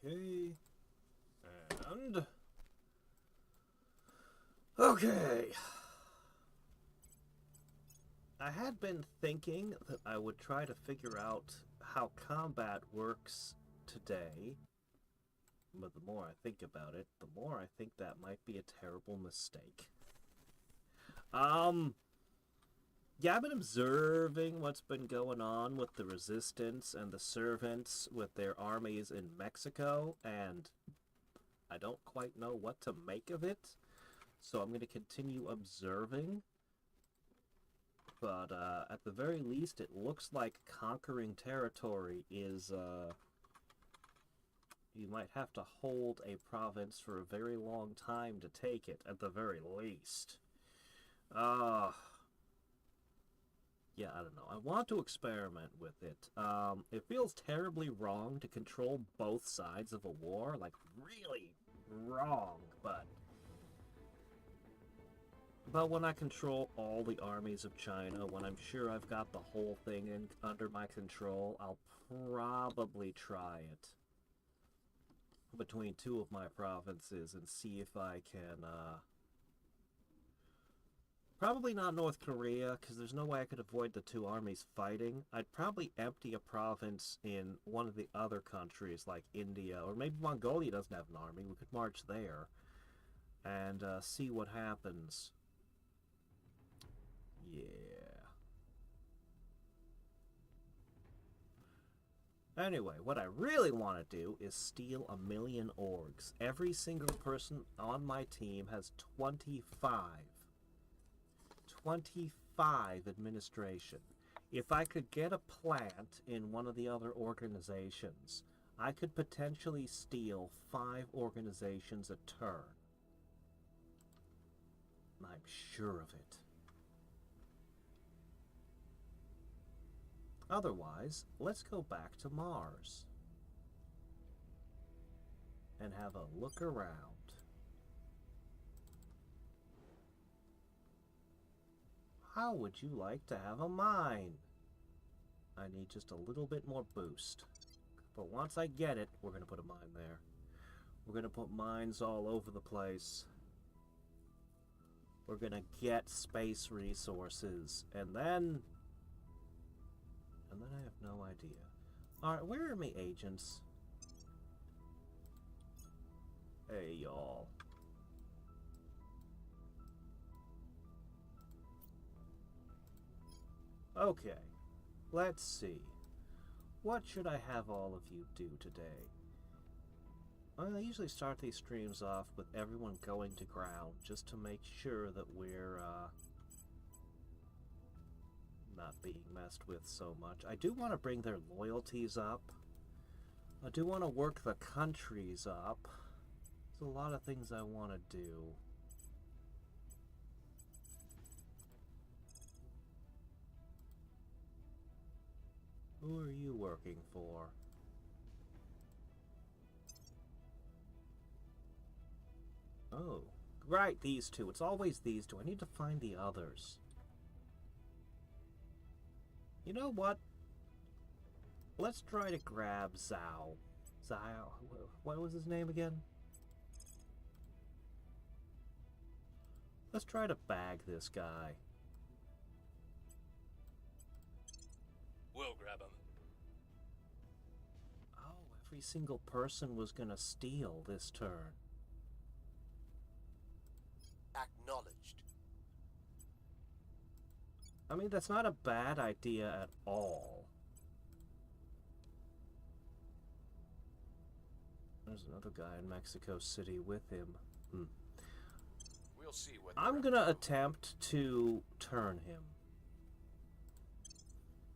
Okay. And... Okay. I had been thinking that I would try to figure out how combat works today. But the more I think about it, the more I think that might be a terrible mistake. Yeah, I've been observing what's been going on with the resistance and the servants with their armies in Mexico, and I don't quite know what to make of it. So I'm going to continue observing. But at the very least, it looks like conquering territory is, you might have to hold a province for a very long time to take it, at the very least. Yeah, I don't know. I want to experiment with it. It feels terribly wrong to control both sides of a war. Like, really wrong, but... But when I control all the armies of China, when I'm sure I've got the whole thing under my control, I'll probably try it between two of my provinces and see if I can, Probably not North Korea, because there's no way I could avoid the two armies fighting. I'd probably empty a province in one of the other countries, like India, or maybe Mongolia doesn't have an army. We could march there and see what happens. Yeah. Anyway, what I really want to do is steal 1,000,000 orgs. Every single person on my team has 25. 25 administration. If I could get a plant in one of the other organizations, I could potentially steal 5 organizations a turn. I'm sure of it. Otherwise, let's go back to Mars and have a look around. How would you like to have a mine? I need just a little bit more boost. But once I get it, we're going to put a mine there. We're going to put mines all over the place. We're going to get space resources. And then I have no idea. Alright, where are my agents? Hey, y'all. Okay, let's see. What should I have all of you do today? Well, I usually start these streams off with everyone going to ground, just to make sure that we're, not being messed with so much. I do want to bring their loyalties up. I do want to work the countries up. There's a lot of things I want to do. Who are you working for? Oh, right, these two. It's always these two. I need to find the others. You know what? Let's try to grab Zhao. Zhao? What was his name again? Let's try to bag this guy. We'll grab him. Oh, every single person was gonna steal this turn. Acknowledged. I mean, that's not a bad idea at all. There's another guy in Mexico City with him. We'll see what I'm gonna attempt to turn him.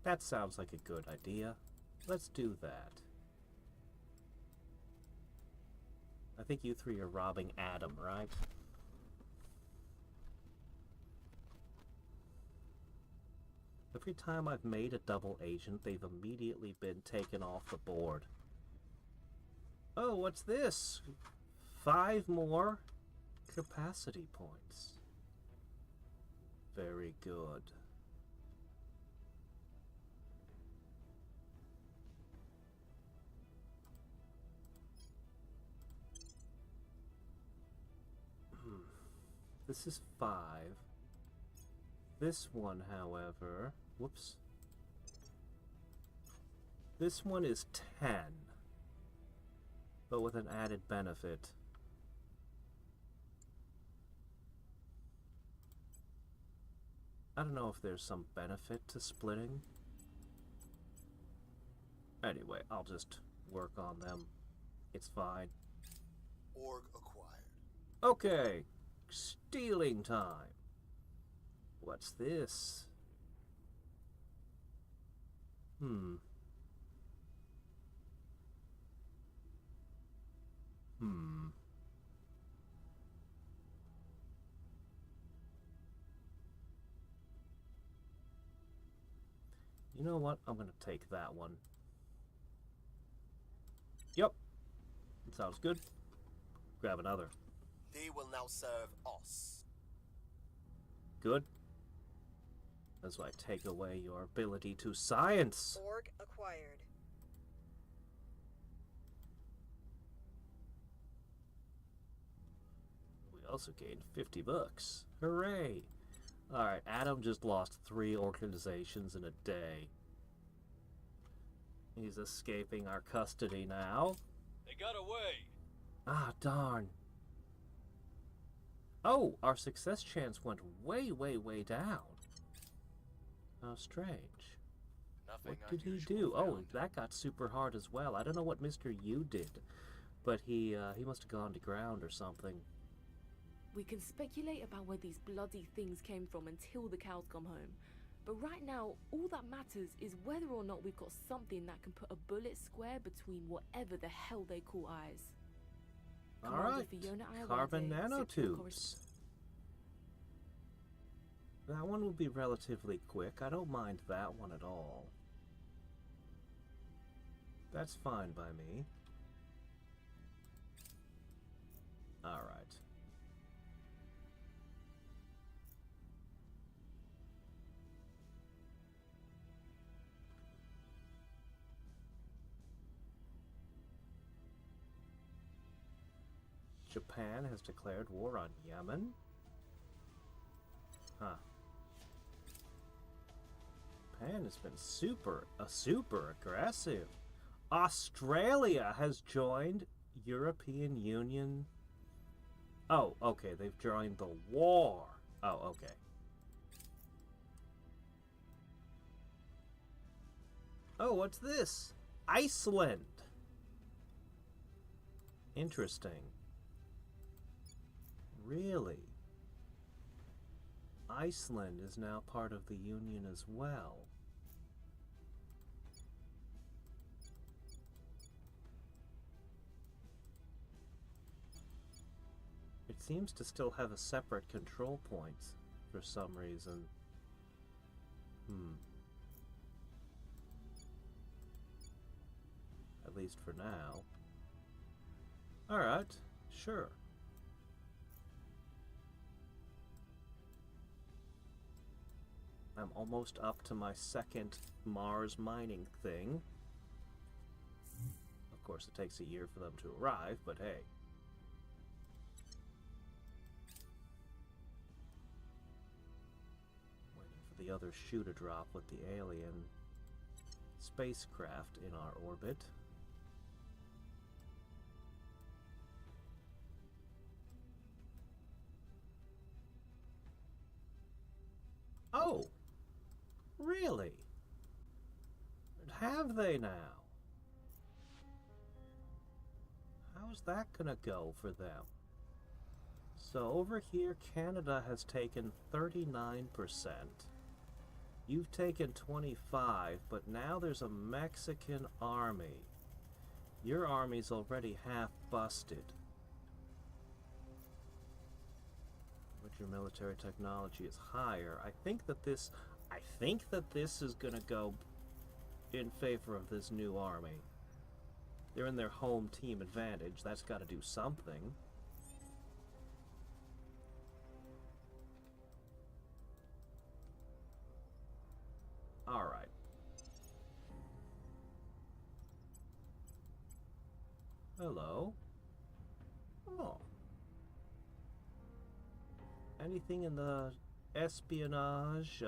That sounds like a good idea. Let's do that. I think you three are robbing Adam, right? Every time I've made a double agent, they've immediately been taken off the board. Oh, what's this? 5 more capacity points. Very good. This is 5. This one, however... Whoops. This one is 10. But with an added benefit. I don't know if there's some benefit to splitting. Anyway, I'll just work on them. It's fine. Org acquired. Okay, stealing time. What's this? Hmm. You know what? I'm gonna take that one. Yep. Sounds good. Grab another. They will now serve us. Good. As I take away your ability to science. Org acquired. We also gained 50 bucks. Hooray! Alright, Adam just lost 3 organizations in a day. He's escaping our custody now. They got away. Ah, darn. Oh, our success chance went way, way, way down. How strange. Nothing What did he unusual do? Oh, found. that got super hard as well. I don't know what Mr. Yu did, but he must have gone to ground or something. We can speculate about where these bloody things came from until the cows come home. But right now, all that matters is whether or not we've got something that can put a bullet square between whatever the hell they call eyes. Alright, Fiona Iwate, carbon Cypriot nanotubes. That one will be relatively quick. I don't mind that one at all. That's fine by me. Alright. Japan has declared war on Yemen? Huh. Japan has been super aggressive. Australia has joined European Union. Oh, okay, they've joined the war. Oh, okay. Oh, what's this? Iceland. Interesting. Really? Iceland is now part of the Union as well. It seems to still have a separate control point for some reason. At least for now. Alright, sure. I'm almost up to my second Mars mining thing. Of course, it takes a year for them to arrive, but hey. Waiting for the other shoe to drop with the alien spacecraft in our orbit. Oh! Really? Have they now? How's that gonna go for them? So over here, Canada has taken 39%. You've taken 25, but now there's a Mexican army. Your army's already half busted. But your military technology is higher. I think that this is gonna go in favor of this new army. They're in their home team advantage. That's gotta do something. Alright. Hello? Oh. Anything in the espionage?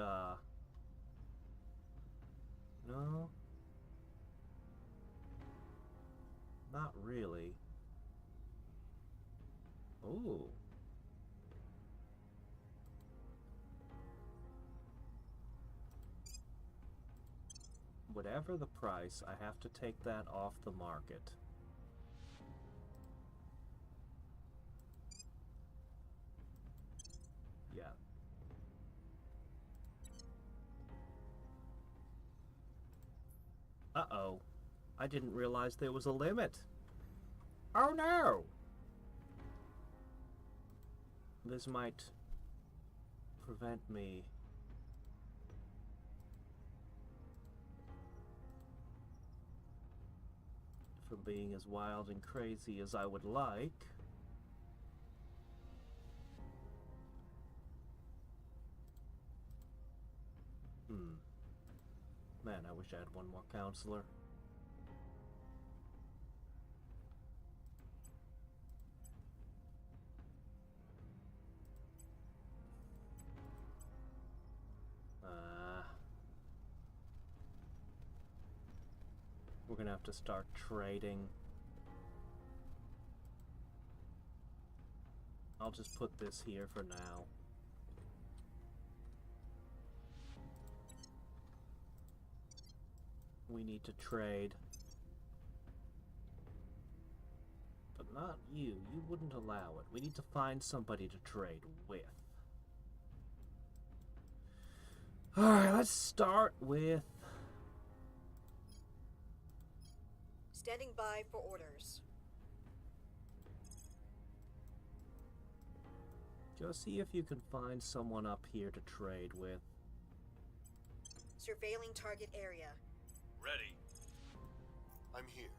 No? Not really. Ooh. Whatever the price, I have to take that off the market. Yeah. Uh-oh. I didn't realize there was a limit. Oh no! This might prevent me from being as wild and crazy as I would like. Man, I wish I had one more counselor. We're gonna have to start trading. I'll just put this here for now. We need to trade. But not you. You wouldn't allow it. We need to find somebody to trade with. Alright, let's start with... Standing by for orders. Go see if you can find someone up here to trade with. Surveilling target area. Ready. I'm here.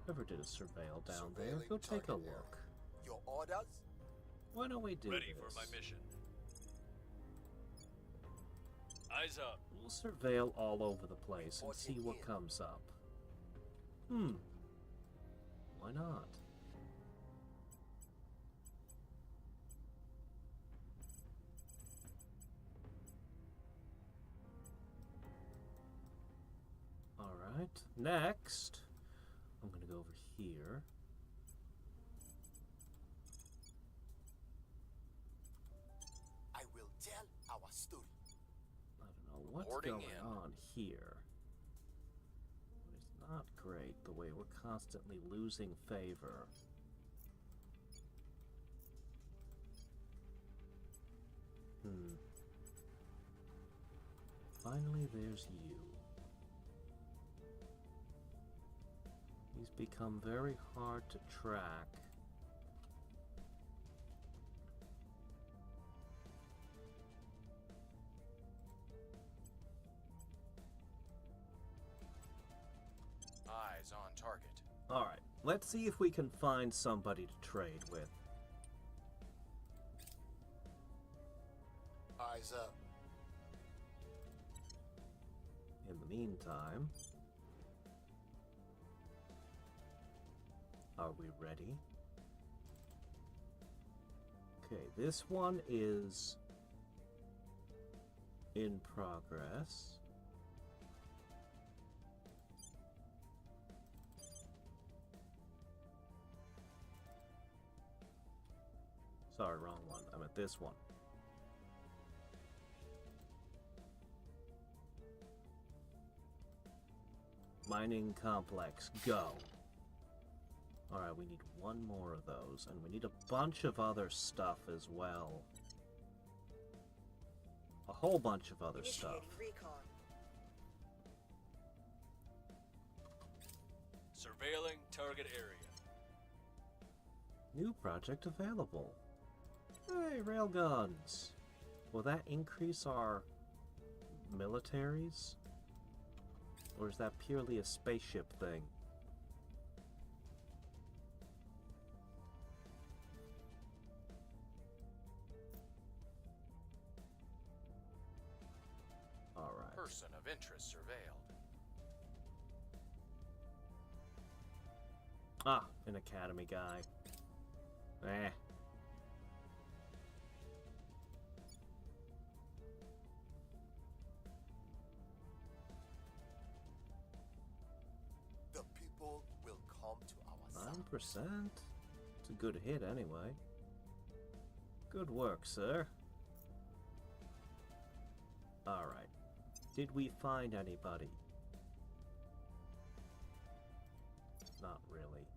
Whoever did a surveil down there, Surveilling go take a target look. area. Your orders? Why don't we do Ready this? for my mission. Eyes up. We'll surveil all over the place and see what comes up. Why not? Alright, next, I'm gonna go over here. I will tell our students. I don't know what's Boarding going in. on here. It's not great the way we're constantly losing favor. Finally, there's you. He's become very hard to track. Eyes on target. Alright, let's see if we can find somebody to trade with. Eyes up. In the meantime, are we ready? Okay, this one is in progress. Sorry, wrong one. I'm at this one. Mining complex, go. Alright, we need one more of those, and we need a bunch of other stuff as well. A whole bunch of other stuff. Initiating recon. Surveilling target area. New project available. Hey, railguns. Will that increase our militaries? Or is that purely a spaceship thing? of interest surveilled. Ah, an academy guy. Eh. The people will come to our side. 9%? It's a good hit anyway. Good work, sir. Alright. Did we find anybody? Not really.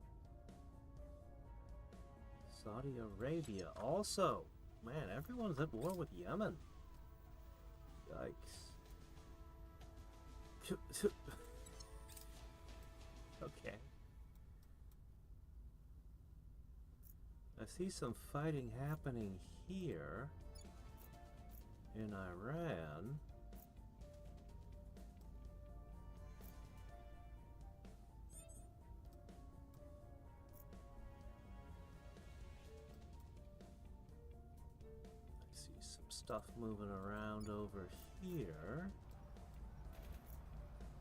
Saudi Arabia also. Man, everyone's at war with Yemen. Yikes. Okay. I see some fighting happening here in Iran. I see some stuff moving around over here.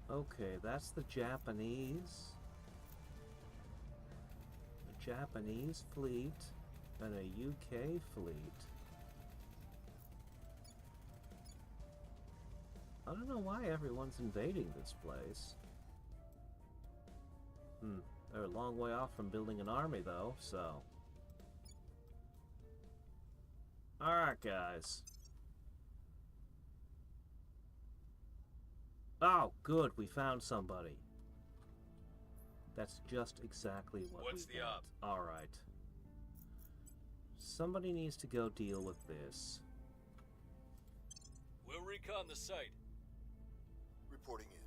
Okay, that's the Japanese. A Japanese fleet and a UK fleet. I don't know why everyone's invading this place. They're a long way off from building an army though, so. Alright, guys. Oh, good, we found somebody. That's just exactly what What's we the want. Alright. Somebody needs to go deal with this. We'll recon the site. Reporting in.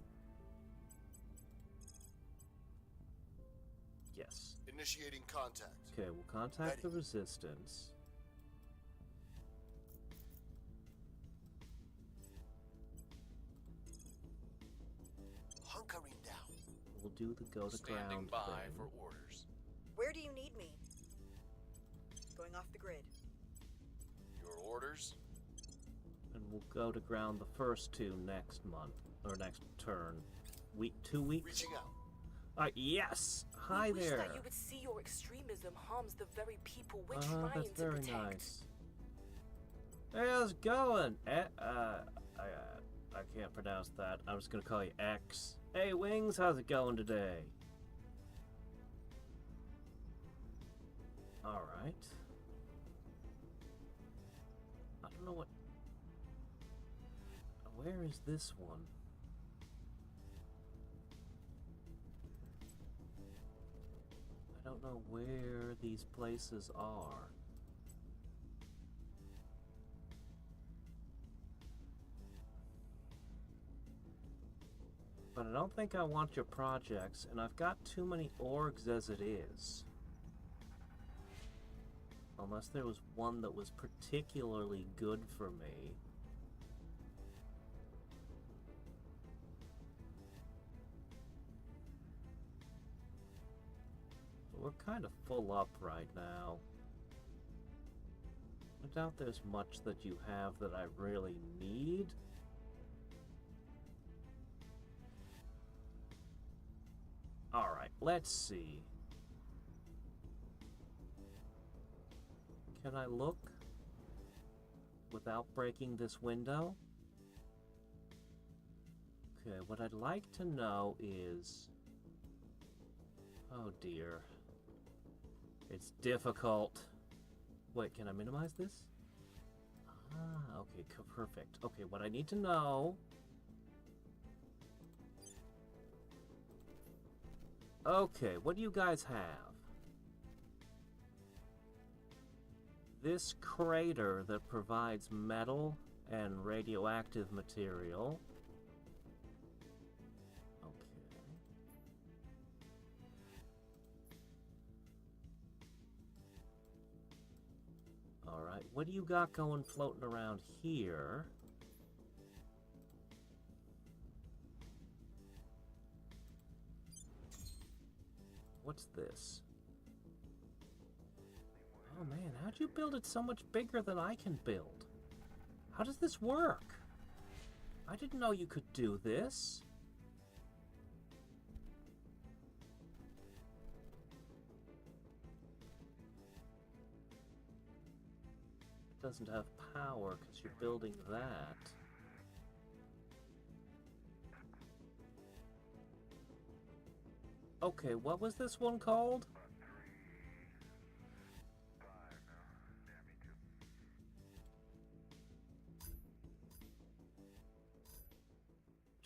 Yes. Initiating contact. Okay, we'll contact Ready. the resistance. Hunkering down. We'll do the go to Standing ground by thing. for orders. Where do you need me? Going off the grid. Your orders? And we'll go to ground the first two next month, or next turn. 2 weeks? Reaching out. Yes! Hi we wish there! that you would see your extremism harms the very people we're Uh-huh, trying that's to very protect. nice. Hey, how's it going? I can't pronounce that. I'm just gonna call you X. Hey, Wings, how's it going today? Alright. I don't know what... Where is this one? I don't know where these places are. But I don't think I want your projects, and I've got too many orgs as it is. Unless there was one that was particularly good for me. We're kind of full up right now. I doubt there's much that you have that I really need. Alright, let's see. Can I look without breaking this window? Okay, what I'd like to know is... Oh dear. It's difficult. Wait, can I minimize this? Ah, okay, perfect. Okay, what I need to know... Okay, what do you guys have? This crater that provides metal and radioactive material. Okay. Alright, what do you got going floating around here? What's this? Oh man, how'd you build it so much bigger than I can build? How does this work? I didn't know you could do this. It doesn't have power because you're building that. Okay, what was this one called?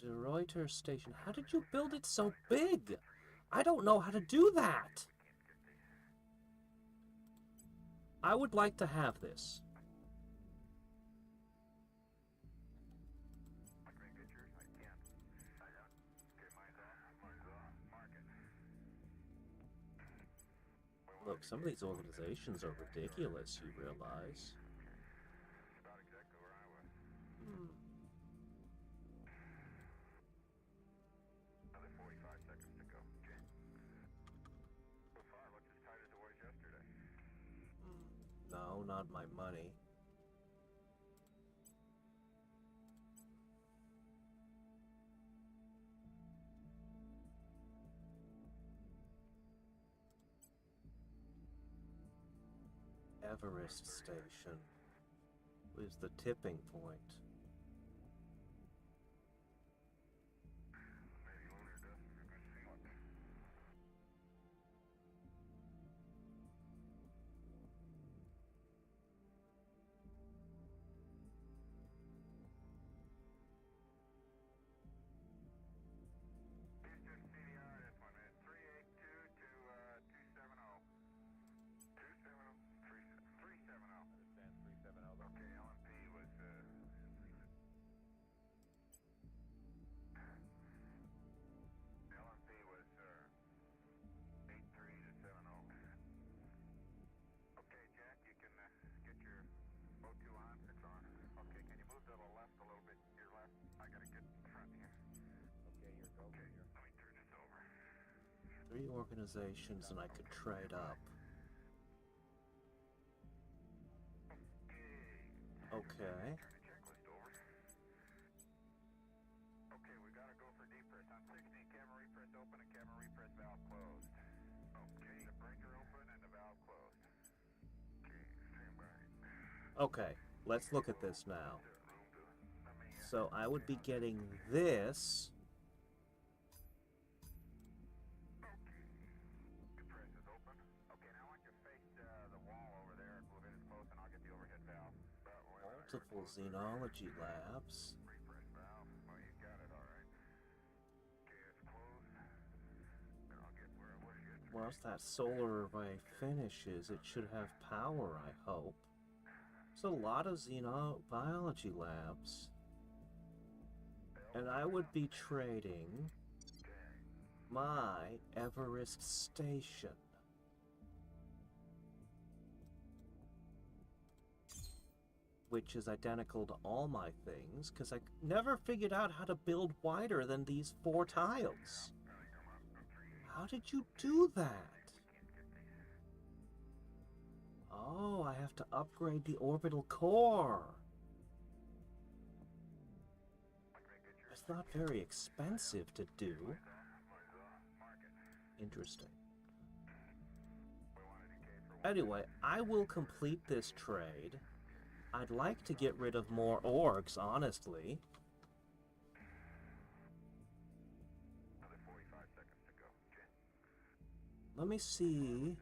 De Reuter Station. How did you build it so big? I don't know how to do that. I would like to have this. Look, some of these organizations are ridiculous, you realize. No, not my money. Everest Station is the tipping point. Three organizations and I could trade up. Okay. Okay, we gotta go for depress. On 16, camera repress open and camera repress valve closed. Okay, the breaker open and the valve closed. Okay, stand by. Okay, let's look at this now. So I would be getting this. Multiple xenology labs. Once that solar array finishes, it should have power, I hope. There's a lot of xenobiology labs. And I would be trading my Everest Station. Which is identical to all my things, because I never figured out how to build wider than these 4 tiles. How did you do that? Oh, I have to upgrade the orbital core. It's not very expensive to do. Interesting. Anyway, I will complete this trade. I'd like to get rid of more orgs, honestly. Let me see.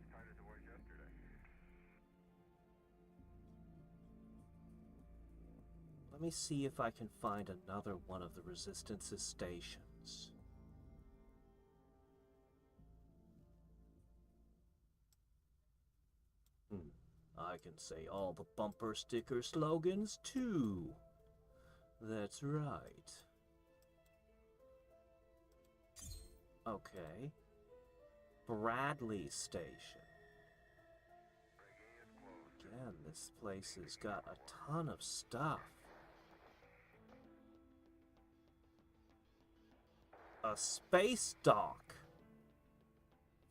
Let me see if I can find another one of the Resistance's stations. I can say all the bumper sticker slogans, too. That's right. Okay. Bradley Station. Again, this place has got a ton of stuff. A space dock.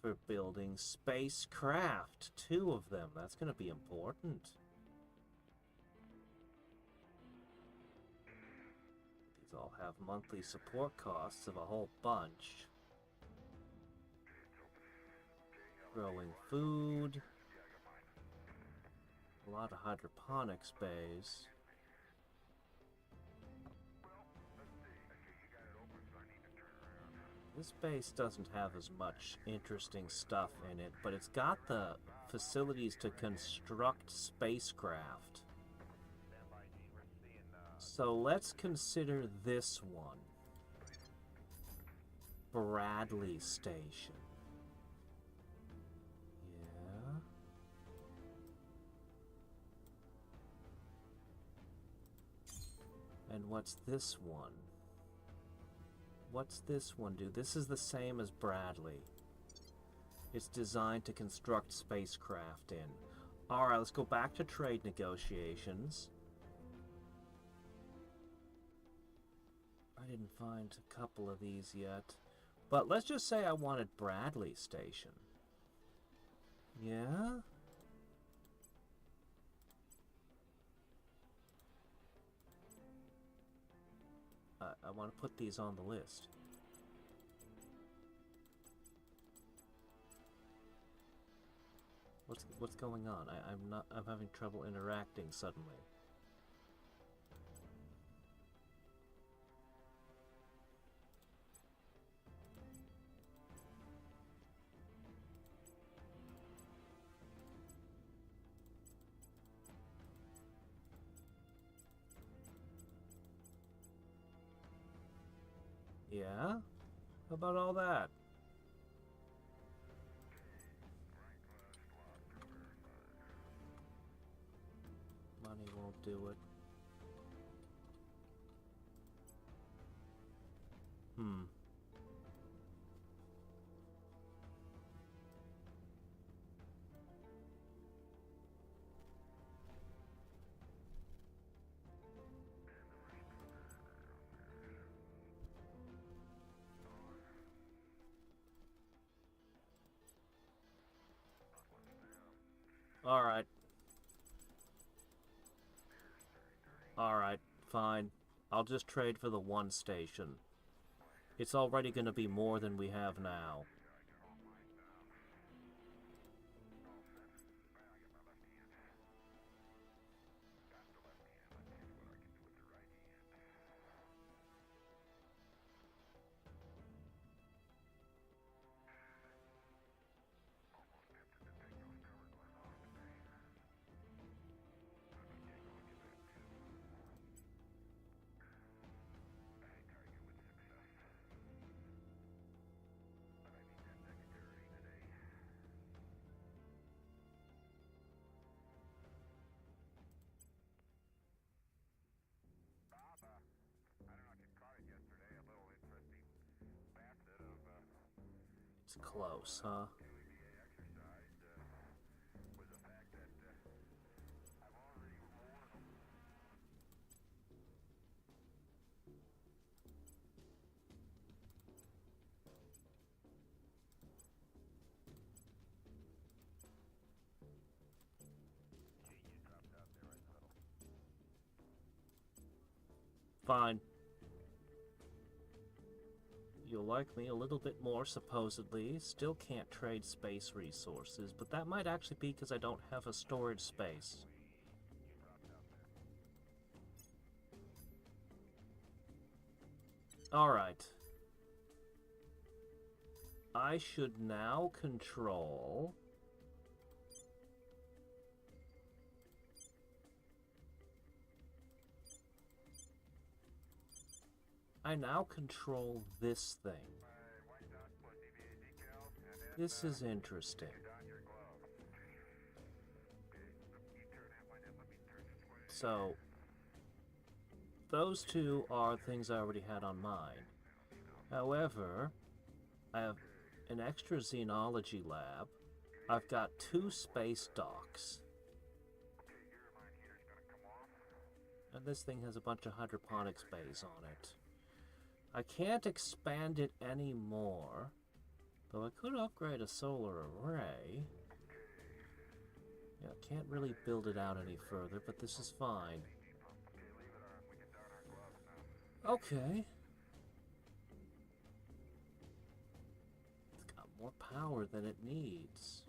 For building spacecraft. 2 of them. That's going to be important. They'll have monthly support costs of a whole bunch. Growing food. A lot of hydroponics bays. This base doesn't have as much interesting stuff in it, but it's got the facilities to construct spacecraft. So let's consider this one. Bradley Station. Yeah. And what's this one? What's this one do? This is the same as Bradley. It's designed to construct spacecraft in. Alright, let's go back to trade negotiations. I didn't find a couple of these yet. But let's just say I wanted Bradley Station. Yeah? I want to put these on the list. What's going on? I'm having trouble interacting suddenly. Yeah? How about all that? Money won't do it. Alright. Alright, fine. I'll just trade for the one station. It's already going to be more than we have now. It's close, huh? Fine. You'll like me a little bit more, supposedly. Still can't trade space resources, but that might actually be because I don't have a storage space. Alright. I should now control... I now control this thing. This is interesting. So, those two are things I already had on mine. However, I have an extra xenology lab. I've got 2 space docks. And this thing has a bunch of hydroponics bays on it. I can't expand it anymore, though I could upgrade a solar array. Yeah, can't really build it out any further, but this is fine. Okay. It's got more power than it needs.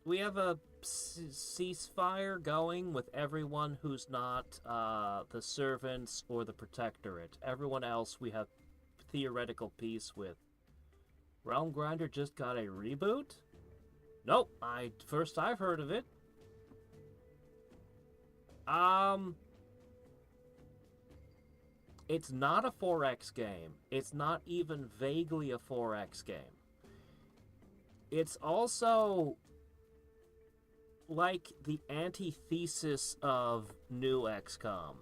We have a ceasefire going with everyone who's not the servants or the protectorate. Everyone else we have theoretical peace with. Realm Grinder just got a reboot? Nope, first I've heard of it. It's not a 4X game. It's not even vaguely a 4X game. It's also like the antithesis of new XCOM,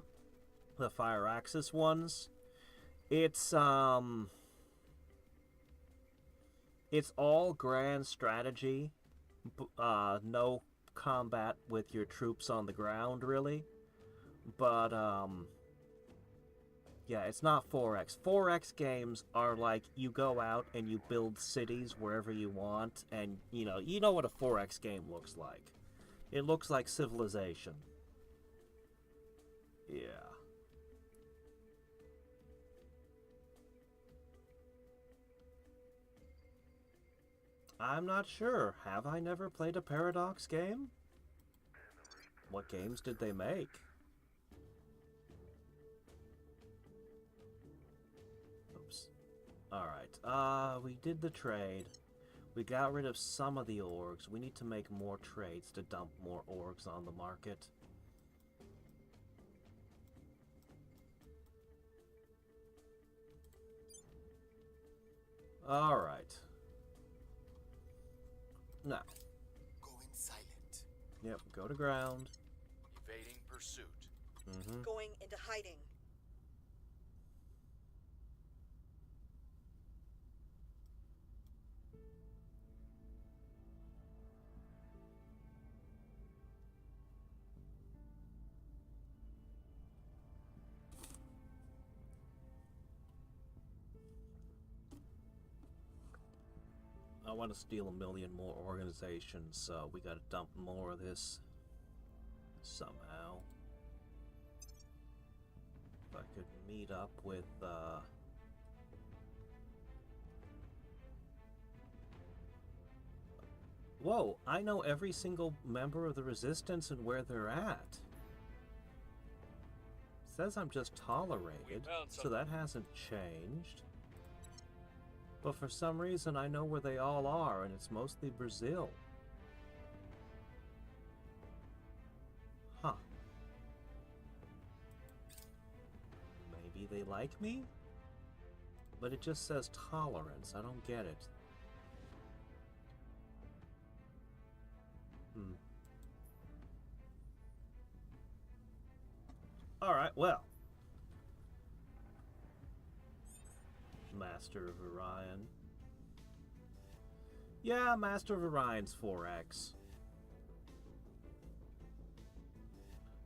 the Fire Axis ones. It's all grand strategy, no combat with your troops on the ground, really. But, yeah, it's not 4X. 4X games are like you go out and you build cities wherever you want, and, you know what a 4X game looks like. It looks like Civilization. Yeah. I'm not sure. Have I never played a Paradox game? What games did they make? Oops. Alright, we did the trade. We got rid of some of the orgs. We need to make more trades to dump more orgs on the market. Alright. Now. Going silent. Yep, go to ground. Evading pursuit. Mm-hmm. Going into hiding. I want to steal 1 million more organizations, so we gotta dump more of this somehow. If I could meet up with, Whoa, I know every single member of the Resistance and where they're at. It says I'm just tolerated, so that hasn't changed. But for some reason, I know where they all are, and it's mostly Brazil. Huh. Maybe they like me? But it just says tolerance. I don't get it. Alright, well. Master of Orion. Yeah, Master of Orion's 4X.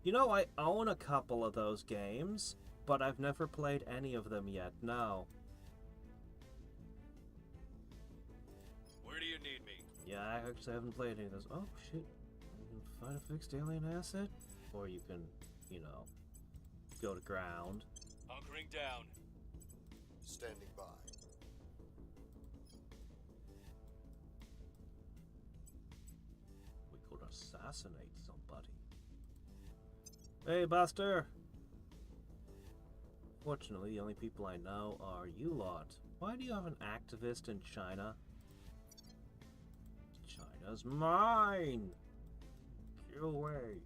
You know, I own a couple of those games, but I've never played any of them yet, no. Where do you need me? Yeah, I actually haven't played any of those. Oh, shit. You can find a fixed alien asset? Or you can, you know, go to ground. Hunkering down. Standing by. We could assassinate somebody. Hey, Buster! Fortunately, the only people I know are you lot. Why do you have an activist in China? China's mine! Get away.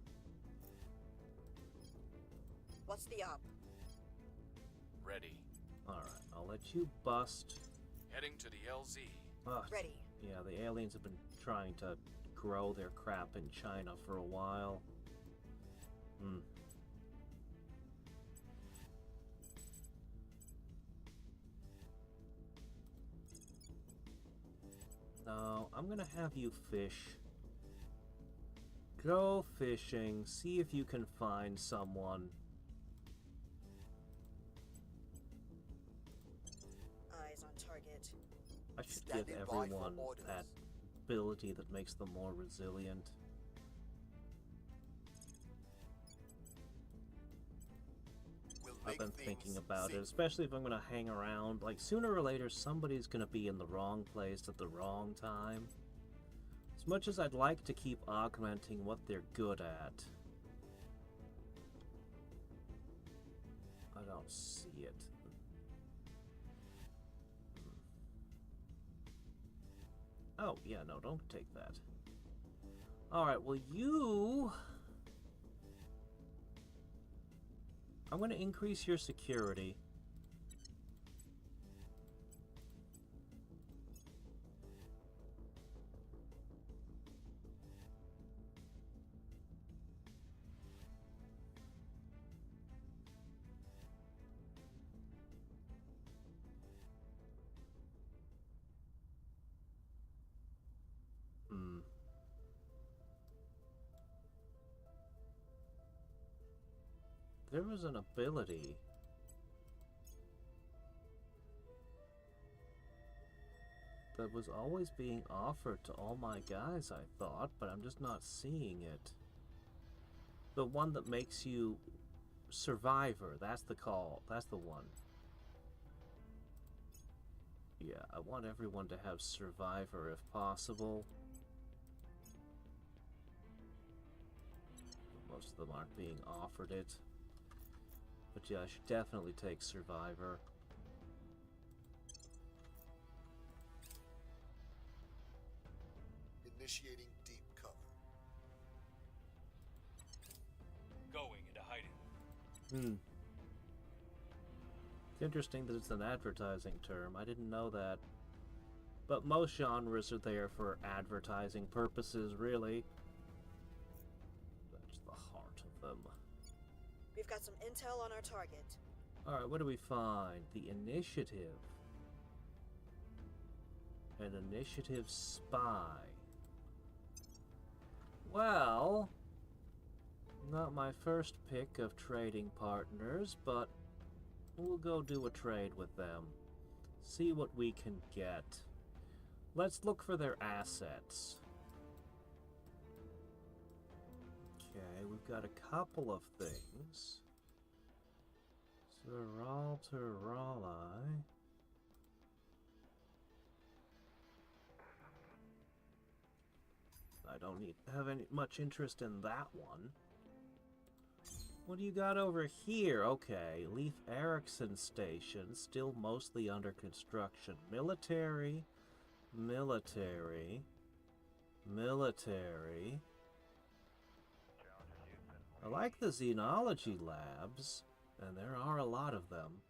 What's the op? Ready. Alright, I'll let you bust. Heading to the LZ. Ugh, Ready. yeah, the aliens have been trying to grow their crap in China for a while. No, I'm gonna have you fish. Go fishing, see if you can find someone. Eyes on target. I should Standing give by for everyone orders. that ability that makes them more resilient. thinking about it, especially if I'm gonna hang around. Like, sooner or later, somebody's gonna be in the wrong place at the wrong time. As much as I'd like to keep augmenting what they're good at, I don't see it. Oh, yeah, no, don't take that. Alright, well, I'm going to increase your security. There was an ability that was always being offered to all my guys, I thought, but I'm just not seeing it. The one that makes you Survivor, that's the call, that's the one. Yeah, I want everyone to have Survivor if possible. Most of them aren't being offered it. But yeah, I should definitely take Survivor. Initiating deep cover. Going into hiding. It's interesting that it's an advertising term. I didn't know that. But most genres are there for advertising purposes, really. That's the heart of them. We've got some intel on our target. Alright, what do we find? The initiative. An initiative spy. Well, not my first pick of trading partners, but we'll go do a trade with them. See what we can get. Let's look for their assets. Okay, we've got a couple of things. Zeralterali. I don't have any much interest in that one. What do you got over here? Okay, Leif Erikson Station, still mostly under construction. Military, military, military. I like the xenology labs, and there are a lot of them,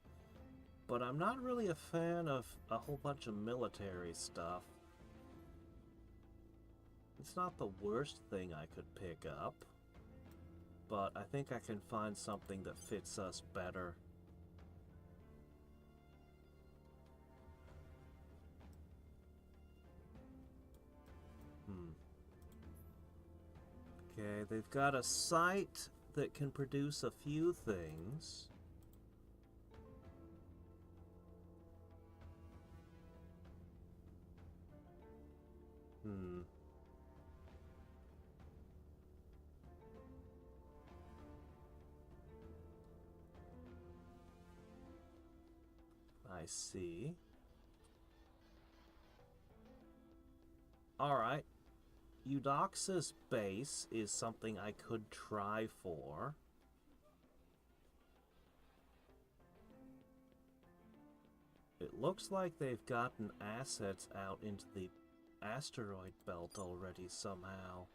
but I'm not really a fan of a whole bunch of military stuff. It's not the worst thing I could pick up, but I think I can find something that fits us better. Okay, they've got a site that can produce a few things. I see. Alright. Eudoxus base is something I could try for. It looks like they've gotten assets out into the asteroid belt already somehow.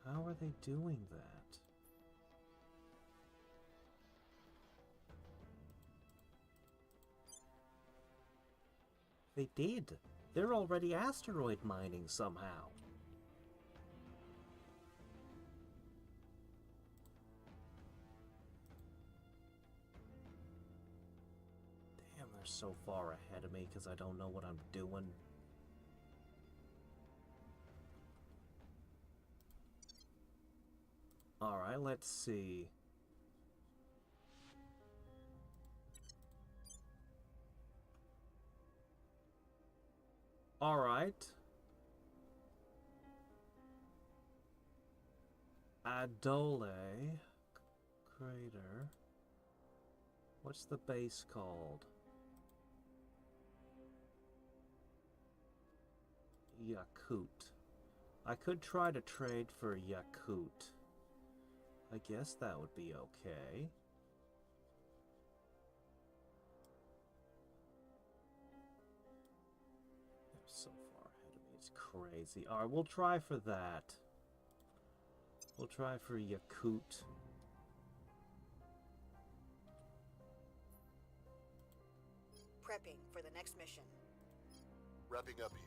How are they doing that? They did. They're already asteroid mining somehow. Damn, they're so far ahead of me because I don't know what I'm doing. Alright, let's see. Alright. Adole. Crater. What's the base called? Yakut. I could try to trade for Yakut. I guess that would be okay. They're so far ahead of me, it's crazy. Alright, we'll try for that. We'll try for Yakut. Prepping for the next mission. Wrapping up here.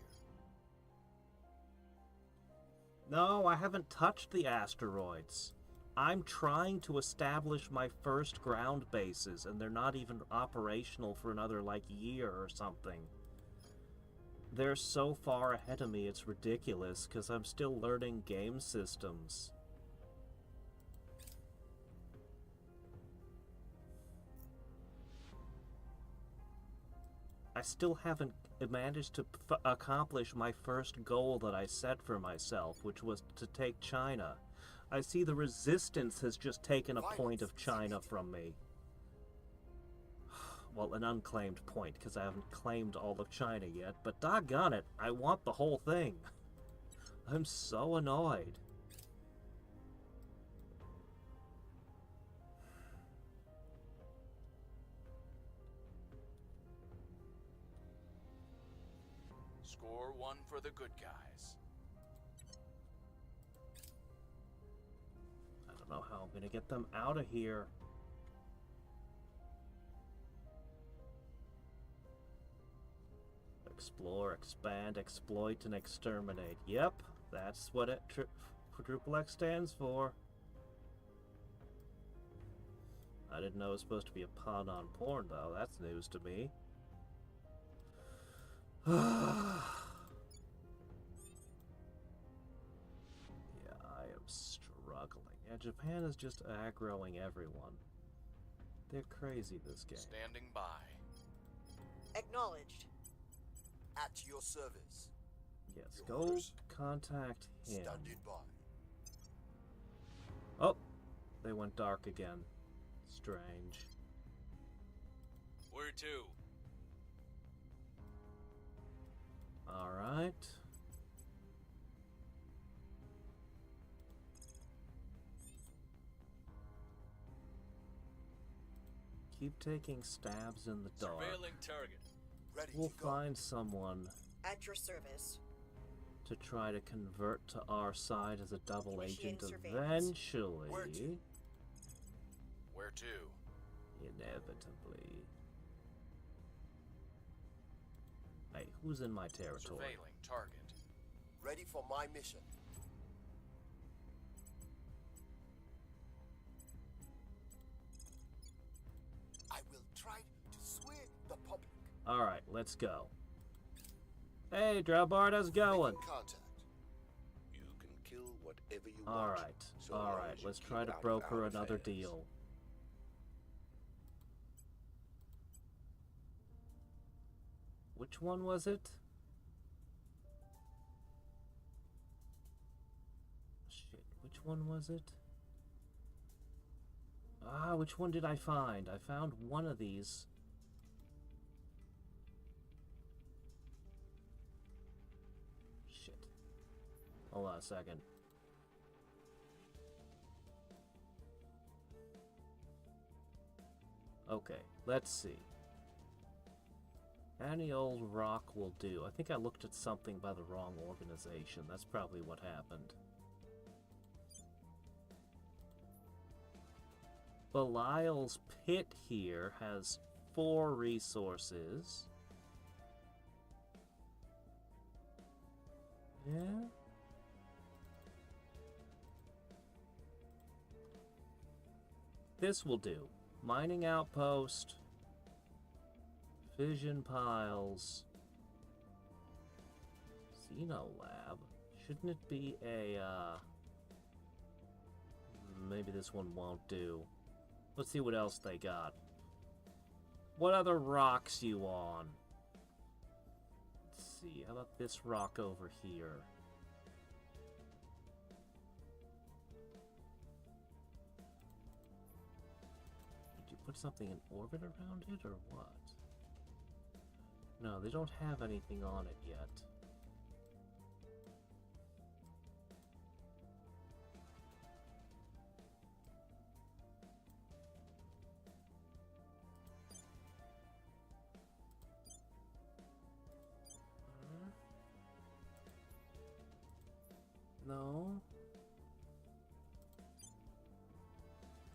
No, I haven't touched the asteroids. I'm trying to establish my first ground bases, and they're not even operational for another, like, year or something. They're so far ahead of me, it's ridiculous, because I'm still learning game systems. I still haven't managed to accomplish my first goal that I set for myself, which was to take China. I see the resistance has just taken a point of China from me. Well, an unclaimed point, because I haven't claimed all of China yet, but doggone it, I want the whole thing. I'm so annoyed. Score one for the good guys. I don't know how I'm gonna get them out of here. Explore, expand, exploit, and exterminate. Yep, that's what it quadruple X stands for. I didn't know it was supposed to be a pun on porn, though. That's news to me. Yeah, I am struggling. Yeah, Japan is just aggroing everyone. They're crazy, this game. Standing by. Acknowledged. At your service. Yes, Your go orders. contact him. Standing by. Oh, they went dark again. Strange. Where to? Alright. Keep taking stabs in the dark. Surveilling target. Ready We'll to go. find someone At your service. to try to convert to our side as a double agent Initiating surveillance. eventually. Where to? Where to? Inevitably. Hey, who's in my territory? Surveilling target. Ready for my mission. I will try to sway the public. Alright, let's go. Hey, Drowbard, how's it going? Making contact. You can kill whatever you want. Alright, so long alright, as you let's keep try to out of broker our another affairs. deal. Which one was it? Shit, which one was it? Ah, which one did I find? I found one of these. Shit. Hold on a second. Okay, let's see. Any old rock will do. I think I looked at something by the wrong organization. That's probably what happened. Belial's pit here has 4 resources. Yeah? This will do. Mining outpost. Fission piles. Xeno lab. Shouldn't it be a, maybe this one won't do. Let's see what else they got. What other rocks you on? Let's see, how about this rock over here? Did you put something in orbit around it, or what? No, they don't have anything on it yet. No.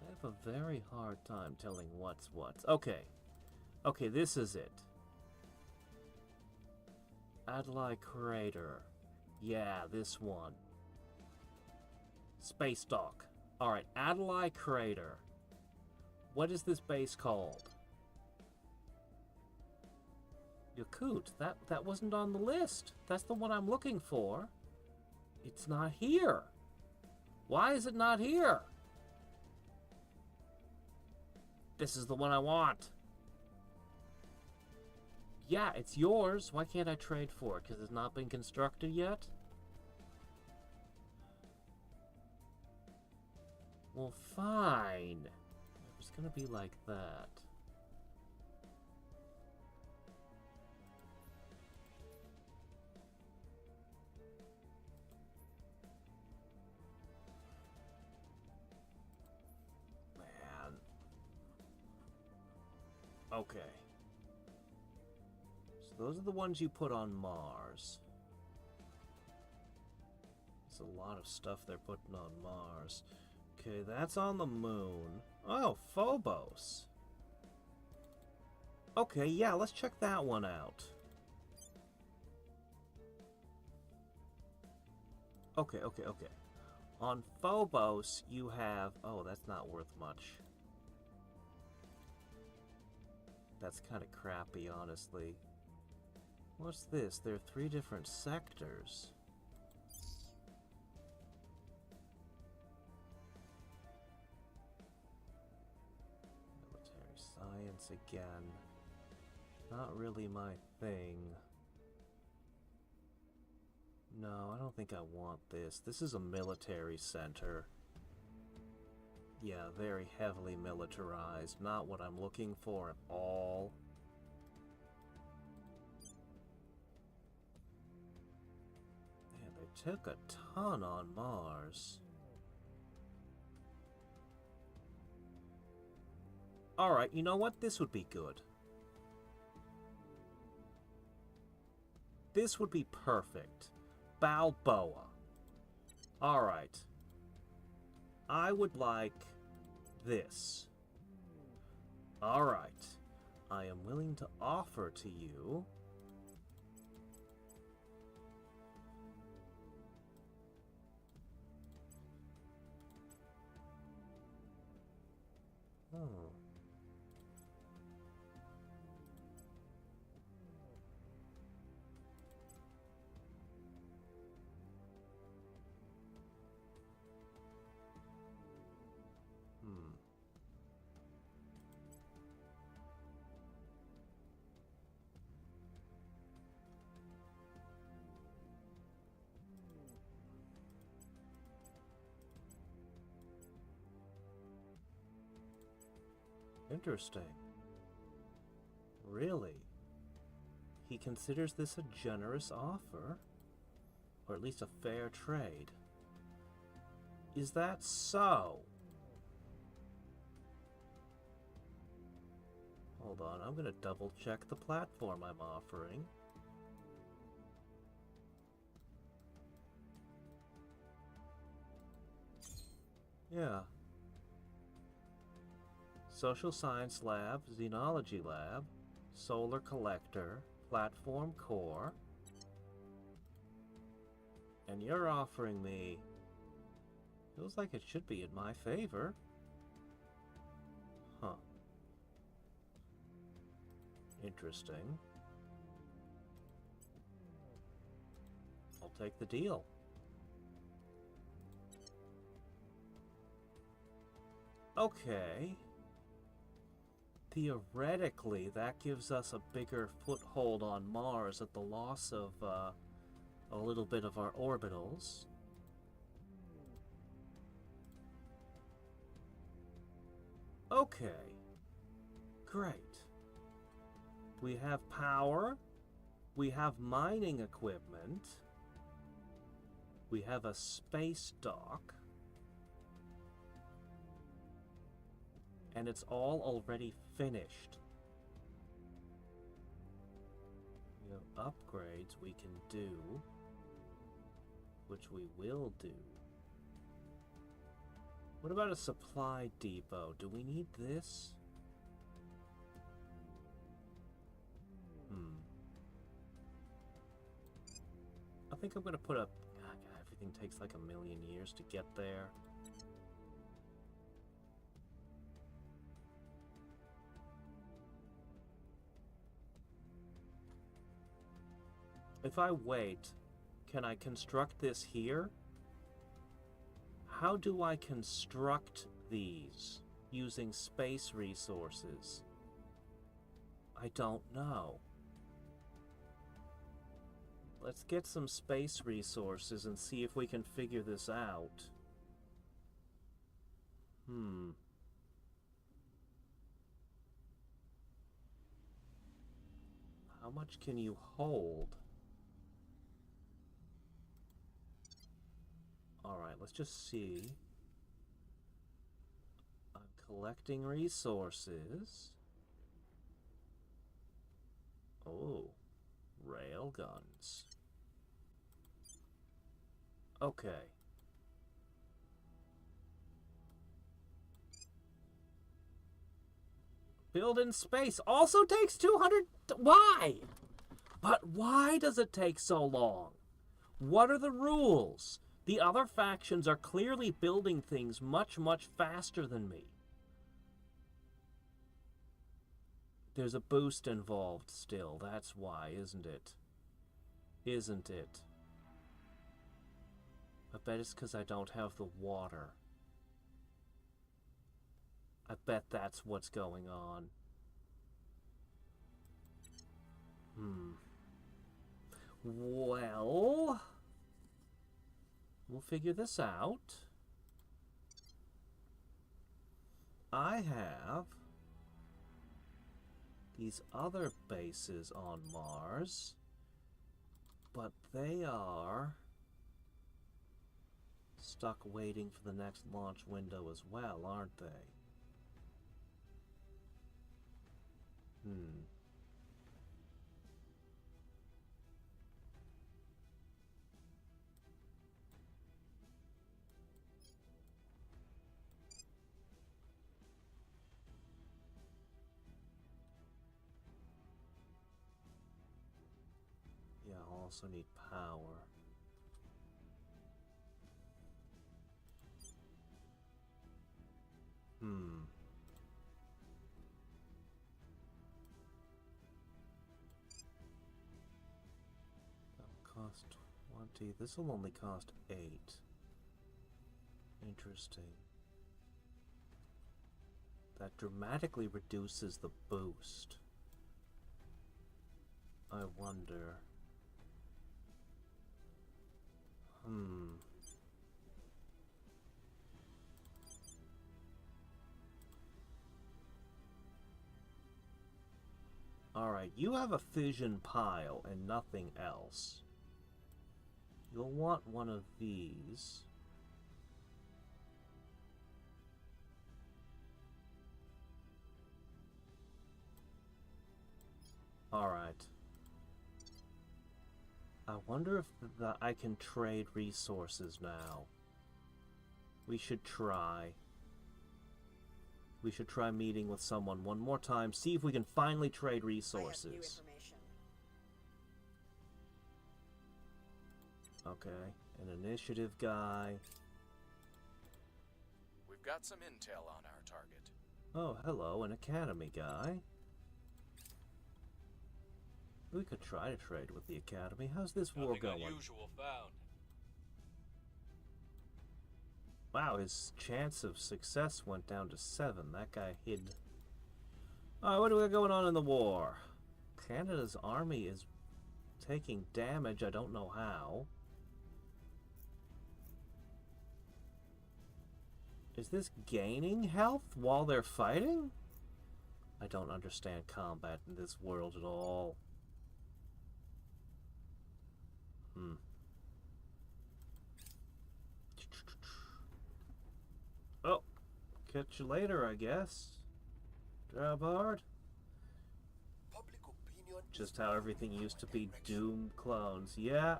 I have a very hard time telling what's what. Okay. Okay, this is it. Hadriex Crater. Yeah, this one. Space Dock. Alright, Hadriex Crater. What is this base called? Yakut. That wasn't on the list. That's the one I'm looking for. It's not here. Why is it not here? This is the one I want. Yeah, it's yours. Why can't I trade for it? Because it's not been constructed yet? Well, fine. It's gonna be like that. Okay. So those are the ones you put on Mars. There's a lot of stuff they're putting on Mars. Okay, that's on the moon. Oh, Phobos. Okay, yeah, let's check that one out. Okay. On Phobos, you have... Oh, that's not worth much. That's kind of crappy, honestly. What's this? There are 3 different sectors. Military science again. Not really my thing. No, I don't think I want this. This is a military center. Yeah, very heavily militarized. Not what I'm looking for at all. Man, they took a ton on Mars. Alright, you know what? This would be good. This would be perfect. Balboa. Alright. I would like this. Alright. I am willing to offer to you... Oh. Interesting. Really? He considers this a generous offer? Or at least a fair trade? Is that so? Hold on, I'm gonna double check the platform I'm offering. Yeah. Social Science Lab, Xenology Lab, Solar Collector, Platform Core. And you're offering me... Feels like it should be in my favor. Huh. Interesting. I'll take the deal. Okay. Theoretically, that gives us a bigger foothold on Mars at the loss of a little bit of our orbitals. Okay. great. We have power. We have mining equipment. We have a space dock. And it's all already finished. We have upgrades we can do, which we will do. What about a supply depot? Do we need this? I think I'm gonna put up. Everything takes like 1,000,000 years to get there. If I wait, can I construct this here? How do I construct these using space resources? I don't know. Let's get some space resources and see if we can figure this out. How much can you hold? Alright, let's just see. I'm collecting resources. Oh, railguns. Okay. Build in space also takes 200. Why? But why does it take so long? What are the rules? The other factions are clearly building things much, much faster than me. There's a boost involved still. That's why, isn't it? Isn't it? I bet it's because I don't have the water. I bet that's what's going on. Well, we'll figure this out. I have these other bases on Mars, but they are stuck waiting for the next launch window as well, aren't they? Yeah, I'll also need power. That'll cost 20. This will only cost 8. Interesting. That dramatically reduces the boost. I wonder. Alright, you have a fission pile and nothing else. You'll want one of these. Alright. I wonder if I can trade resources now. We should try. We should try meeting with someone one more time, see if we can finally trade resources. I have new information. Okay, an initiative guy. We've got some intel on our target. Oh, hello, an academy guy. We could try to trade with the academy. How's this war Nothing going? unusual found. Wow, his chance of success went down to 7. That guy hid. Alright, what do we got going on in the war? Canada's army is taking damage. I don't know how. Is this gaining health while they're fighting? I don't understand combat in this world at all. Oh, catch you later, I guess. Drive hard. Public opinion is Just how everything moving used to our be direction. Doom clones. Yeah.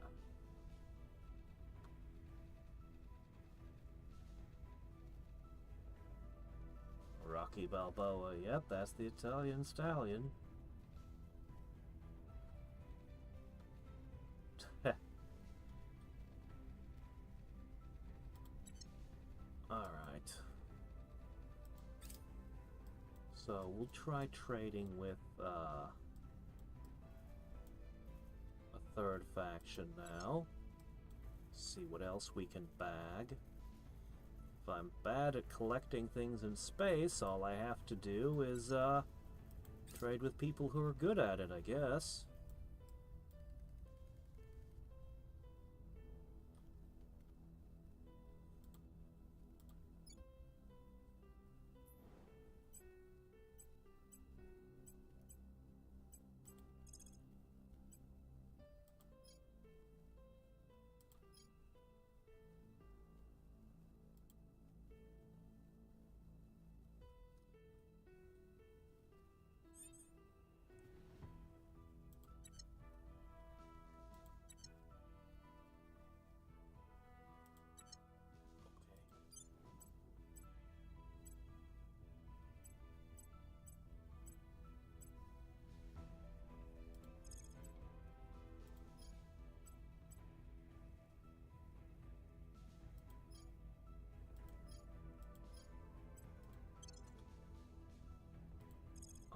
Rocky Balboa. Yep, that's the Italian stallion. Alright. So we'll try trading with a third faction now. See what else we can bag. If I'm bad at collecting things in space, all I have to do is trade with people who are good at it, I guess.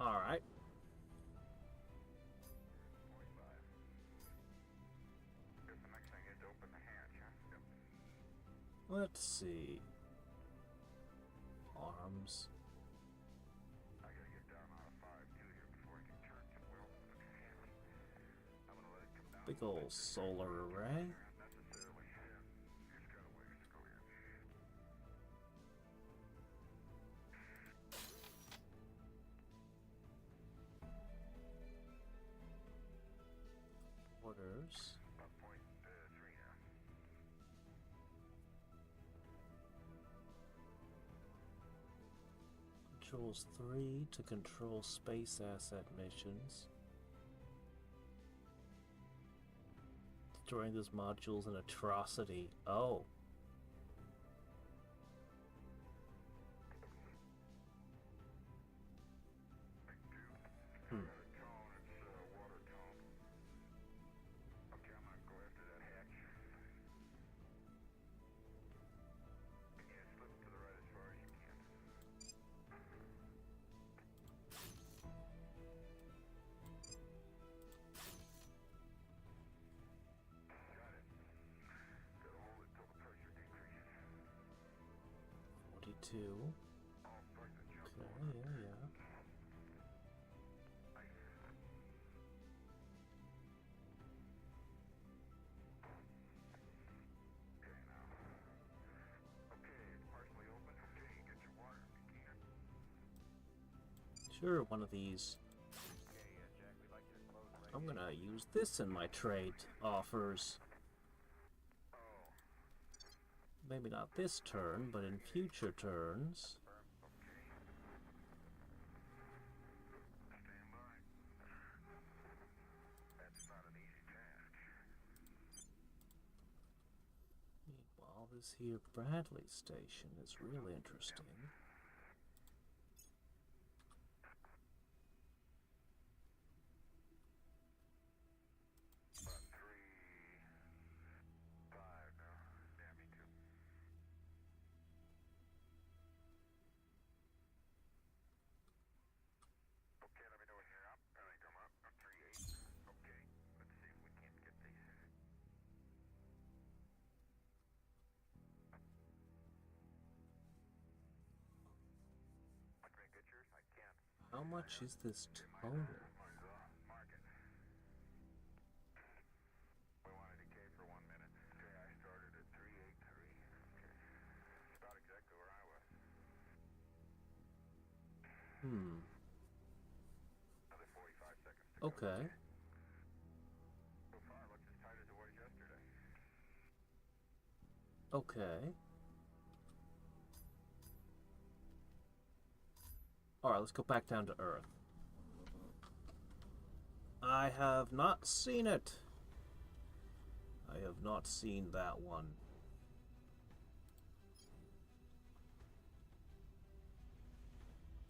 Alright. Guess the next thing is to open the hatch, huh? Yep. Let's see. Arms. I gotta get down on a 5-2 here before I can turn to well. I'm gonna let it come down. Big ol' solar array. Unnecessarily. He's got a ways to go here. Orders. About point 3 now. Controls 3 to control space asset missions. Destroying those modules an atrocity. Oh. Hmm. Tone, it's water tone. Okay, I'm gonna go after that hatch. Can you slip to the right as far as you can? Got it. Gotta hold it till the pressure decreases. 42. All start to jump Okay, over. yeah. Okay, now. Okay, it's partially open. Okay, get your water if you can. Sure, one of these. Okay, Jack, we'd like you to close right I'm gonna use this in my trade offers. Oh, Maybe not this turn, but in future turns. okay. Stand by. That's not an easy task. Meanwhile, this here Bradley station is real interesting. About 3-5 now. Yeah, me too. Okay, let me know when you're up. I think I'm up. I'm 3-8. Okay, let's see if we can't get these. Can I get yours? I can. How much is this total? Mine's off. Mark it. We want a decay for 1 minute. Okay, I started at 383. Okay. About exactly where I was. Hmm. Okay. So far, looks as tight as it was yesterday. Okay. Alright, let's go back down to Earth. I have not seen it. I have not seen that one.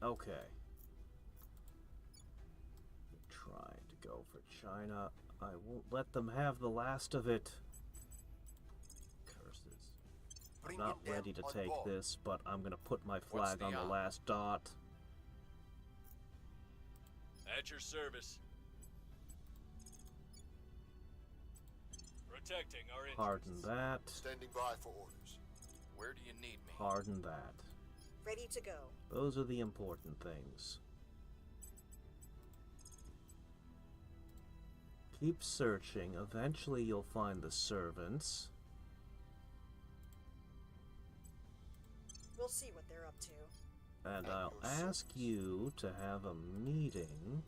Okay. Trying to go for China. I won't let them have the last of it. Curses. I'm not ready to take this, but I'm gonna put my flag on the last dot. At your service. Protecting our interests. Pardon that. Standing by for orders. Where do you need me? Pardon that. Ready to go. Those are the important things. Keep searching. Eventually you'll find the servants. We'll see what they're up to. And I'll ask you to have a meeting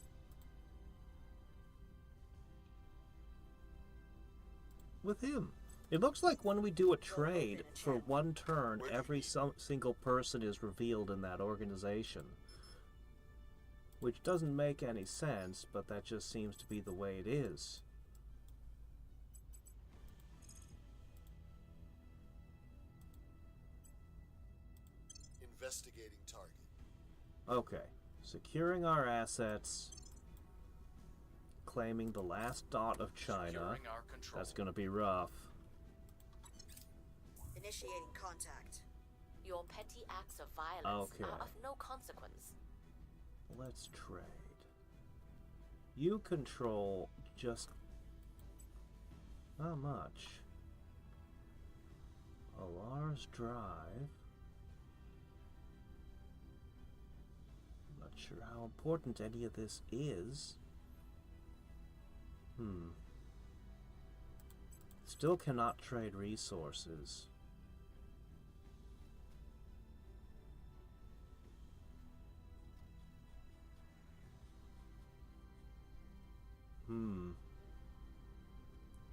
with him. It looks like when we do a trade for one turn, every single person is revealed in that organization. Which doesn't make any sense, but that just seems to be the way it is. Investigating target. Okay. Securing our assets. Claiming the last dot of China. Securing our control. That's gonna be rough. Initiating contact. Your petty acts of violence Okay. are of no consequence. Let's trade. You control just... how much? Alar's Drive. I'm not sure how important any of this is. Still cannot trade resources.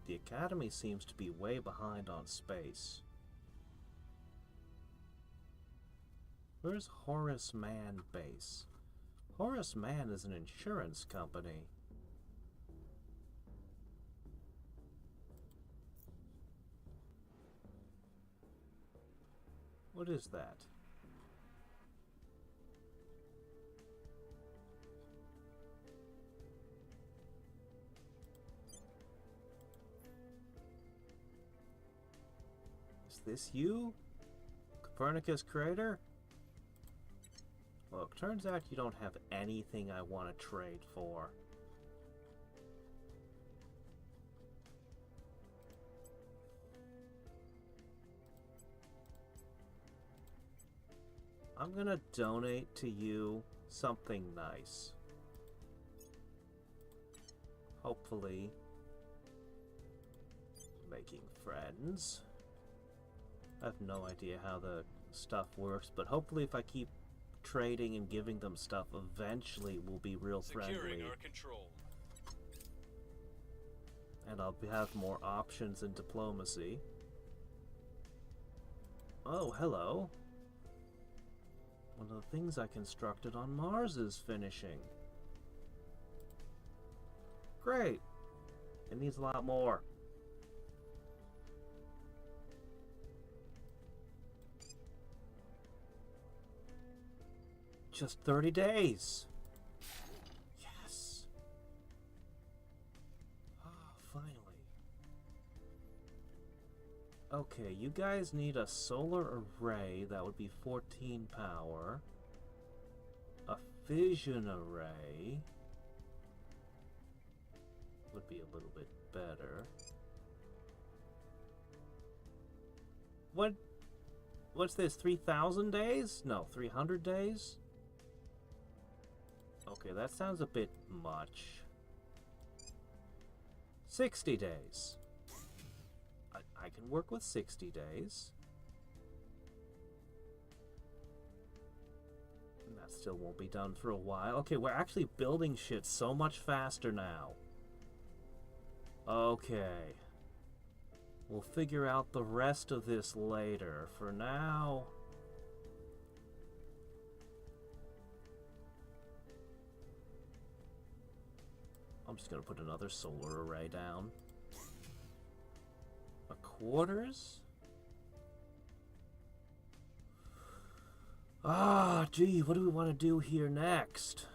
The Academy seems to be way behind on space. Where's Horace Mann base? Horace Mann is an insurance company. What is that? Is this you? Copernicus Crater? Look, turns out you don't have anything I want to trade for. I'm gonna donate to you something nice. Hopefully, making friends. I have no idea how the stuff works, but hopefully if I keep trading and giving them stuff, eventually we'll be real friendly. Securing our control. And I'll have more options in diplomacy. Oh, hello. One of the things I constructed on Mars is finishing. Great. It needs a lot more. Just 30 days. Yes. Oh, finally. Okay, you guys need a solar array. That would be 14 power. A fission array would be a little bit better. What's this? 3,000 days? No, 300 days? Okay, that sounds a bit much. 60 days. I can work with 60 days. And that's still won't be done for a while. Okay, we're actually building shit so much faster now. Okay. We'll figure out the rest of this later. For now... I'm just gonna put another solar array down. A quarters? Ah, gee, what do we want to do here next?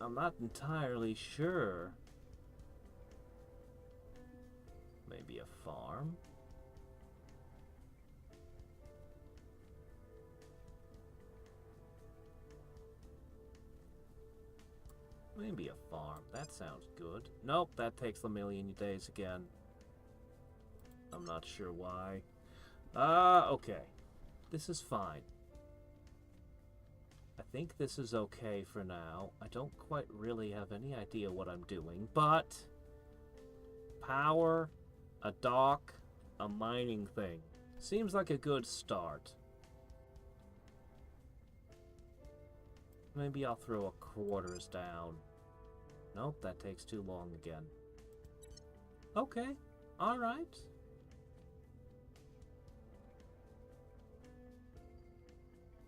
I'm not entirely sure. Maybe a farm? Maybe a farm. That sounds good. Nope, that takes a million days again. I'm not sure why. Okay. This is fine. I think this is okay for now. I don't quite really have any idea what I'm doing, but... Power, a dock, a mining thing. Seems like a good start. Maybe I'll throw a quarters down. Nope, that takes too long again. Okay, alright.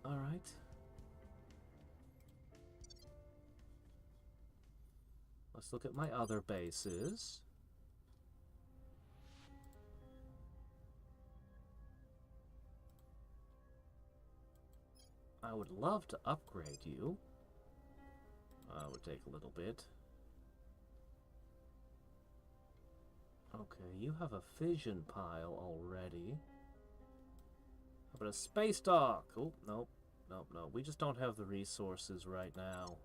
Alright. Let's look at my other bases. I would love to upgrade you. It would take a little bit. Okay, you have a fission pile already. How about a space dock? Oh, nope. Nope, no. We just don't have the resources right now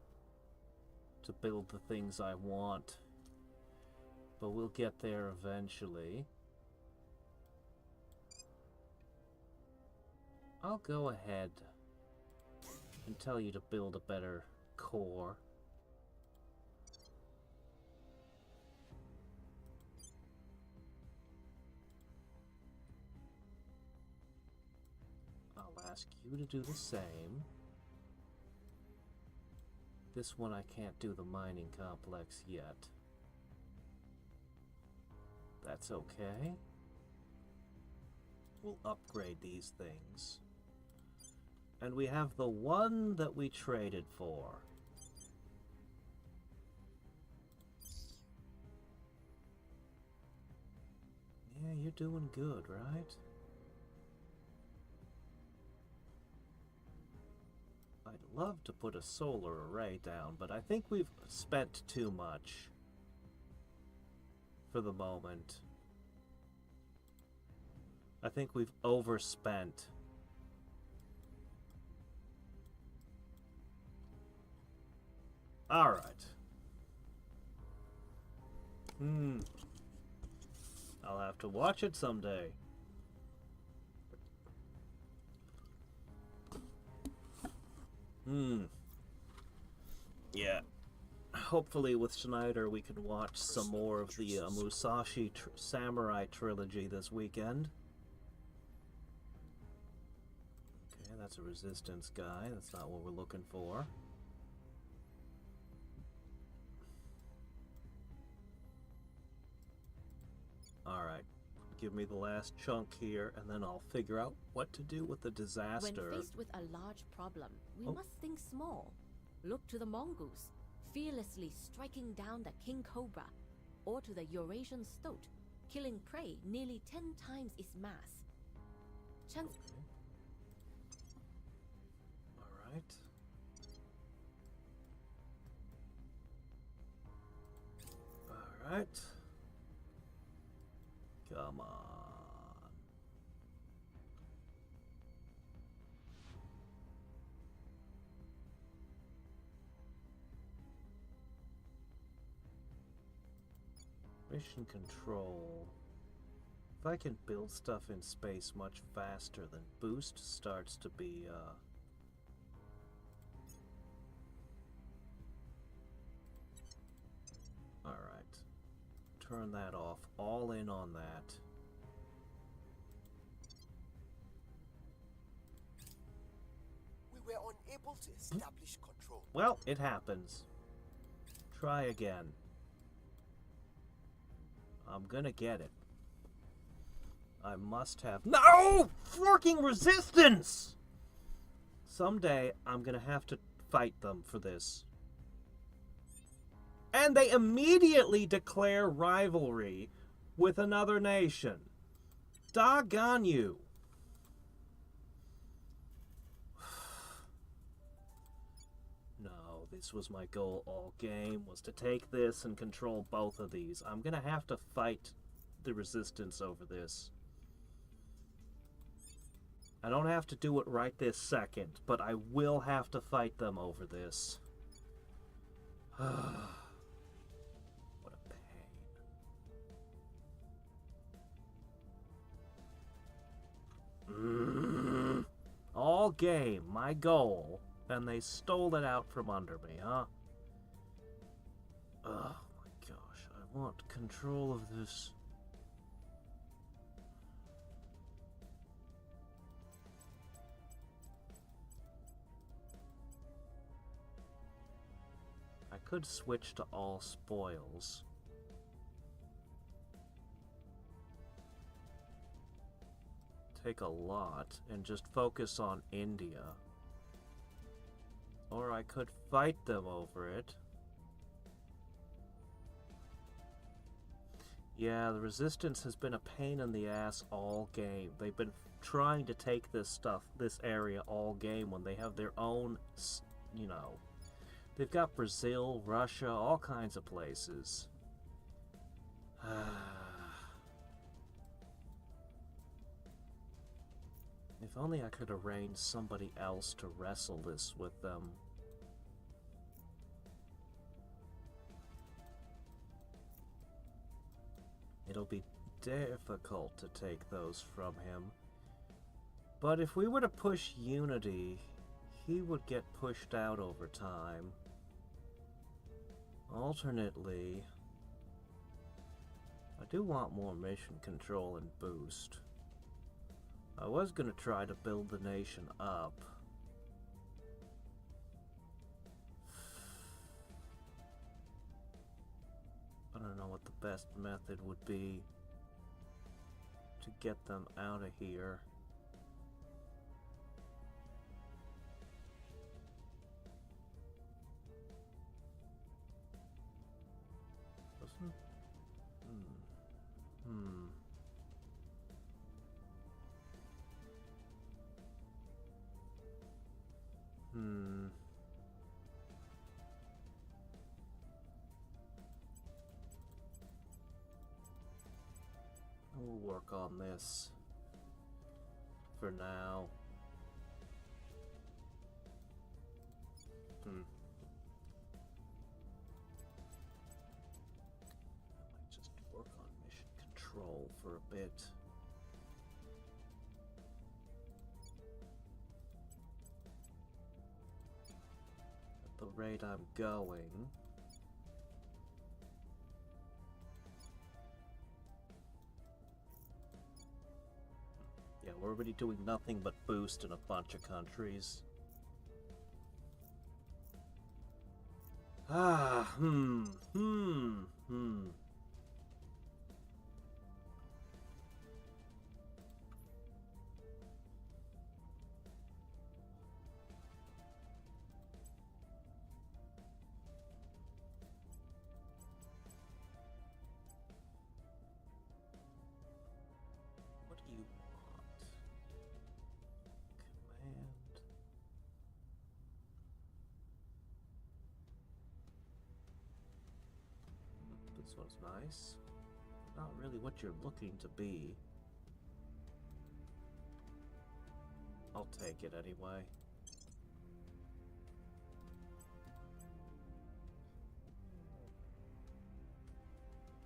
to build the things I want. But we'll get there eventually. I'll go ahead and tell you to build a better core. I'll ask you to do the same. This one I can't do the mining complex yet. That's okay. We'll upgrade these things. And we have the one that we traded for. Yeah, you're doing good, right? I'd love to put a solar array down, but I think we've spent too much for the moment. I think we've overspent. Alright. I'll have to watch it someday. Yeah. Hopefully with Schneider we can watch some more of the Musashi Samurai trilogy this weekend. Okay, that's a resistance guy. That's not what we're looking for. Alright, give me the last chunk here, and then I'll figure out what to do with the disaster. When faced with a large problem, we must think small. Look to the Mongols, fearlessly striking down the king cobra, or to the Eurasian stoat, killing prey nearly 10 times its mass. Chance. Alright. Alright. Come on. Mission control. If I can build stuff in space much faster, then boost starts to be, Alright. Turn that off. All in on that. We were unable to establish control. Well, it happens. Try again. I'm gonna get it. I must have... No! Forking resistance! Someday, I'm gonna have to fight them for this. And they immediately declare rivalry with another nation. Doggone you. No, this was my goal all game, was to take this and control both of these. I'm gonna have to fight the resistance over this. I don't have to do it right this second, but I will have to fight them over this. What a pain. All game, my goal, and they stole it out from under me, huh? Oh my gosh, I want control of this. I could switch to all spoils. Take a lot and just focus on India. Or I could fight them over it. Yeah, the resistance has been a pain in the ass all game. They've been trying to take this area all game when they have their own, you know. They've got Brazil, Russia, all kinds of places. If only I could arrange somebody else to wrestle this with them. It'll be difficult to take those from him. But if we were to push unity, he would get pushed out over time. Alternately, I do want more mission control and boost. I was going to try to build the nation up. I don't know what the best method would be to get them out of here. We'll work on this for now. I might just work on mission control for a bit. At the rate I'm going, yeah, we're already doing nothing but boost in a bunch of countries. What do you want? Command. This one's nice. Not really what you're looking to be. I'll take it anyway.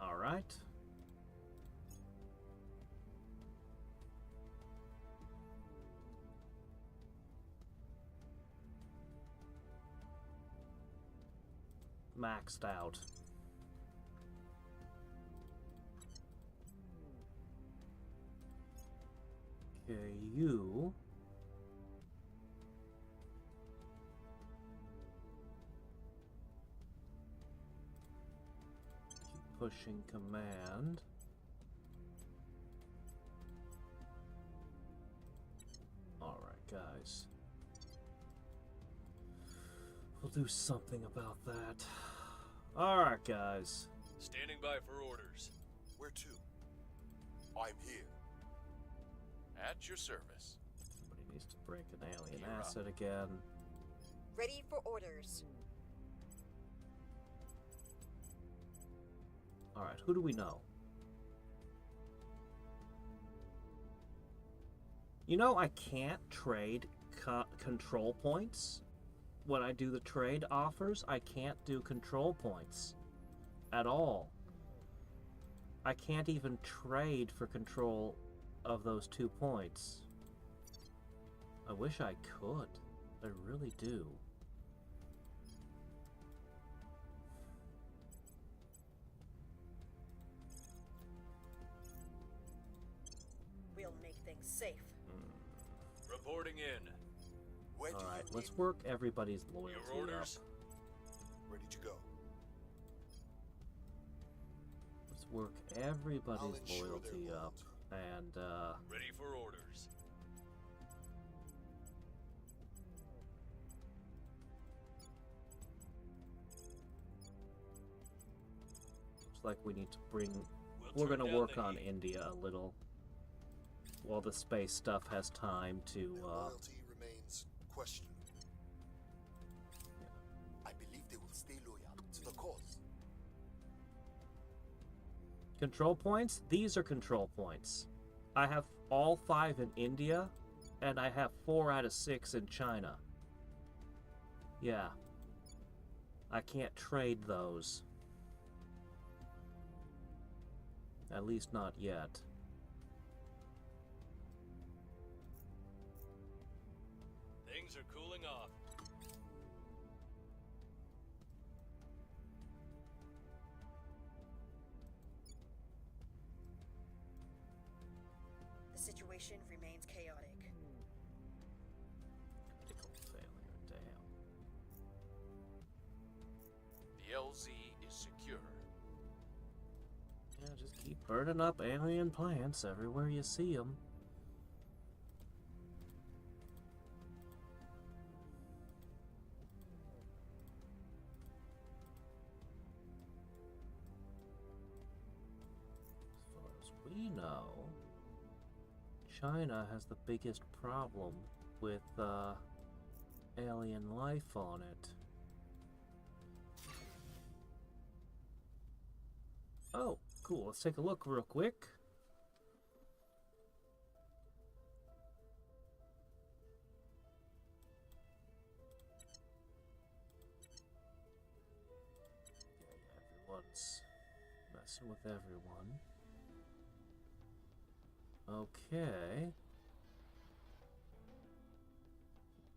All right. Maxed out. Okay, you pushing command. Alright, guys. We'll do something about that. Alright, guys. Standing by for orders. Where to? I'm here. At your service. Somebody needs to break an alien You're up. asset again. Ready for orders. Alright, who do we know? You know, I can't trade control points. When I do the trade offers, I can't do control points at all. I can't even trade for control of those 2 points. I wish I could. I really do. We'll make things safe. Reporting in. Where do Alright, you let's need? work everybody's loyalty Your orders. up. Ready to go. Let's work everybody's I'll ensure loyalty their up. loyalty. And, Ready for orders. looks like we need to bring... We'll We're turn gonna down work the on heat. India a little. While the space stuff has time to, Their loyalty remains questionable. I believe they will stay loyal to the cause. Control points? These are control points. I have all 5 in India, and I have 4 out of 6 in China. Yeah. I can't trade those. At least not yet. Things are cooling off. The situation remains chaotic. Critical failure, damn. The LZ is secure. Yeah, just keep burning up alien plants everywhere you see them. As far as we know, China has the biggest problem with alien life on it. Oh, cool. Let's take a look real quick. Yeah, everyone's messing with everyone. Okay.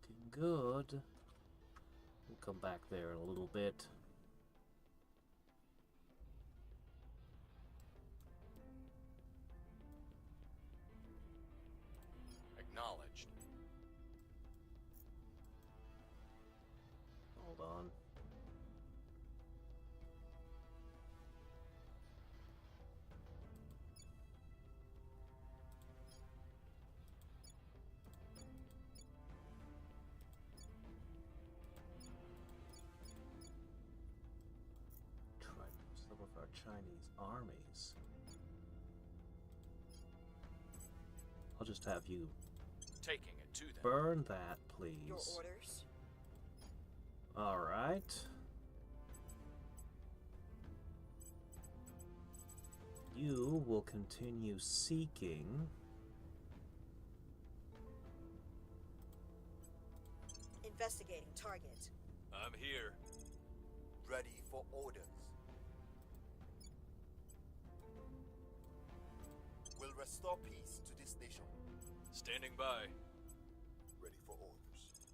Looking good. We'll come back there in a little bit. Acknowledged. Hold on. Try some of our Chinese armies. I'll just have you Taking it to them. burn that, Your please. orders? Alright. You will continue seeking. Investigating target. I'm here. Ready for orders. Will restore peace to this nation. Standing by. Ready for orders.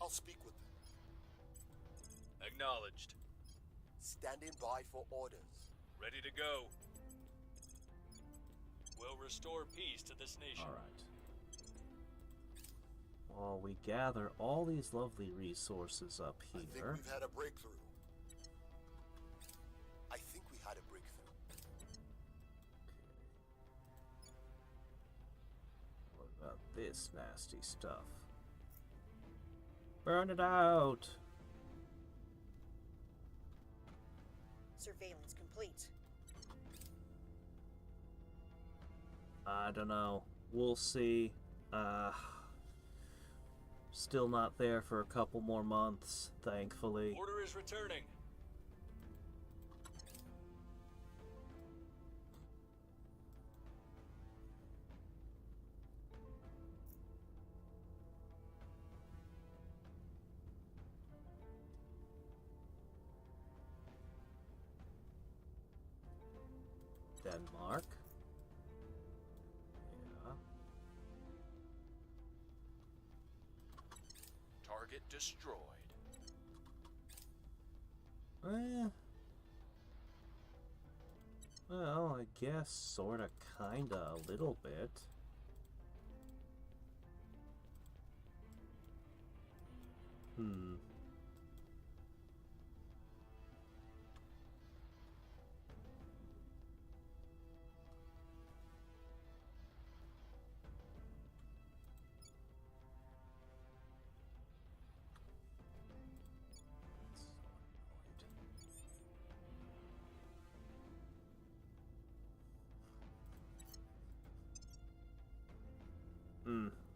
I'll speak with them. Acknowledged. Standing by for orders. Ready to go. We'll restore peace to this nation. Alright. while we gather all these lovely resources up I think here. we've had a breakthrough. I think we had a breakthrough. What about this nasty stuff? Burn it out! Surveillance complete. I don't know. We'll see. Still not there for a couple more months, thankfully. Order is returning. Denmark. Yeah. Target destroyed. Well, I guess sorta, kinda, a little bit.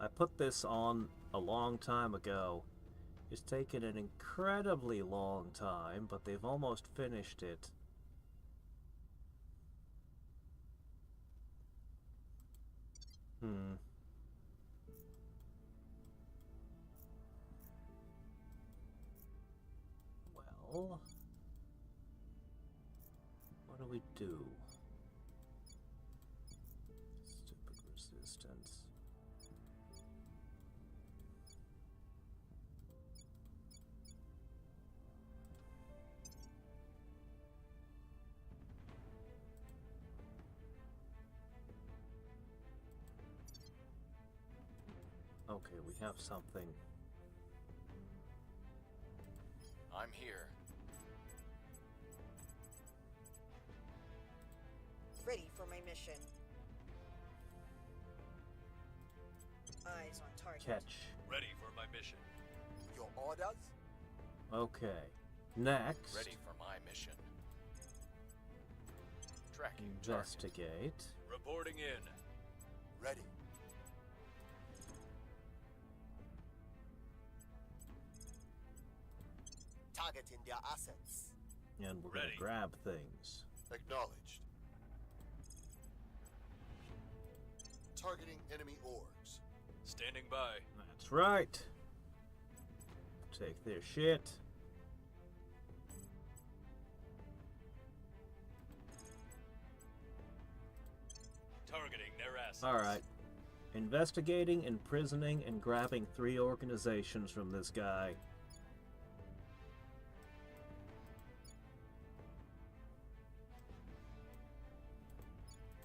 I put this on a long time ago. It's taken an incredibly long time, but they've almost finished it. Well, what do we do? Stupid resistance. Okay, we have something. I'm here. Ready for my mission. Eyes on target. Catch. Ready for my mission. Your orders? Okay. Next, Ready for my mission. Tracking target. investigate. Reporting in. Ready. Targeting their assets. And we're gonna Ready. grab things. Acknowledged. Targeting enemy orgs. Standing by. That's right. Take their shit. Targeting their assets. Alright. Investigating, imprisoning, and grabbing 3 organizations from this guy.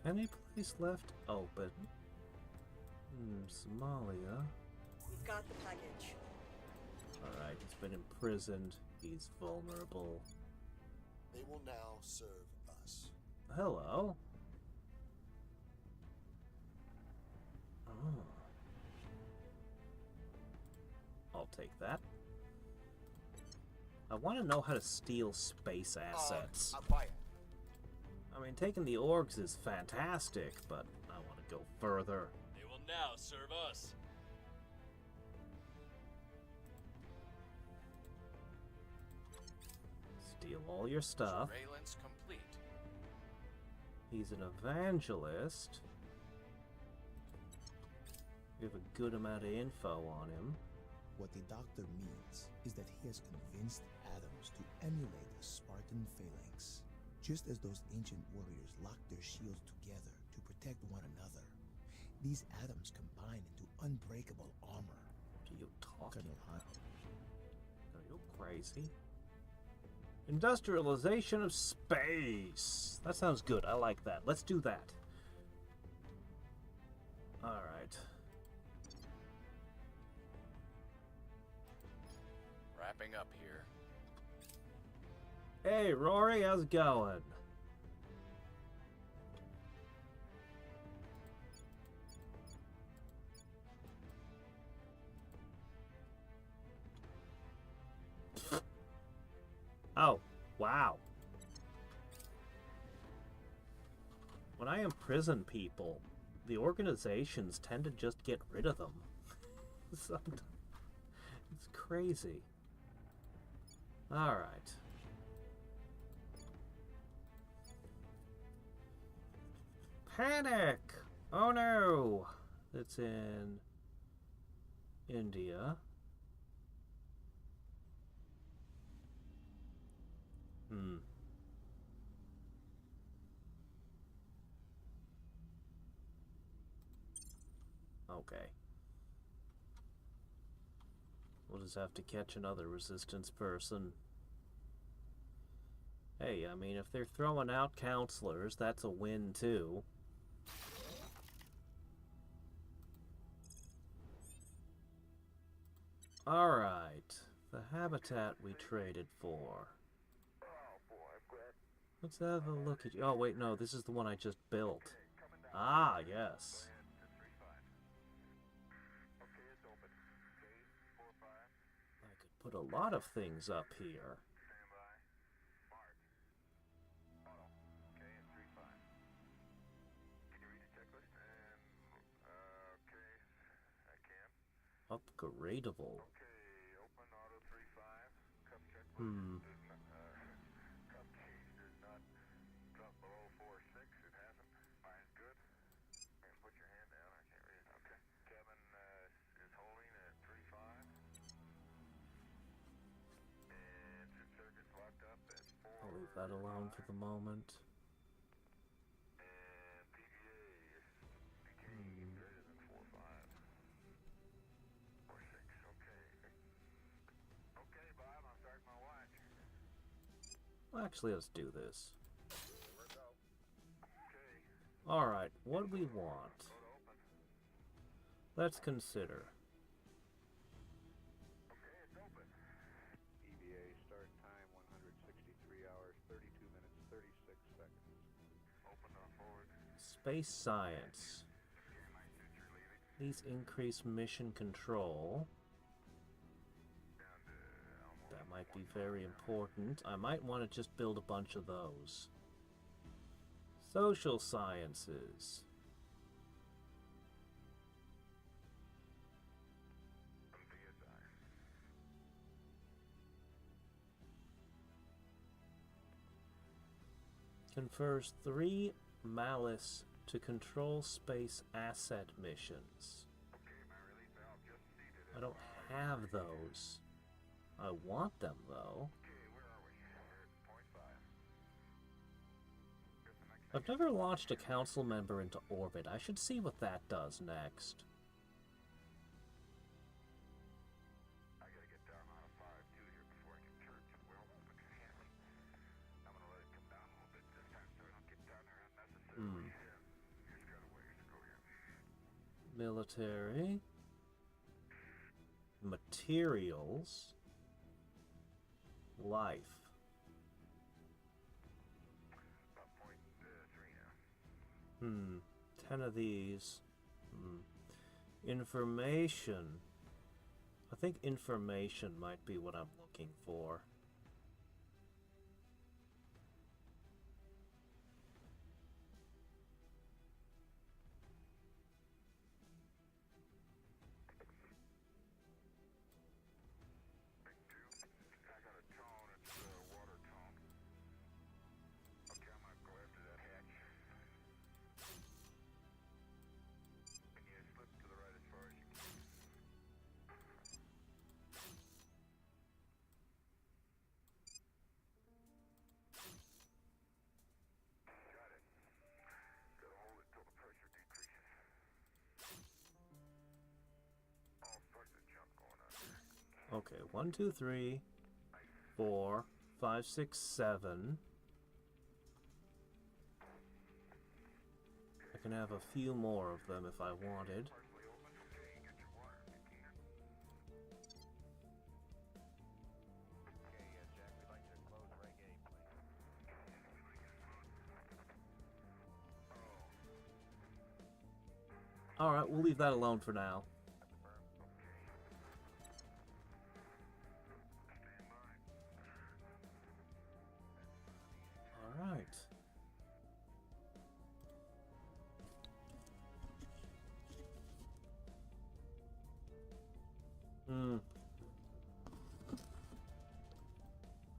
Any place left open? Somalia. We've got the package. Alright, he's been imprisoned. He's vulnerable. They will now serve us. Hello. Oh. I'll take that. I want to know how to steal space assets. Acquired. I mean, taking the orgs is fantastic, but I want to go further. They will now serve us. Steal all your stuff. Surveillance complete. He's an evangelist. We have a good amount of info on him. What the doctor means is that he has convinced atoms to emulate a Spartan phalanx. Just as those ancient warriors locked their shields together to protect one another, these atoms combine into unbreakable armor. What are you talking Colonel about? Are you crazy? Industrialization of space. That sounds good. I like that. Let's do that. Alright. wrapping up here. Hey, Rory, how's it going? Oh, wow. When I imprison people, the organizations tend to just get rid of them. Sometimes. It's crazy. Alright. Panic! Oh no! It's in India. Okay. We'll just have to catch another resistance person. Hey, I mean, if they're throwing out counselors, that's a win too. Alright. The habitat we traded for. Let's have a look at you. Oh, wait, no, this is the one I just built. Ah, yes. I could put a lot of things up here. Upgradable. I'll leave that alone for the moment. Actually, let's do this. Alright, what do we want? Let's consider. EVA start time 163 hours, 32 minutes, 36 seconds. Open on forward. Space science. These increase mission control. That might be very important. I might want to just build a bunch of those. Social sciences. Confers 3 malice to control space asset missions. I don't have those. I want them, though. I've never launched a council member into orbit. I should see what that does next. I gotta get down on a 5-2 here before I can turn to well open Hanley. I'm gonna let it come down a little bit this time so I don't get down there unnecessarily. He's got a ways to go here. Military. Materials. Life. About point 3 now. 10 of these. Information. I think information might be what I'm looking for. Okay, 1, 2, 3, 4, 5, 6, 7. I can have a few more of them if I wanted. Alright, we'll leave that alone for now. Alright.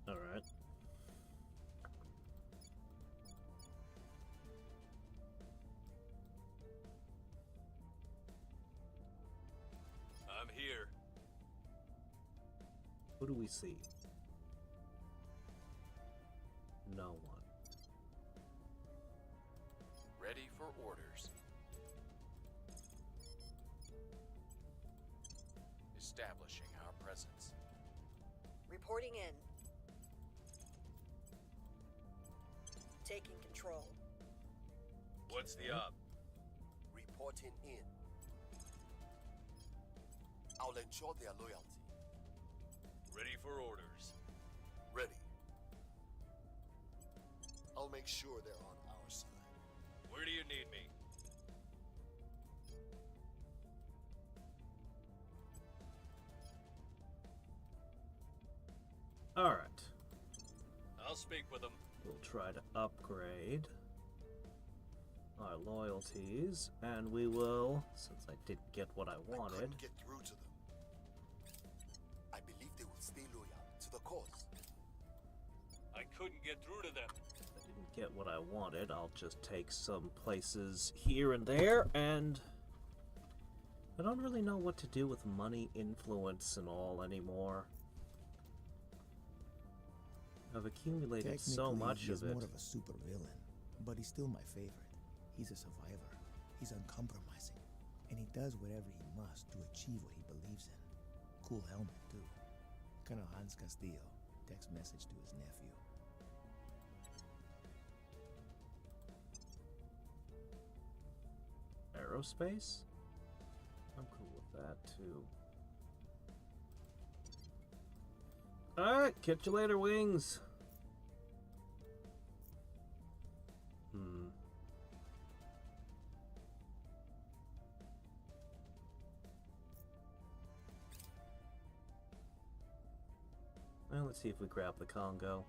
Alright. I'm here. Who do we see? No one. Ready for orders. Establishing our presence. Reporting in. Taking control. What's the up? Reporting in. I'll ensure their loyalty. Ready for orders. Ready. I'll make sure they're on our side. Where do you need me? Alright. I'll speak with them. We'll try to upgrade our loyalties, and we will, since I didn't get what I I wanted. couldn't get through to them. I believe they will stay loyal to the cause. I couldn't get through to them. If I didn't get what I wanted, I'll just take some places here and there, and I don't really know what to do with money, influence, and all anymore. I've accumulated so much he's of it. more of a super villain, but he's still my favorite. He's a survivor. He's uncompromising, and he does whatever he must to achieve what he believes in. Cool helmet, too. Colonel Hans Castillo. Text message to his nephew. Aerospace? I'm cool with that, too. Alright, catch you later, wings! Well, let's see if we grab the Congo.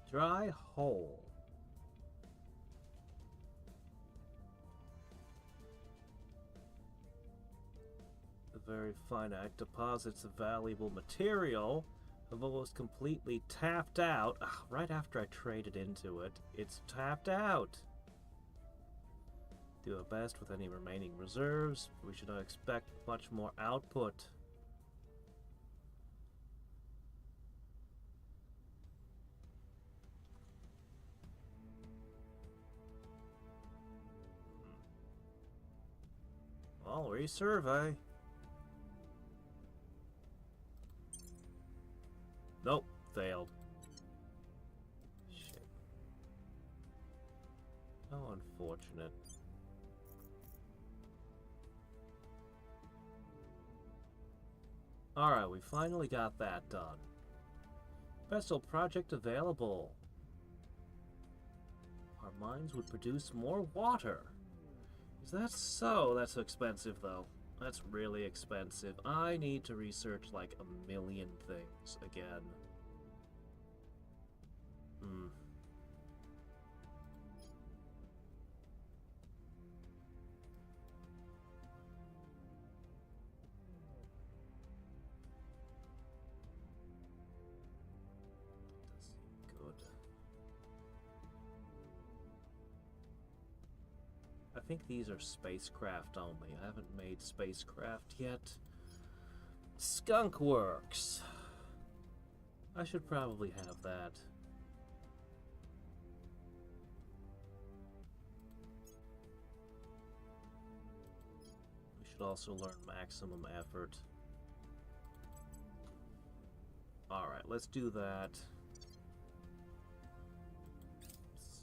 Dry hole. The very finite deposits of valuable material have almost completely tapped out. Right after I traded into it, it's tapped out. Do our best with any remaining reserves. We should not expect much more output. Well, resurvey. Nope, failed. Shit. How unfortunate. Alright, we finally got that done. Vessel project available. Our mines would produce more water. Is that so? That's expensive, though. That's really expensive. I need to research like a million things again. I think these are spacecraft only. I haven't made spacecraft yet. Skunk Works. I should probably have that. We should also learn maximum effort. Alright, let's do that.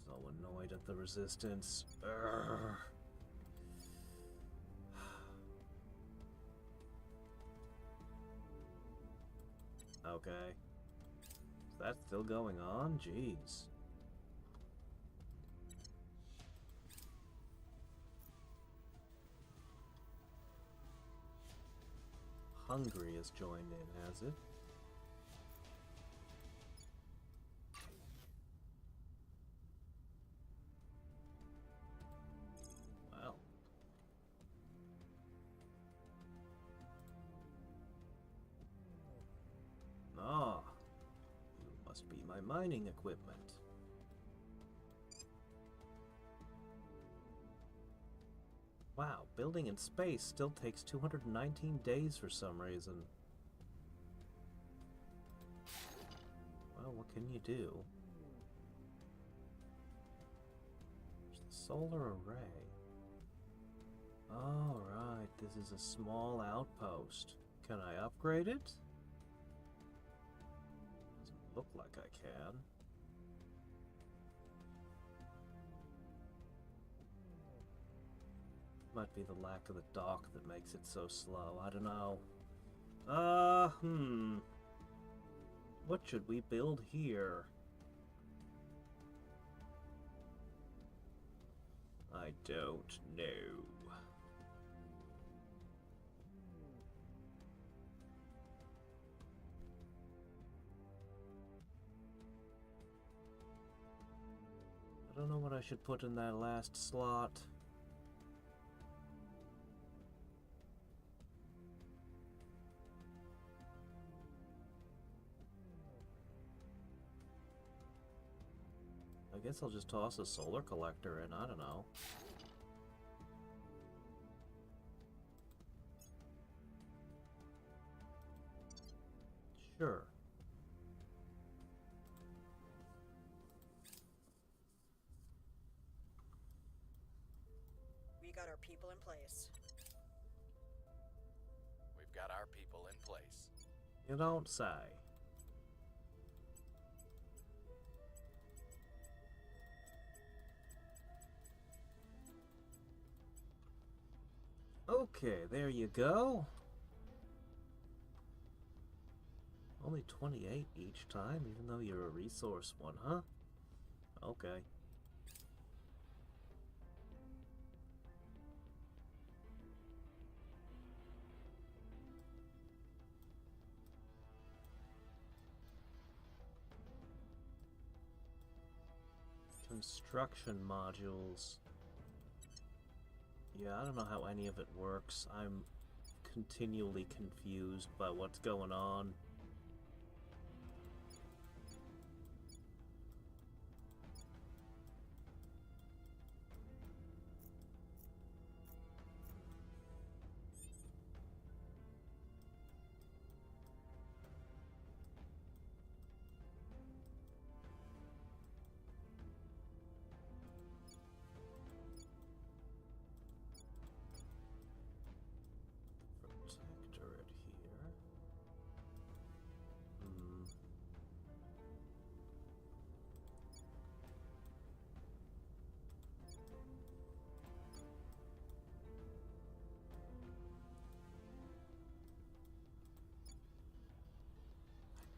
So annoyed at the resistance. Urgh. Okay. That's still going on? Jeez. Hungary has joined in, has it? Well. Ah, you must be my mining equipment. Wow, building in space still takes 219 days for some reason. Well, what can you do? There's the solar array. Oh, right, this is a small outpost. Can I upgrade it? Doesn't look like I can. Might be the lack of the dock that makes it so slow. I don't know. What should we build here? I don't know. I don't know what I should put in that last slot. I guess I'll just toss a solar collector in, I don't know. Sure. We got our people in place. We've got our people in place. You don't say. Okay, there you go. Only 28 each time, even though you're a resource one, huh? Okay. Construction modules. Yeah, I don't know how any of it works. I'm continually confused by what's going on. Protectorate here.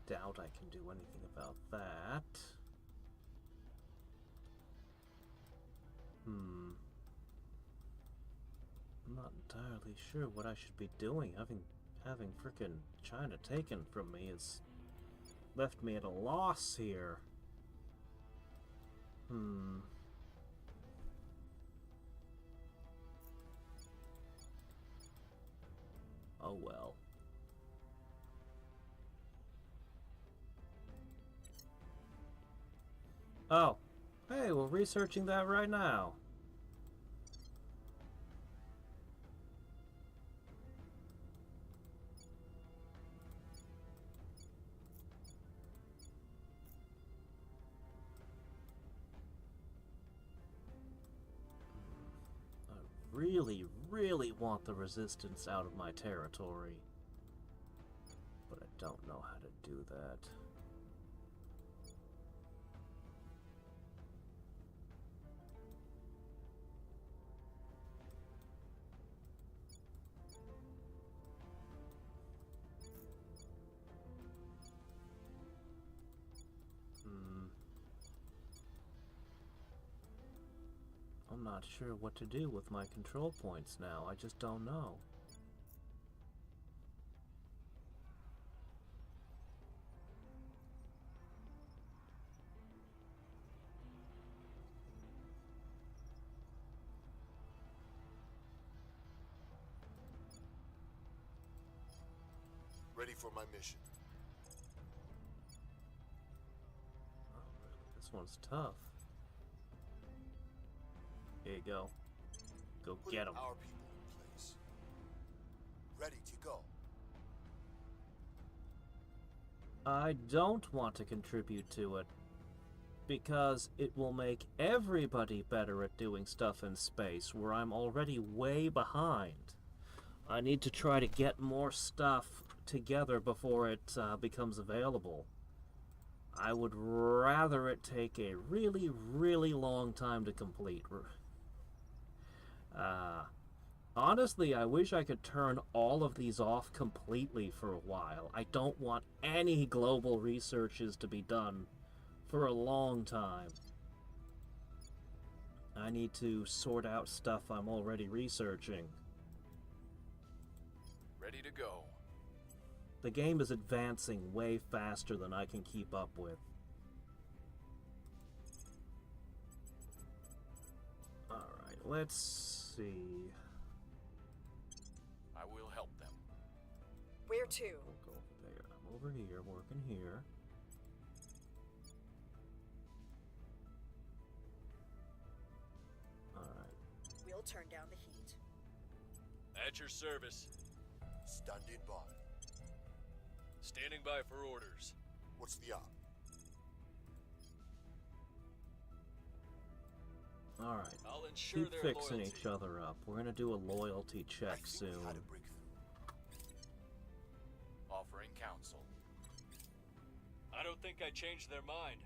I doubt I can do anything about that. I'm not entirely sure what I should be doing. Having frickin' China taken from me has left me at a loss here. Oh well. Oh. Hey, we're researching that right now. I really, really want the resistance out of my territory. But I don't know how to do that. not sure what to do with my control points now. I just don't know. Ready for my mission. Oh, really? This one's tough. Here you go. Go get them. Our people in place. Ready to go. I don't want to contribute to it because it will make everybody better at doing stuff in space where I'm already way behind. I need to try to get more stuff together before it becomes available. I would rather it take a really, really long time to complete. Honestly, I wish I could turn all of these off completely for a while. I don't want any global researches to be done for a long time. I need to sort out stuff I'm already researching. Ready to go. The game is advancing way faster than I can keep up with. Alright, let's see. I will help them. Where to? I'll go over there. I'm over here, working here. Alright. We'll turn down the heat. At your service. Standing by. Standing by for orders. What's the op? Alright. I'll ensure Keep their fixing loyalty. each other up. We're gonna do a loyalty I check think soon. we had a breakthrough. Offering counsel. I don't think I changed their mind.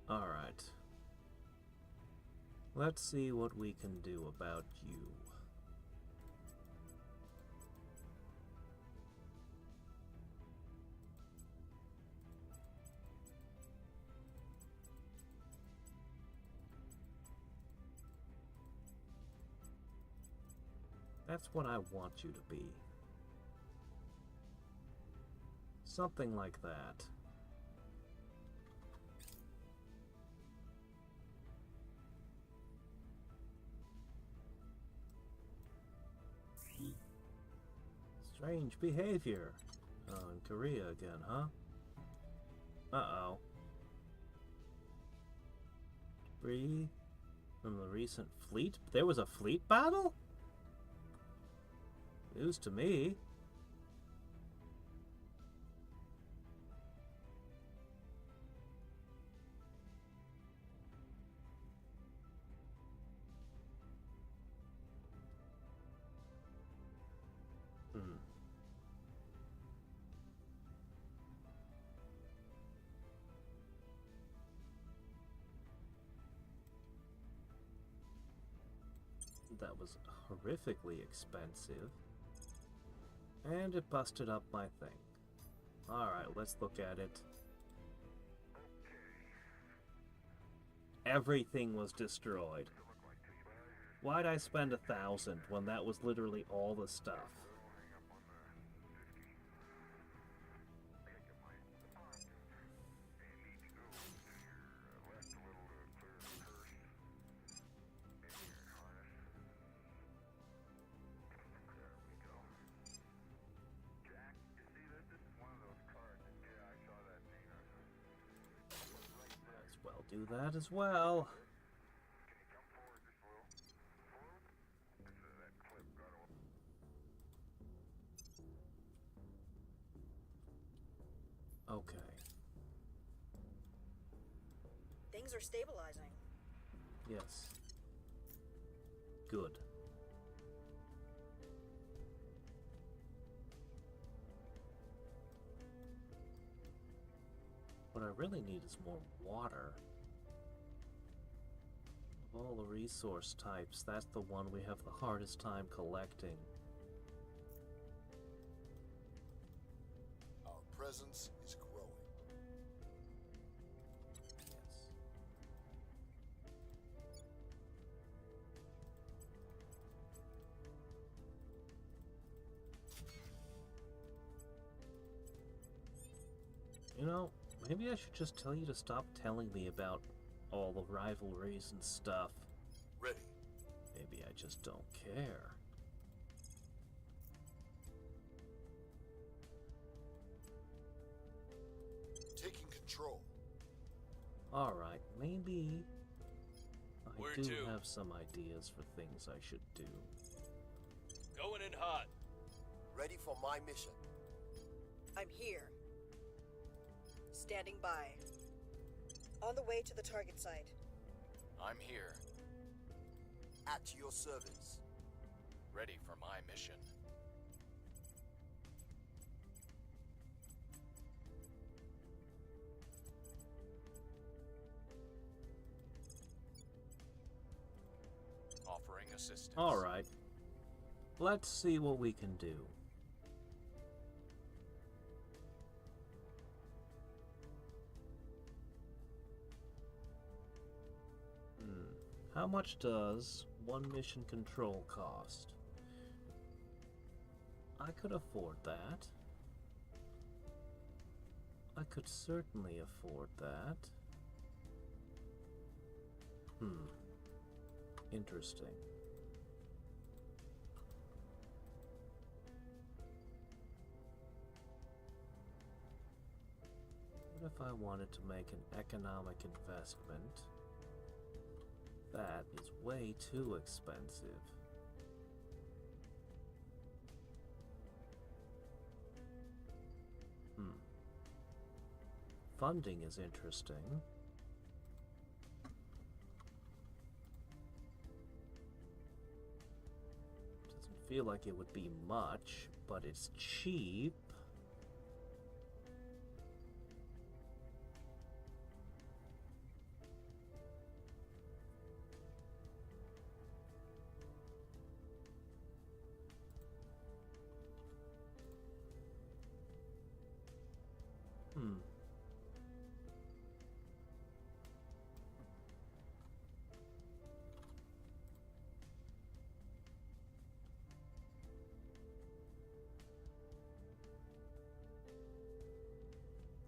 Alright. Let's see what we can do about you. That's what I want you to be. Something like that. Strange behavior. Oh, in Korea again, huh? Uh-oh. Debris from the recent fleet? There was a fleet battle? News to me. That was horrifically expensive. And it busted up my thing. Alright, let's look at it. Everything was destroyed. Why'd I spend 1,000 when that was literally all the stuff? Do that as well. Okay. Things are stabilizing. Yes. Good. What I really need is more water. Of all the resource types, that's the one we have the hardest time collecting. Our presence is growing. Yes. You know, maybe I should just tell you to stop telling me about all the rivalries and stuff. Ready. Maybe I just don't care. Taking control. Alright, maybe I Where do to? have some ideas for things I should do. Going in hot. Ready for my mission. I'm here. Standing by. On the way to the target site. I'm here, At your service. ready for my mission. Offering assistance. Alright, let's see what we can do. How much does one mission control cost? I could afford that. I could certainly afford that. Interesting. What if I wanted to make an economic investment? That is way too expensive. Funding is interesting. Doesn't feel like it would be much, but it's cheap.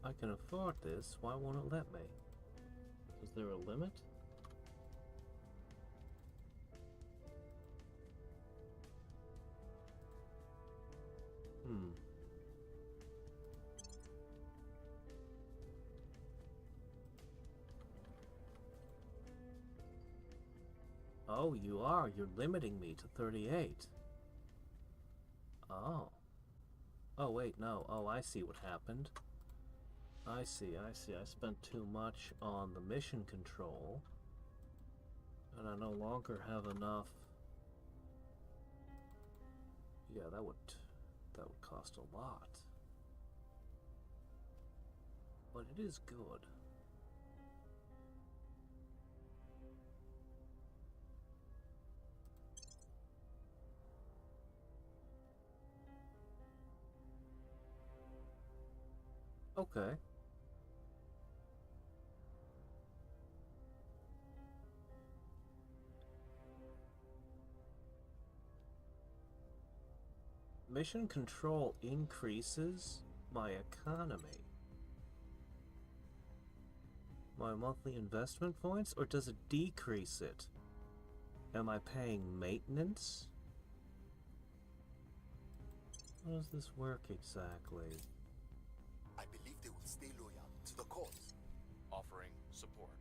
I can afford this, why won't it let me? Is there a limit? Oh, you are. You're limiting me to 38. Oh. Oh, wait, no. Oh, I see what happened. I see. I spent too much on the mission control. And I no longer have enough. Yeah, that would cost a lot. But it is good. Okay. Mission control increases my economy. My monthly investment points, or does it decrease it? Am I paying maintenance? How does this work exactly? I believe they will stay loyal to the cause. Offering support.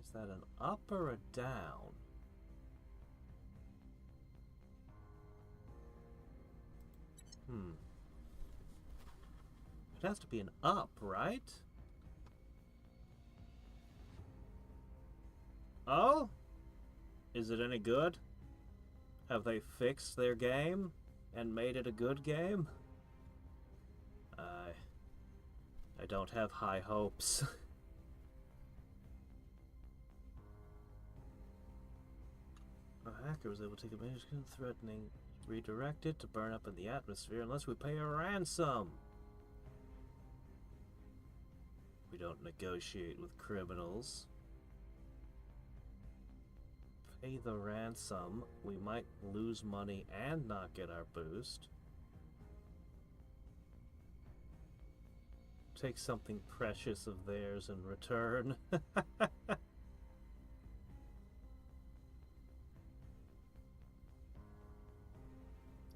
Is that an up or a down? It has to be an up, right? Oh? Is it any good? Have they fixed their game and made it a good game? I don't have high hopes. A hacker was able to take advantage of threatening redirect it to burn up in the atmosphere unless we pay a ransom. We don't negotiate with criminals. Pay the ransom. We might lose money and not get our boost. Take something precious of theirs in return.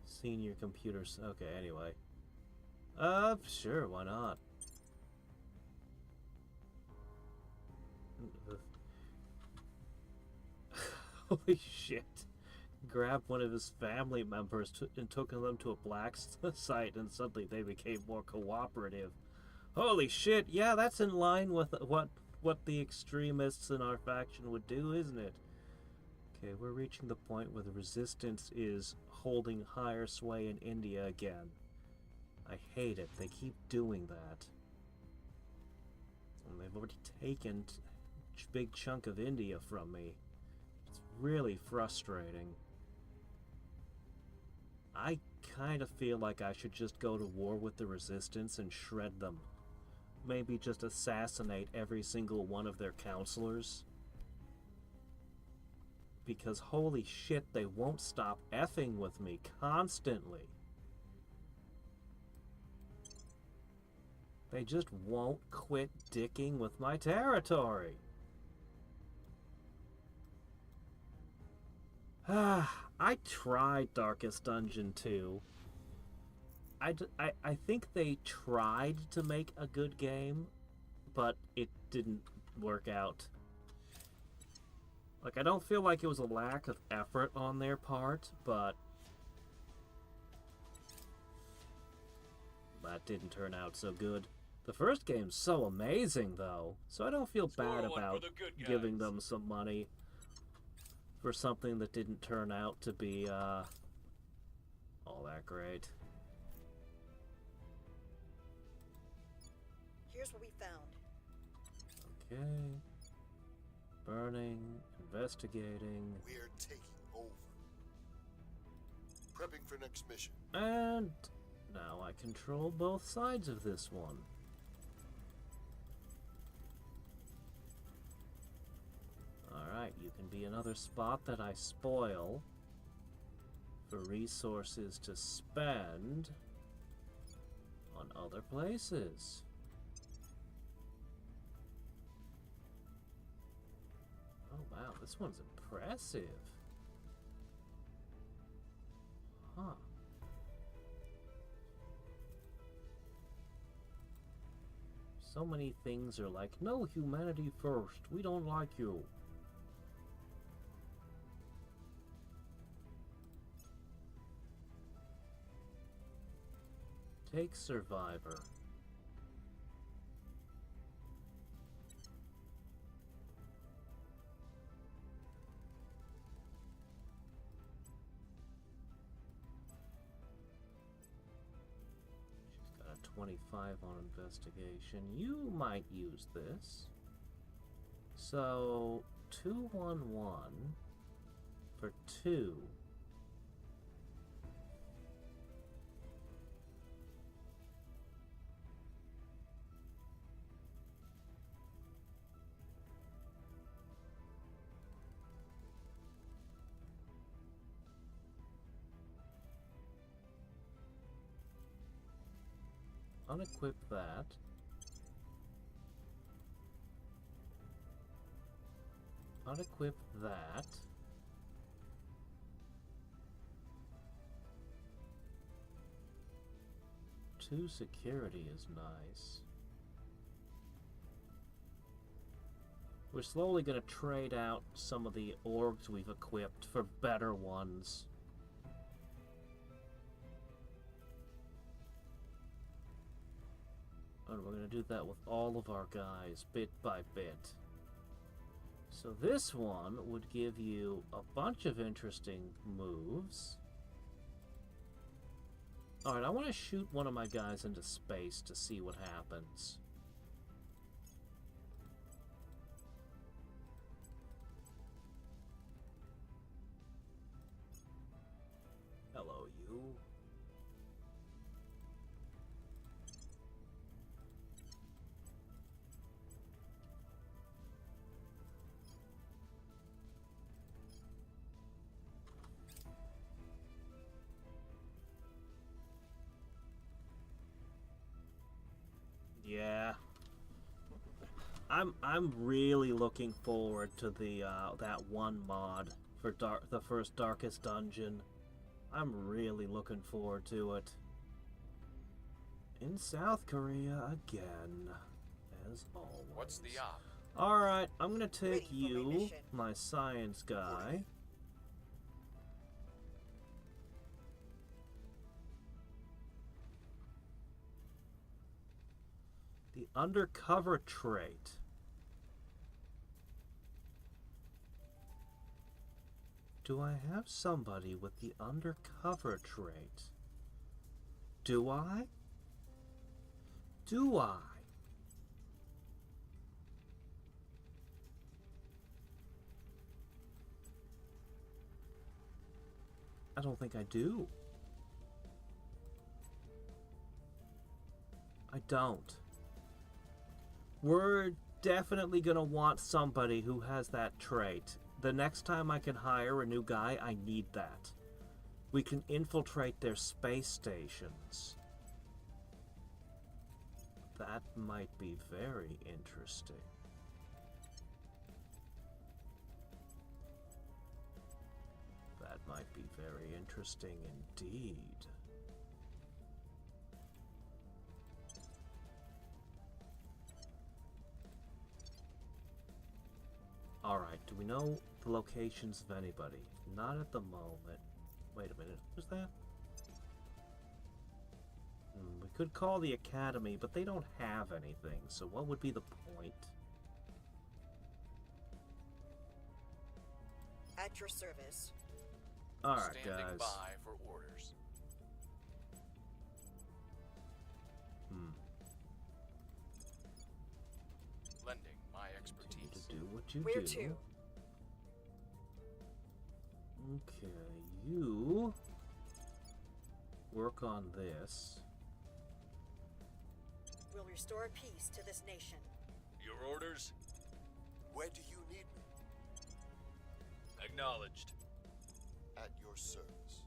Senior computers. Okay, anyway. Sure, why not? Holy shit. Grabbed one of his family members and took them to a black site, and suddenly they became more cooperative. Holy shit, yeah, that's in line with what the extremists in our faction would do, isn't it? Okay, we're reaching the point where the resistance is holding higher sway in India again. I hate it. They keep doing that. And they've already taken a big chunk of India from me. It's really frustrating. I kind of feel like I should just go to war with the resistance and shred them. Maybe just assassinate every single one of their counselors. Because holy shit, they won't stop effing with me constantly. They just won't quit dicking with my territory. I tried Darkest Dungeon 2. I think they tried to make a good game, but it didn't work out. Like, I don't feel like it was a lack of effort on their part, but that didn't turn out so good. The first game's so amazing, though, so I don't feel bad about giving them some money for something that didn't turn out to be, all that great. Here's what we found. Okay. Burning, investigating. We're taking over. Prepping for next mission. And now I control both sides of this one. Alright, you can be another spot that I spoil for resources to spend on other places. Oh wow, this one's impressive. Huh. So many things are like, no, humanity first, we don't like you. Take Survivor. She's got a 25 on investigation. You might use this. So, 211 for 2. Unequip that. Unequip that. Two security is nice. We're slowly going to trade out some of the orgs we've equipped for better ones. And we're going to do that with all of our guys, bit by bit. So this one would give you a bunch of interesting moves. Alright, I want to shoot one of my guys into space to see what happens. Hello, you. Yeah. I'm really looking forward to the that one mod for the first Darkest Dungeon. I'm really looking forward to it. In South Korea again, as always. What's the op? Alright, I'm gonna take Ready for my you, mission. my science guy. The undercover trait. Do I have somebody with the undercover trait? Do I? Do I? I don't think I do. I don't. We're definitely gonna want somebody who has that trait. The next time I can hire a new guy, I need that. We can infiltrate their space stations. That might be very interesting. That might be very interesting indeed. Alright, do we know the locations of anybody? Not at the moment. Wait a minute, who's that? We could call the academy, but they don't have anything, so what would be the point? At your service. Alright, Standing guys. by for orders. Lending my Continue expertise. to do what you Where do. to? Okay, you work on this. Will restore peace to this nation. Your orders? Where do you need me? Acknowledged. At your service.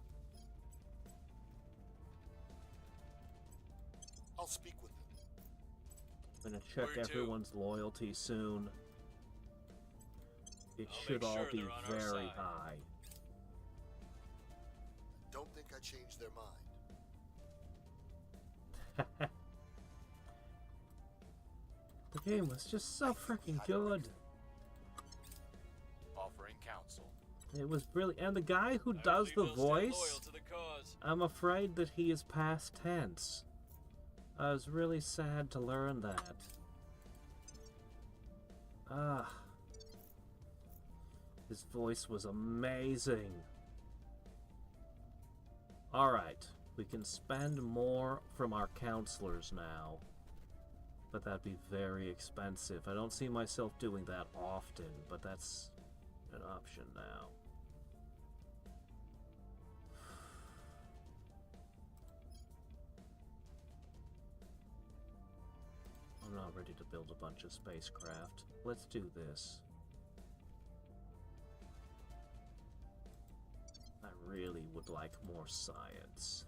I'll speak with them. I'm gonna check Where to? everyone's loyalty soon. It I'll should make all sure be they're on our very side. high. Don't think I changed their mind. The game was just so freaking good. Offering counsel. It was brilliant. And the guy who I does believe the they'll stand loyal voice, to the cause. I'm afraid that he is past tense. I was really sad to learn that. Ah. His voice was amazing. Alright, we can spend more from our counselors now. But that'd be very expensive. I don't see myself doing that often, but that's an option now. I'm not ready to build a bunch of spacecraft. Let's do this. I really would like more science.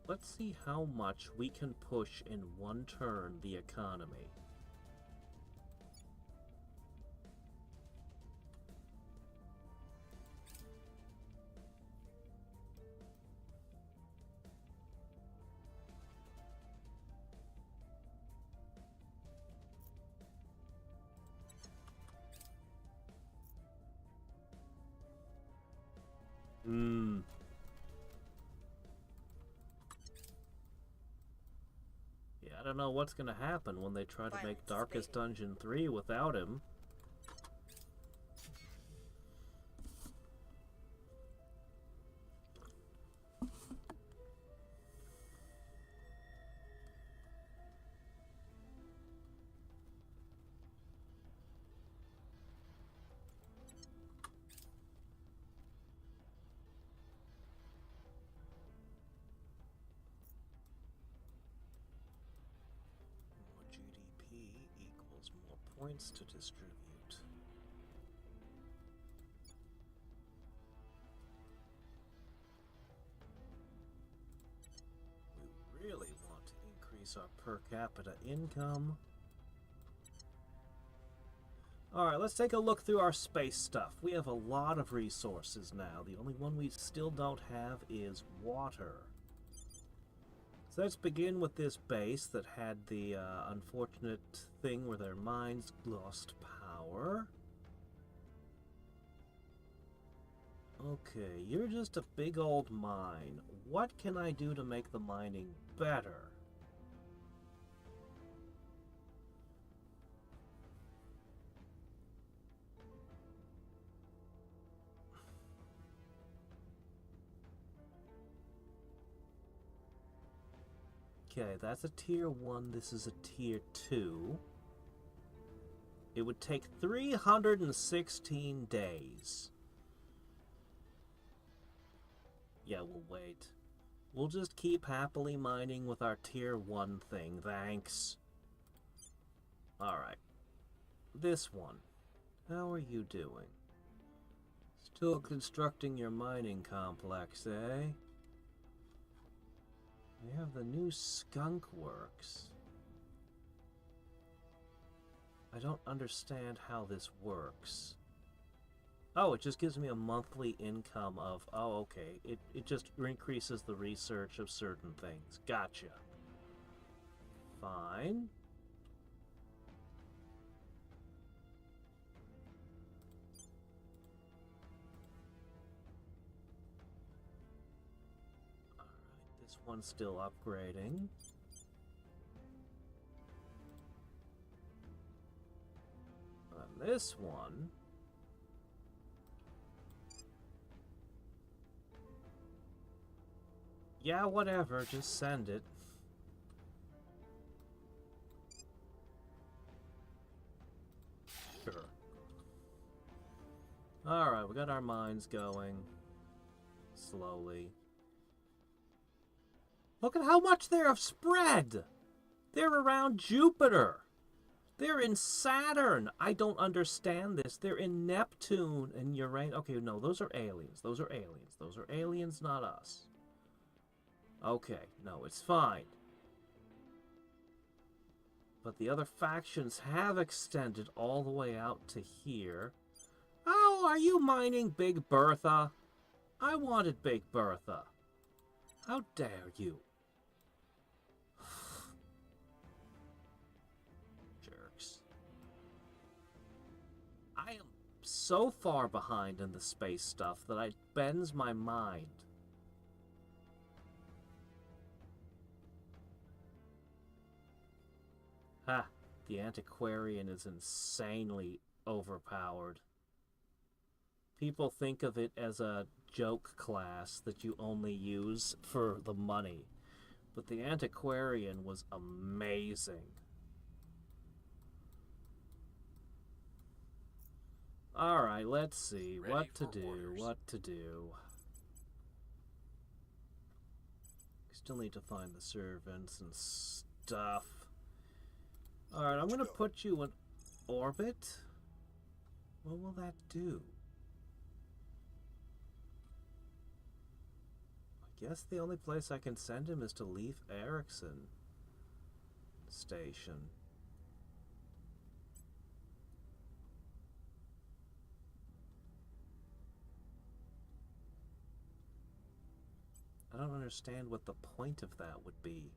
Let's see how much we can push in one turn the economy. don't know what's gonna happen when they try to make Violence Darkest fading. Dungeon 3 without him. More GDP equals more points to distribute. We really want to increase our per capita income. Alright, let's take a look through our space stuff. We have a lot of resources now. The only one we still don't have is water. So let's begin with this base that had the unfortunate thing where their mines lost power. Okay, you're just a big old mine. What can I do to make the mining better? Okay, that's a tier 1, this is a tier 2. It would take 316 days. Yeah, we'll wait. We'll just keep happily mining with our tier 1 thing, thanks. Alright. This one. How are you doing? Still constructing your mining complex, eh? We have the new skunk works. I don't understand how this works. Oh, it just gives me a monthly income of... Oh, okay. It just increases the research of certain things. Gotcha. Fine. This one's still upgrading. And this one... Yeah, whatever, just send it. Sure. Alright, we got our mines going. Slowly. Look at how much they have spread! They're around Jupiter! They're in Saturn! I don't understand this. They're in Neptune and Uranus. Okay, no, those are aliens. Those are aliens. Those are aliens, not us. Okay, no, it's fine. But the other factions have extended all the way out to here. Oh, are you mining Big Bertha? I wanted Big Bertha. How dare you? Jerks. I am so far behind in the space stuff that it bends my mind. Ha! The antiquarian is insanely overpowered. People think of it as a joke class that you only use for the money. But the antiquarian was amazing. Alright, let's see. Ready What to for do, orders. what to do. Still need to find the servants and stuff. Alright, I'm gonna put you in orbit. What will that do? I guess the only place I can send him is to Leaf Erickson Station. I don't understand what the point of that would be.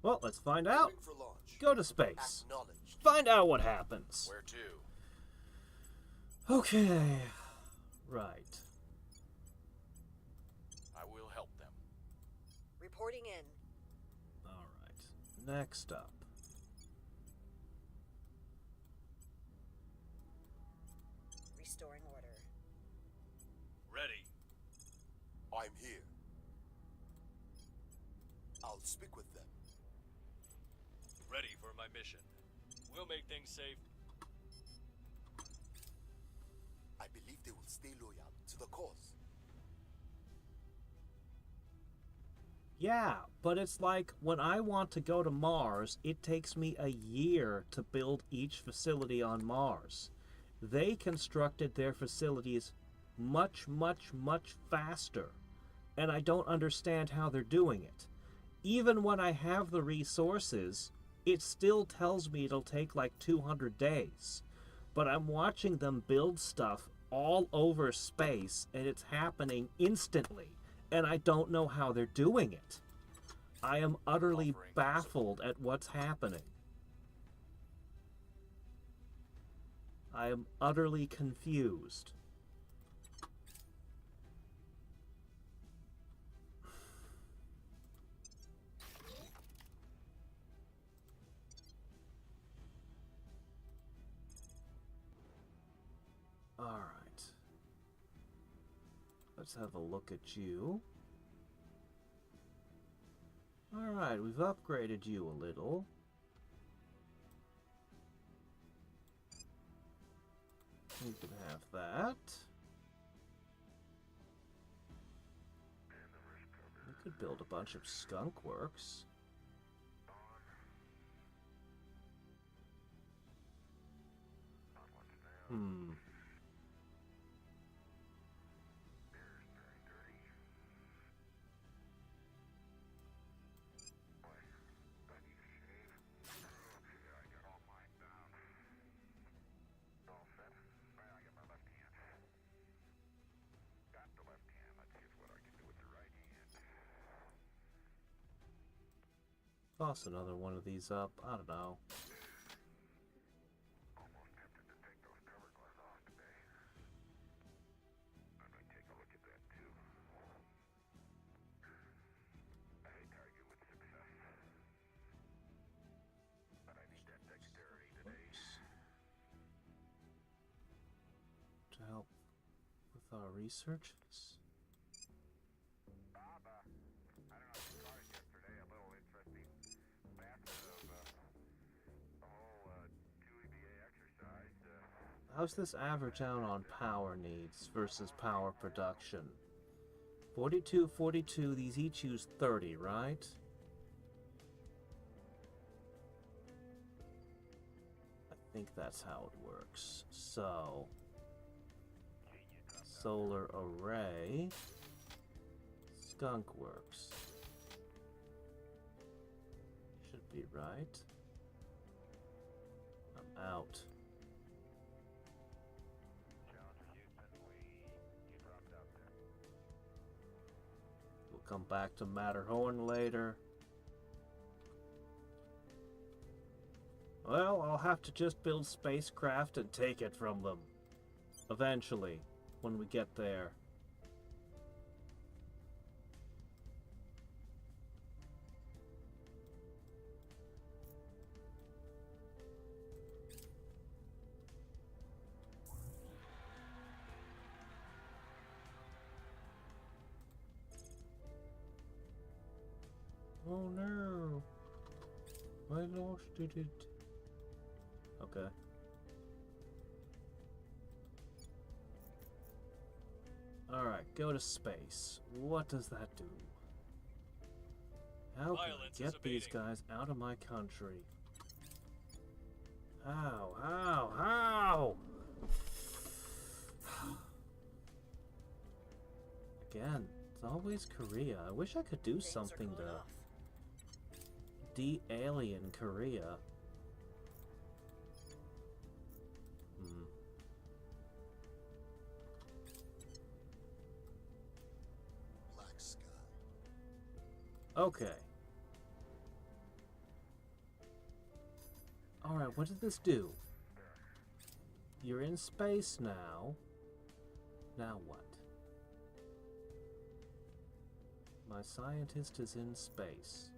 Well, let's find out. For launch. Go to space. Acknowledged. Find out what happens. Where to? Okay. Right. I will help them. Reporting in. Next up. Restoring order. Ready. I'm here. I'll speak with them. Ready for my mission. We'll make things safe. I believe they will stay loyal to the cause. Yeah, but it's like when I want to go to Mars, it takes me a year to build each facility on Mars. They constructed their facilities much, much, much faster, and I don't understand how they're doing it. Even when I have the resources, it still tells me it'll take like 200 days. But I'm watching them build stuff all over space, and it's happening instantly. And I don't know how they're doing it. I am utterly baffled at what's happening. I am utterly confused. All right. Let's have a look at you. Alright, we've upgraded you a little. You can have that. We could build a bunch of skunk works. Toss another one of these up. I don't know. Almost tempted to take those cover glass off today. I might take a look at that too. I hate to argue with success, but I need that dexterity today. To help with our researches. How's this average out on power needs versus power production? 42, 42, these each use 30, right? I think that's how it works. So, solar array, skunk works. Should be right. I'm out. Come back to Matterhorn later. Well, I'll have to just build spacecraft and take it from them. Eventually, when we get there. Oh no, I lost it. Okay. Alright, go to space. What does that do? How can I get these guys out of my country? How? Again, it's always Korea. I wish I could do something to de-alien Korea. Black sky. Okay. Alright, what did this do? You're in space now. Now what? My scientist is in space.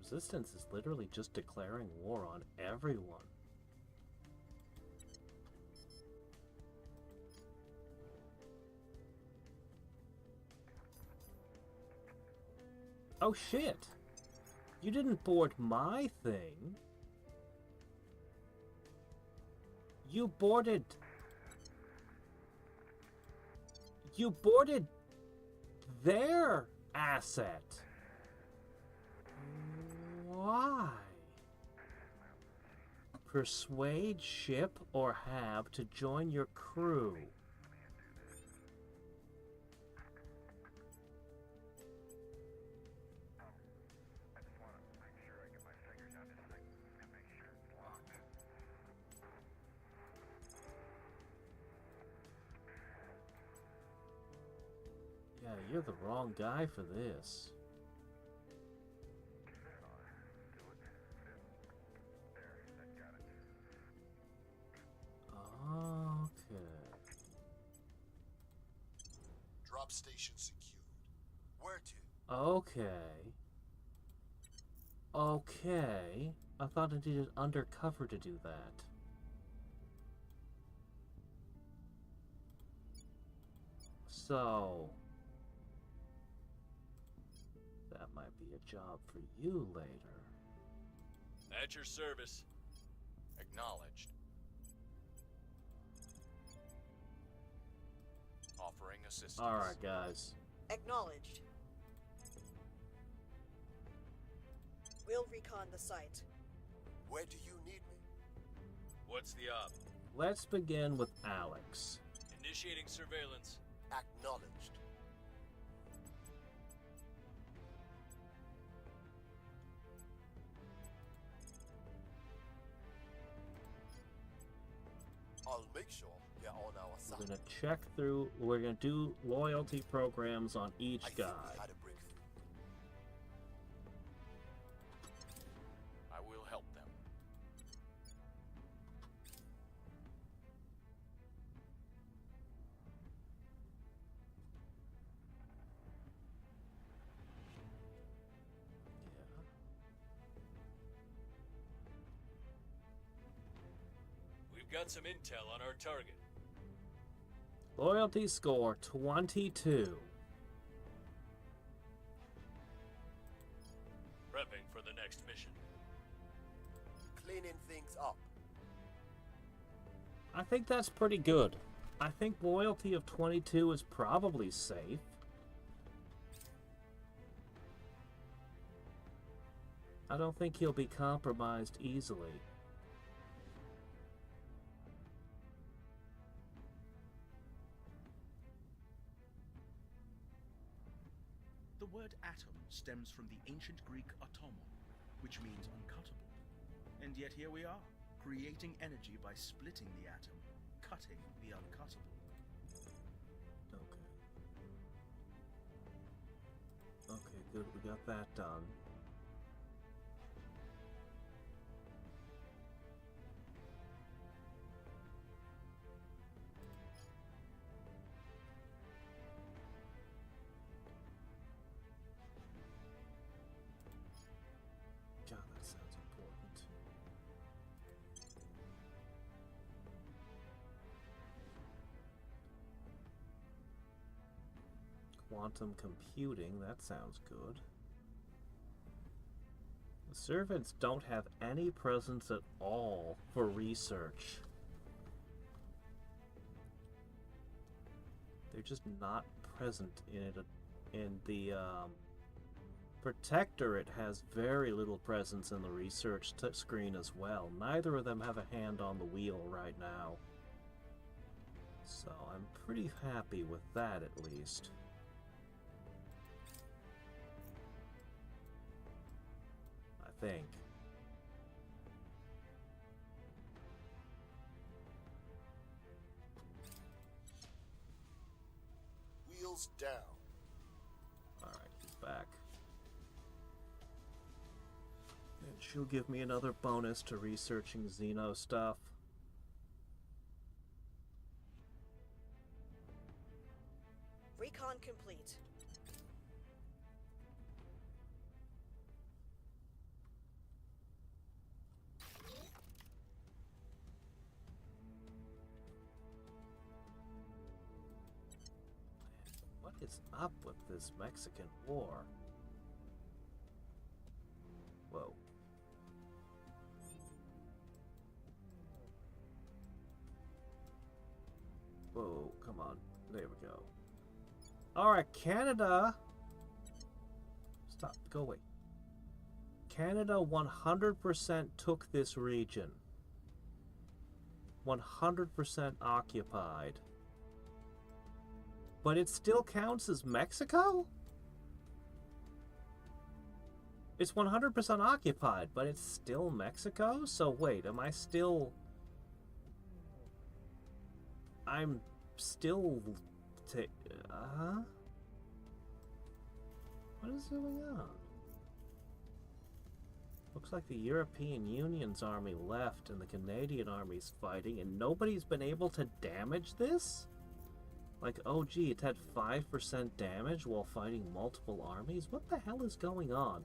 Resistance is literally just declaring war on everyone. Oh shit! You didn't board my thing. You boarded their asset. Why? Persuade ship or hab to join your crew. I just want to make sure I get my fingers on this thing and make sure it's locked. Yeah, you're the wrong guy for this. Okay. Drop station secured. Where to? Okay. Okay. I thought I needed undercover to do that. So... that might be a job for you later. At your service. Acknowledged. Offering assistance. Alright, guys. Acknowledged. We'll recon the site. Where do you need me? What's the op? Let's begin with Alex. Initiating surveillance. Acknowledged. I'll make sure they're on our side. We're gonna check through, we're gonna do loyalty programs on each I think guy. we had a breakthrough. I will help them. We've got some intel on our target. Loyalty score 22. Prepping for the next mission. Cleaning things up. I think that's pretty good. I think loyalty of 22 is probably safe. I don't think he'll be compromised easily. The word atom stems from the ancient Greek atomon, which means uncuttable. And yet here we are, creating energy by splitting the atom, cutting the uncuttable. Okay. Okay, good. We got that done. God, that sounds important. Quantum computing, that sounds good. The servants don't have any presence at all for research. They're just not present in it. In the Protectorate has very little presence in the research screen as well. Neither of them have a hand on the wheel right now. So I'm pretty happy with that at least. I think. Wheels down. Alright, he's back. And she'll give me another bonus to researching Xeno stuff. Recon complete. is up with this Mexican war? Whoa. Whoa, come on. There we go. Alright, Canada. Stop, go away. Canada 100% took this region. 100% occupied. But it still counts as Mexico? It's 100% occupied, but it's still Mexico? So wait, am I still... I'm still... What is going on? Looks like the European Union's army left and the Canadian army's fighting, and nobody's been able to damage this? Like, oh gee, it had 5% damage while fighting multiple armies? What the hell is going on?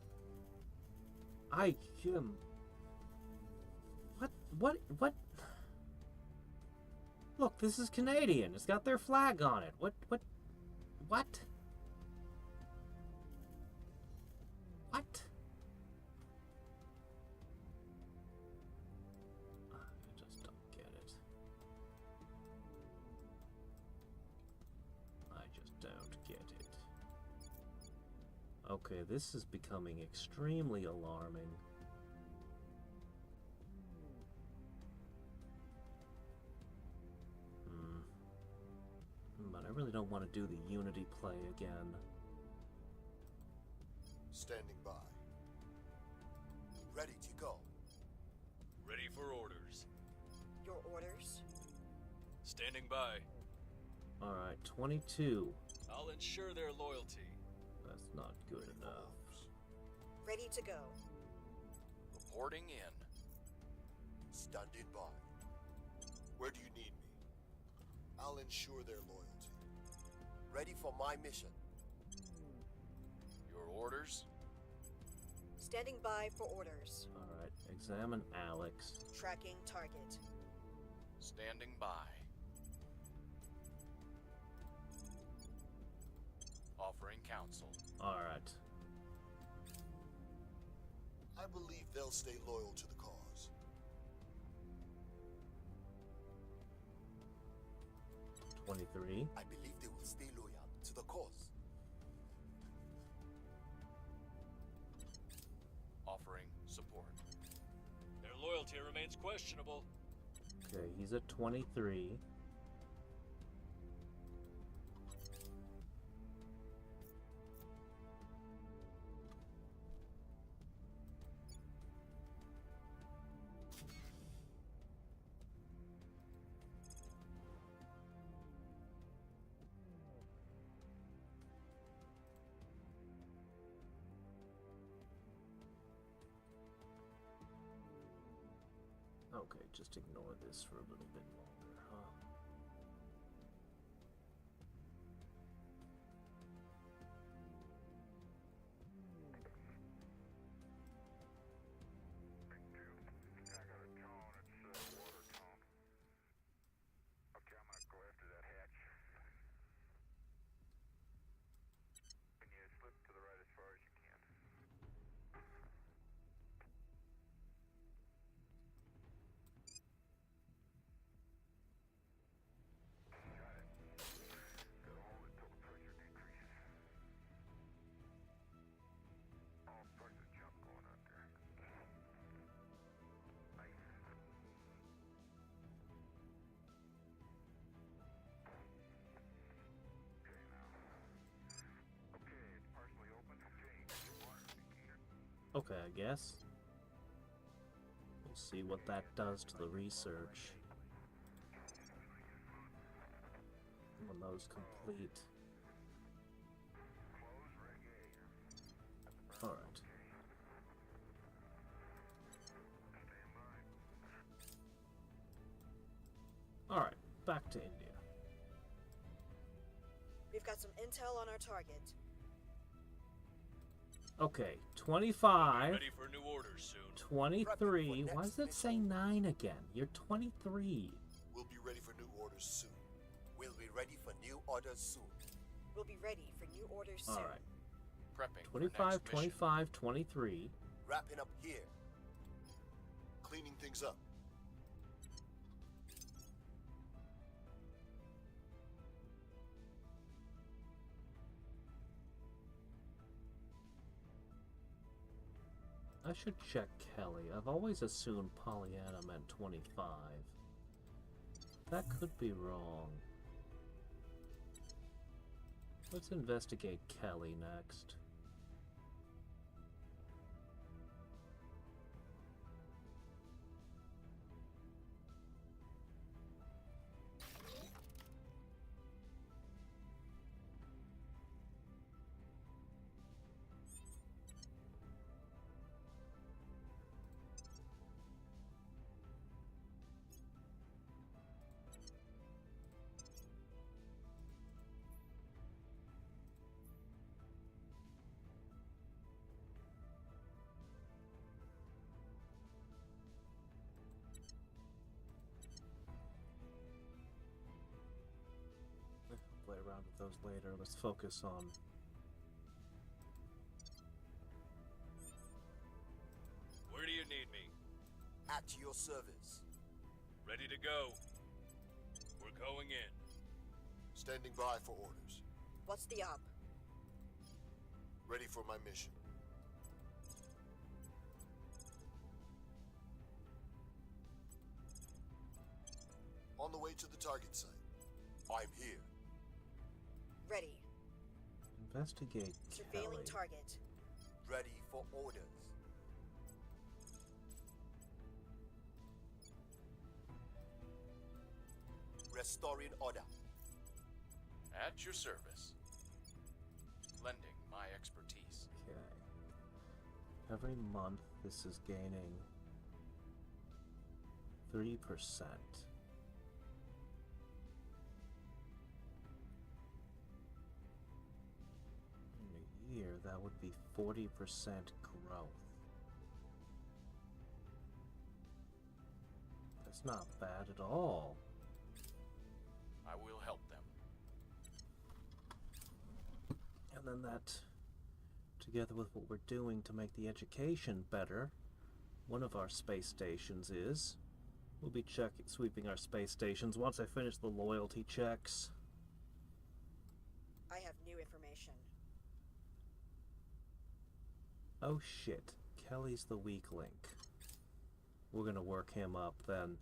What? Look, this is Canadian. It's got their flag on it. What? What? I just don't get it. I just don't get it. Okay, this is becoming extremely alarming. But I really don't want to do the Unity play again. Standing by. Ready to go. Ready for orders. Your orders? Standing by. Alright, 22. I'll ensure their loyalty. That's not good enough. Ready to go. Reporting in. Standing by. Where do you need me? I'll ensure their loyalty. Ready for my mission. Your orders? Standing by for orders. Alright, examine Alex. Tracking target. Standing by. Offering counsel. Alright. I believe they'll stay loyal to the cause. 23. I believe they will stay loyal to the cause. Offering support. Their loyalty remains questionable. Okay, he's at 23. Okay, just ignore this for a little bit longer, huh? I got a tone, it's water tone. Okay, I'm gonna go after that hatch. Can you slip to the right as far as you can? Got it. Gotta hold it till the pressure decreases. Oh, fuck the jump going up there. Nice. Okay, now. Okay, it's partially open. James, you water indicator. Okay, I guess. We'll see what that does to the research. When those complete. Close reggae. Alright. Stand by. Alright, back to India. We've got some intel on our target. Okay, 25, Ready for new orders soon. 23. Why does it say 9 again? You're 23. We'll be ready for new orders soon. We'll be ready for new orders soon. We'll be ready for new orders soon. Alright. Prepping 25, for next mission. 25, 23. Wrapping up here. Cleaning things up. I should check Kelly. I've always assumed Pollyanna meant 25. That could be wrong. Let's investigate Kelly next. Play around with those later. Let's focus on Where do you need me? At your service. Ready to go. We're going in. Standing by for orders. What's the op? Ready for my mission. On the way to the target site. I'm here. Ready. investigate Surveilling Kelly. target. Ready for orders. Restoring order. At your service. Lending my expertise. Okay. Every month this is gaining 3%. In a year, that would be 40% growth. That's not bad at all. I will help them. And then that, together with what we're doing to make the education better, one of our space stations is, we'll be sweeping our space stations once I finish the loyalty checks. I have new information. Oh shit, Kelly's the weak link. We're gonna work him up then.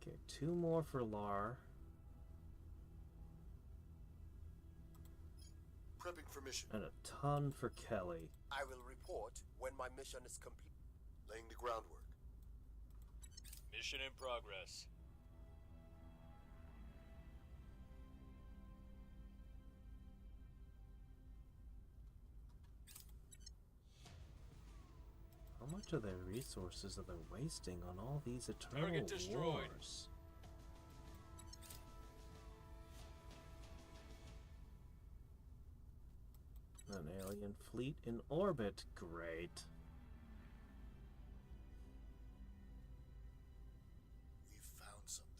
Okay, 2 more for Lar. Prepping for mission. And a ton for Kelly. I will report when my mission is complete. Laying the groundwork. Mission in progress. How much of their resources are they wasting on all these eternal Target destroyed. wars? An alien fleet in orbit. Great. We found something.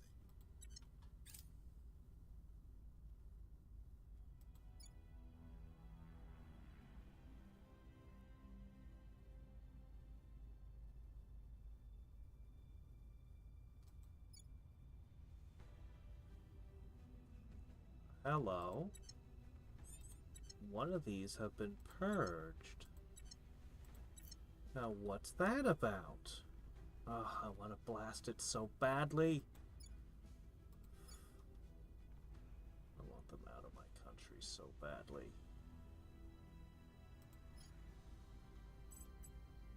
Hello. One of these have been purged. Now what's that about? Oh, I want to blast it so badly. I want them out of my country so badly.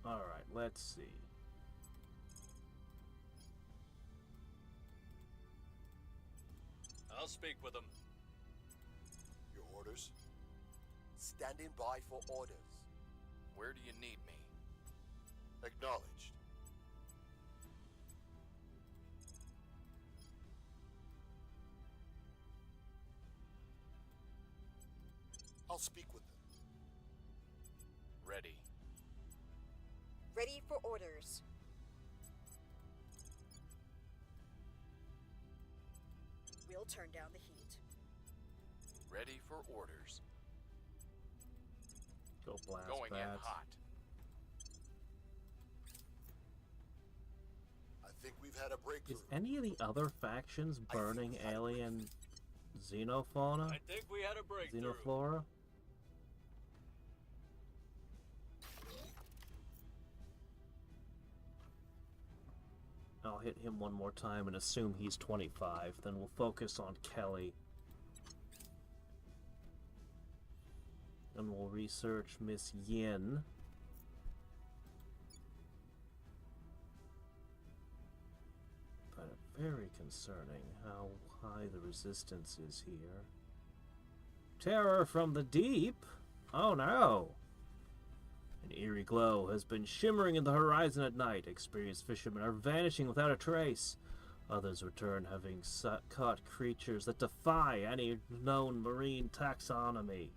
Alright, let's see. I'll speak with them. Your orders? Standing by for orders. Where do you need me? Acknowledged. I'll speak with them. Ready. Ready for orders. We'll We'll turn down the heat. Ready for orders. Go blast Going in bats. hot. I think we've had a breakthrough. Is any of the other factions burning alien xenofauna? I think we had a breakthrough. Xenoflora? I'll hit him one more time and assume he's 25. Then we'll focus on Kelly. And we'll research Miss Yin. But very concerning how high the resistance is here. Terror from the deep? Oh no! An eerie glow has been shimmering in the horizon at night. Experienced fishermen are vanishing without a trace. Others return having caught creatures that defy any known marine taxonomy.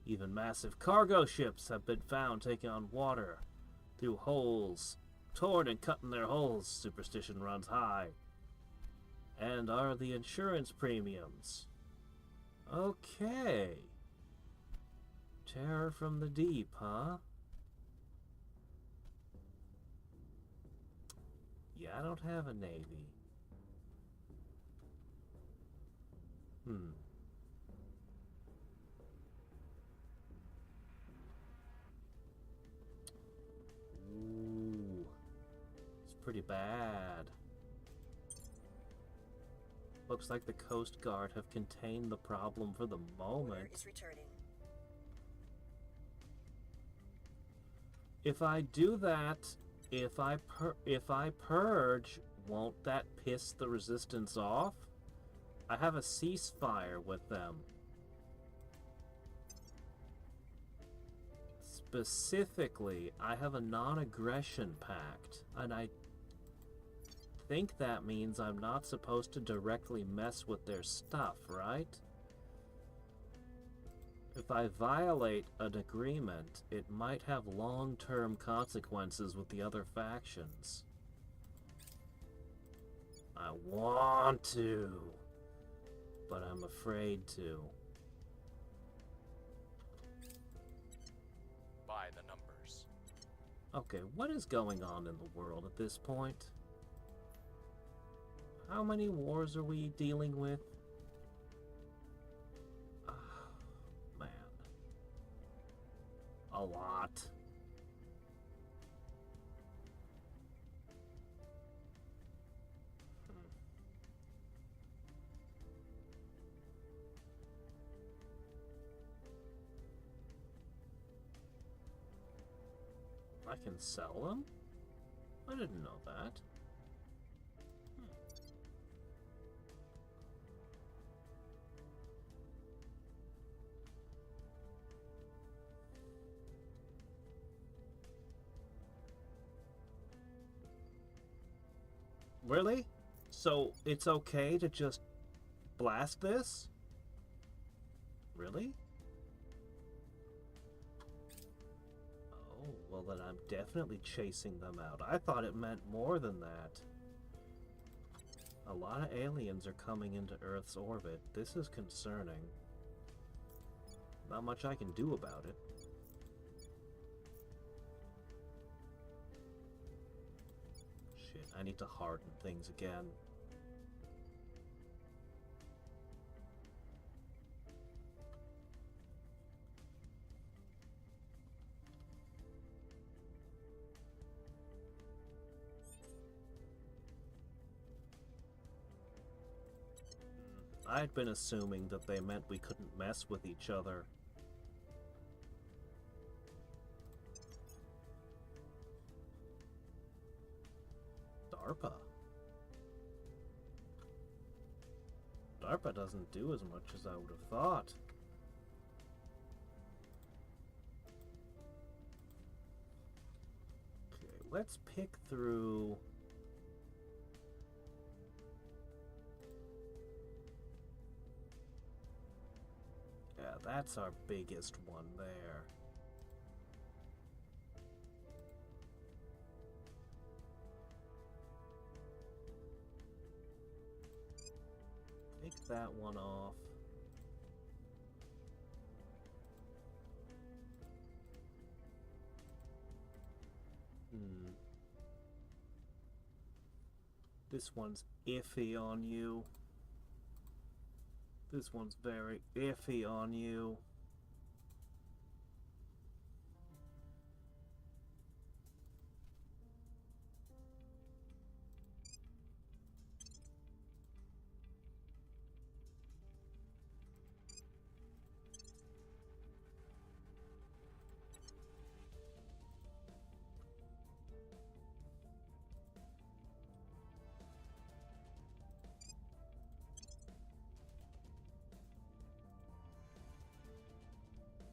Even massive cargo ships have been found taking on water through holes. Torn and cut in their holes, superstition runs high. And are the insurance premiums? Okay. Terror from the deep, huh? Yeah, I don't have a navy. Ooh. It's pretty bad. Looks like the Coast Guard have contained the problem for the moment. Order is returning. If I do that, if I purge, won't that piss the resistance off? I have a ceasefire with them. Specifically, I have a non-aggression pact, and I think that means I'm not supposed to directly mess with their stuff, right? If I violate an agreement, it might have long-term consequences with the other factions. I want to, but I'm afraid to. By the numbers. Okay, what is going on in the world at this point? How many wars are we dealing with? Man. A lot. I can sell them? I didn't know that. Really? So it's okay to just blast this? Really? Oh, well then I'm definitely chasing them out. I thought it meant more than that. A lot of aliens are coming into Earth's orbit. This is concerning. Not much I can do about it. Shit, I need to harden things again. I'd been assuming that they meant we couldn't mess with each other. DARPA. DARPA doesn't do as much as I would have thought. Okay, let's pick through... Yeah, that's our biggest one there. Take that one off. This one's iffy on you. This one's very iffy on you.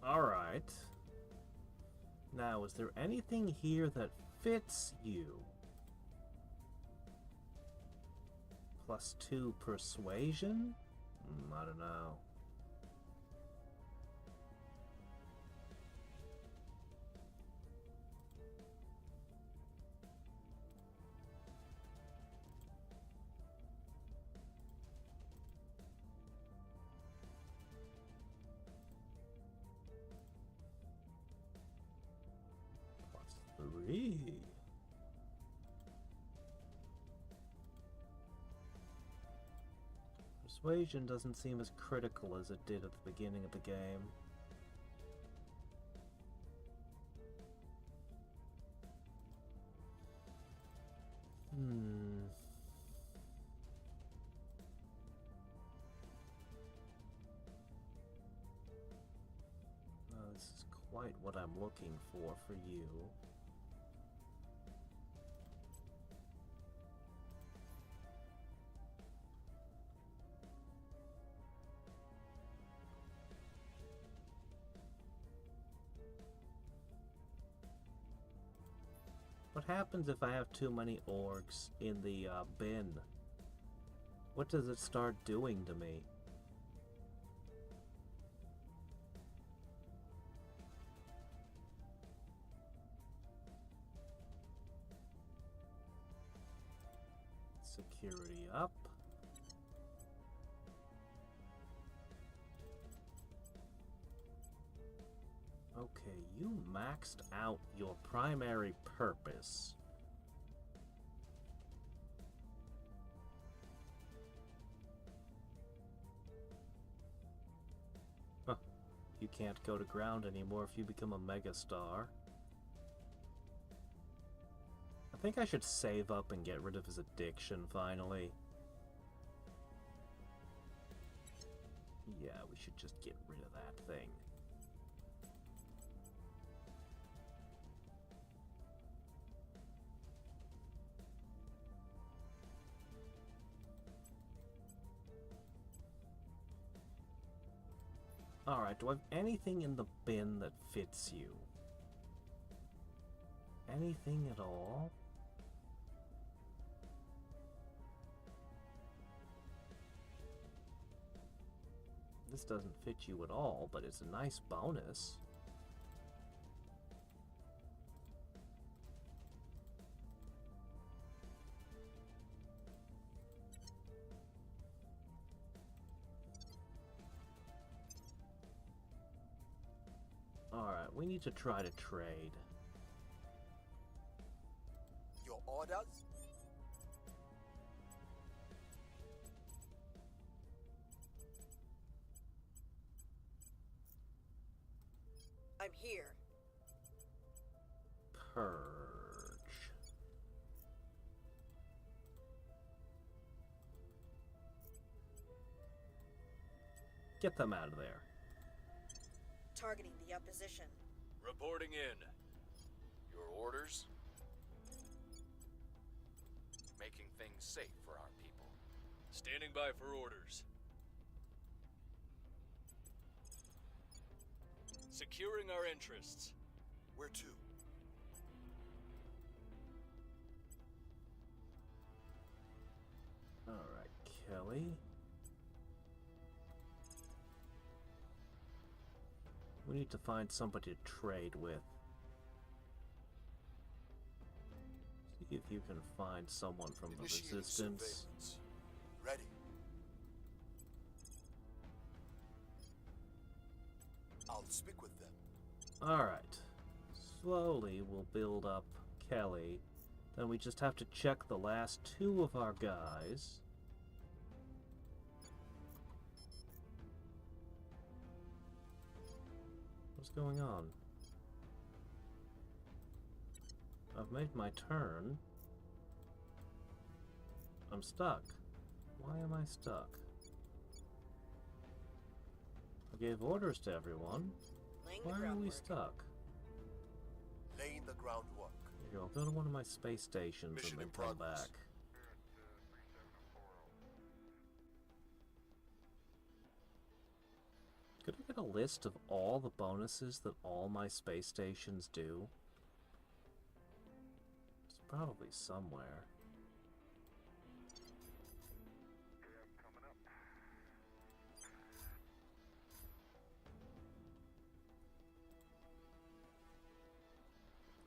Alright. Now, is there anything here that fits you? +2 persuasion? I don't know. +3. Persuasion doesn't seem as critical as it did at the beginning of the game. This is quite what I'm looking for you. What happens if I have too many orgs in the bin? What does it start doing to me? Security up. Okay, you maxed out your primary purpose. Huh. You can't go to ground anymore if you become a megastar. I think I should save up and get rid of his addiction finally. Yeah, we should just get rid of that thing. Alright, do I have anything in the bin that fits you? Anything at all? This doesn't fit you at all, but it's a nice bonus. Alright, we need to try to trade. Your orders? I'm here. Purge. Get them out of there. Targeting the opposition. Reporting in. Your orders? Making things safe for our people. Standing by for orders. Securing our interests. Where to? Alright, Kelly. We need to find somebody to trade with. See if you can find someone from the Initiating Resistance. surveillance. Ready. speak with them. Alright. Slowly we'll build up Kelly. Then we just have to check the last 2 of our guys. What's going on? I've made my turn. I'm stuck. Why am I stuck? I gave orders to everyone. Why are we stuck? Laying the groundwork. Here, I'll go to one of my space stations Mission and then in come progress. back. Could I get a list of all the bonuses that all my space stations do? It's probably somewhere.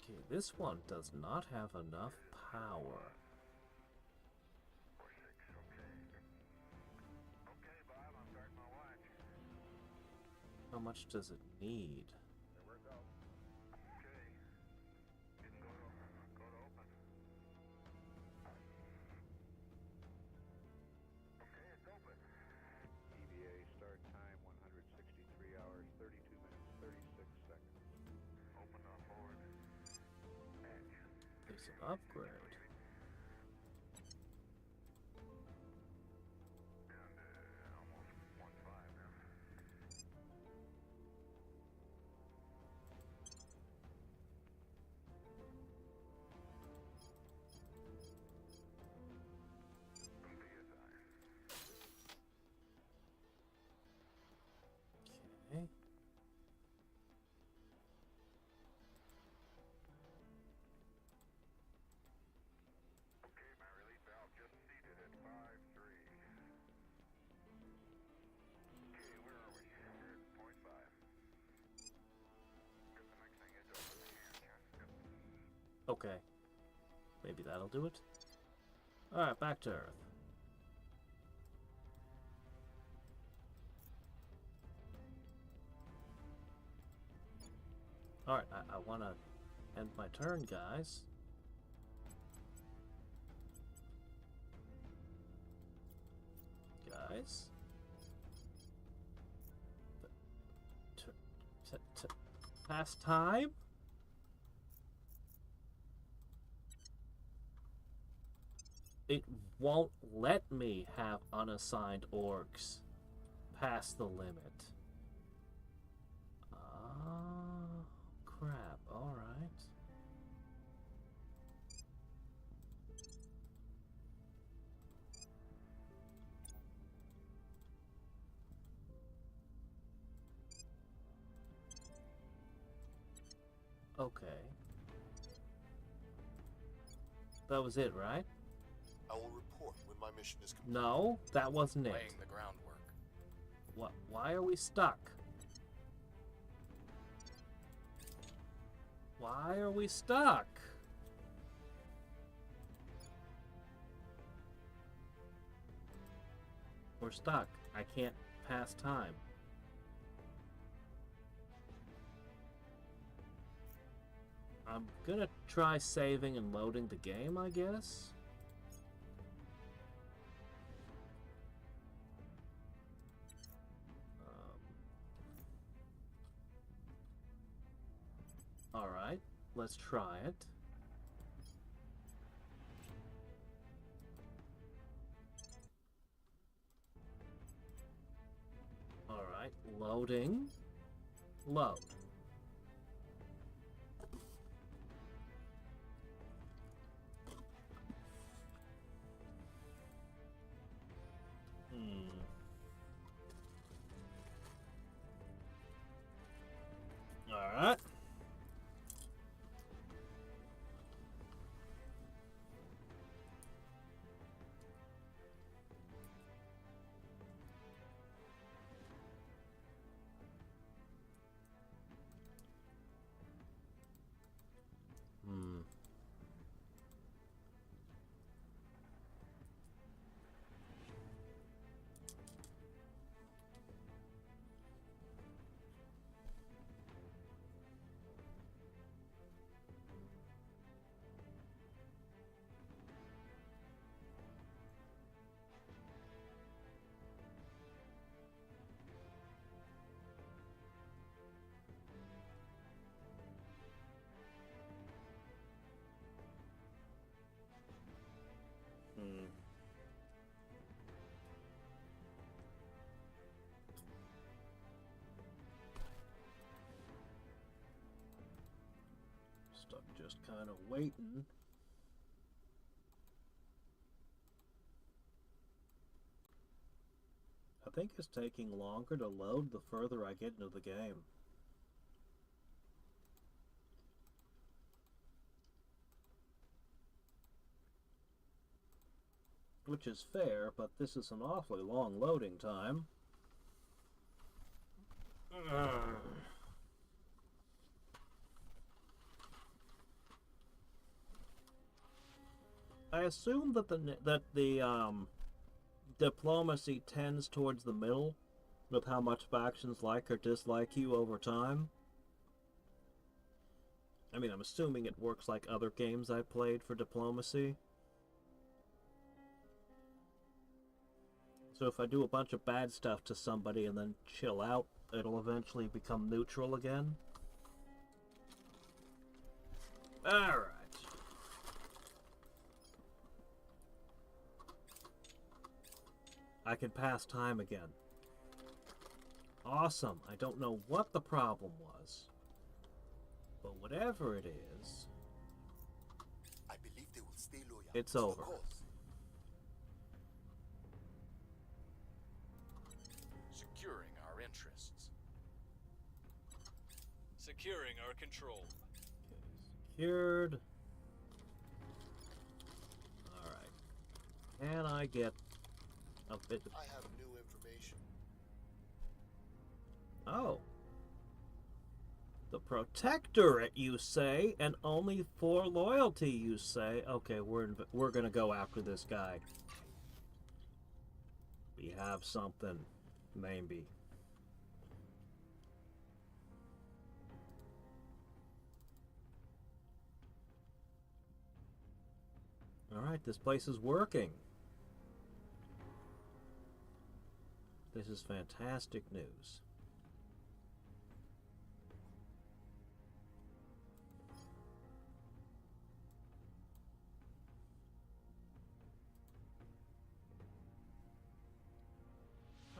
Okay, this one does not have enough power. How much does it need? EVA start time 163 hours, 32 minutes, 36 seconds. Open up forward. There's an upgrade. Okay. Okay, my relief valve just seated at 5-3. Okay, where are we? We're at point 5. Guess the next thing is to open the hand, yeah? Yep. Okay. Maybe that'll do it. Alright, back to Earth. Alright, I want to end my turn, guys. Guys? Past time? It won't let me have unassigned orcs past the limit. Ah, crap. Alright. Okay. That was it, right? I will report when my mission is complete. No, that wasn't it. Laying the groundwork. What? Why are we stuck? Why are we stuck? We're stuck. I can't pass time. I'm gonna try saving and loading the game, I guess. Alright, let's try it. Alright, loading. Load. Alright. Stuck just kind of waiting. I think it's taking longer to load the further I get into the game. Which is fair, but this is an awfully long loading time. I assume that the diplomacy tends towards the middle with how much factions like or dislike you over time. I mean, I'm assuming it works like other games I played for diplomacy. So if I do a bunch of bad stuff to somebody and then chill out, it'll eventually become neutral again. Alright. I can pass time again. Awesome. I don't know what the problem was. But whatever it is, I believe they will stay loyal. It's to the over. cause. Securing our interests. Securing our control. secured. Alright. Can I get a bit of... I have new information. Oh. The Protectorate, you say, and only 4 loyalty, you say. Okay, we're gonna go after this guy. We have something, maybe. Alright, this place is working. This is fantastic news.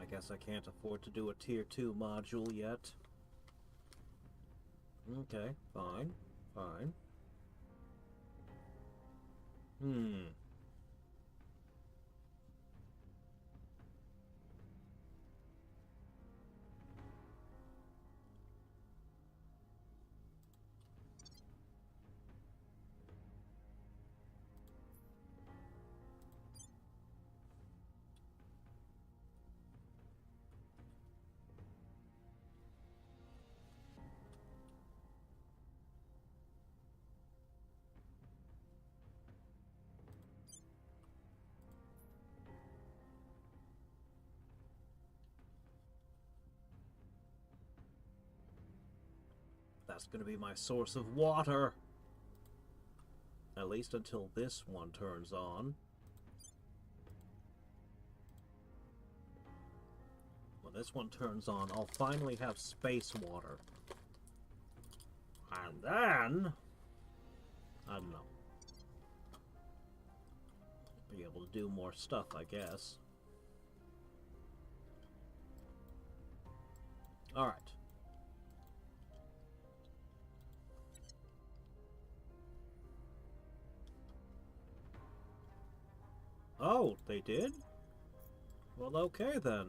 I guess I can't afford to do a tier 2 module yet. Okay, fine, fine. That's going to be my source of water. At least until this one turns on. When this one turns on, I'll finally have space water. And then... I don't know. Be able to do more stuff, I guess. Alright. Oh, they did? Well, okay then.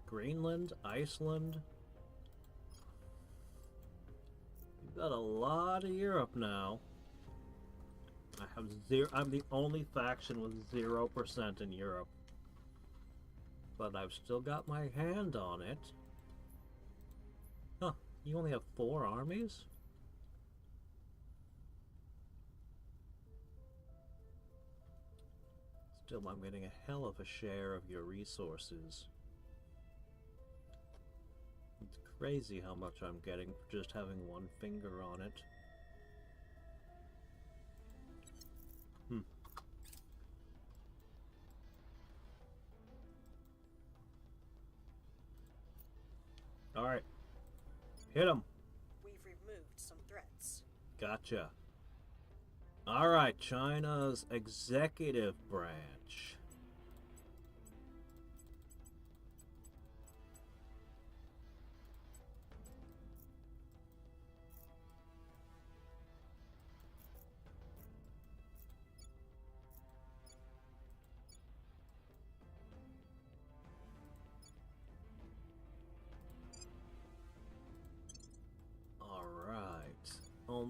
Greenland, Iceland. We've got a lot of Europe now. I have I'm the only faction with 0% in Europe. But I've still got my hand on it. Huh, you only have 4 armies? Still, I'm getting a hell of a share of your resources. It's crazy how much I'm getting for just having one finger on it. Alright. Hit him. We've removed some threats. Gotcha. Alright, China's executive branch.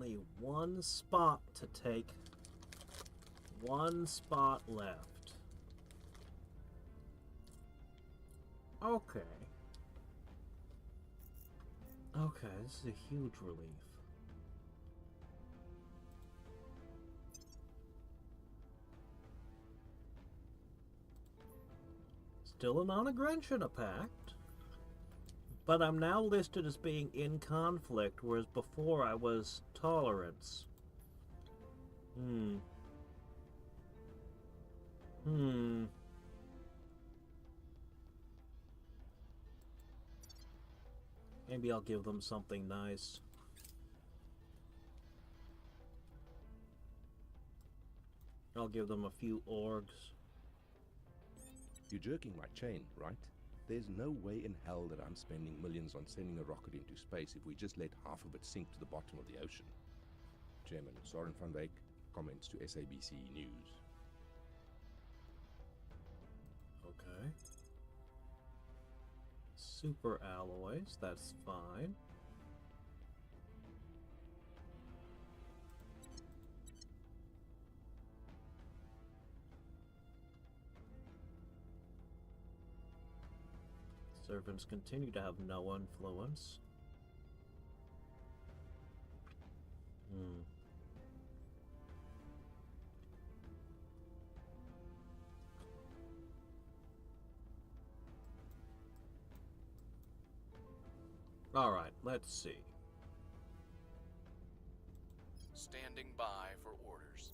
only one spot to take. One spot left. Okay. Okay, this is a huge relief. Still a non-aggression pact. But I'm now listed as being in conflict, whereas before I was tolerance. Maybe I'll give them something nice. I'll give them a few orgs. You're jerking my chain, right? There's no way in hell that I'm spending millions on sending a rocket into space if we just let half of it sink to the bottom of the ocean. Chairman Soren van Wyk comments to SABC News. Okay. Super alloys, that's fine. Servants continue to have no influence. Alright, let's see. Standing by for orders.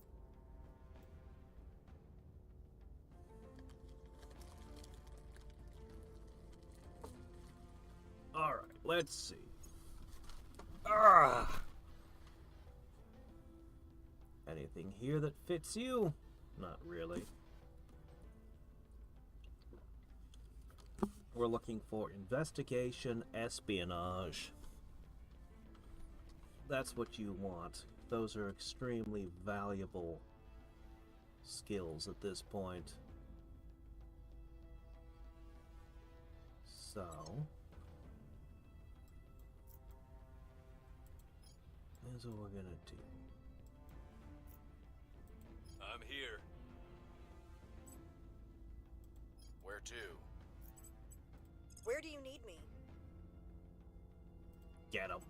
Alright, let's see. Ah! Anything here that fits you? Not really. We're looking for investigation, espionage. That's what you want. Those are extremely valuable skills at this point. So, here's what we're gonna do. I'm here. Where to? Where do you need me? Get them.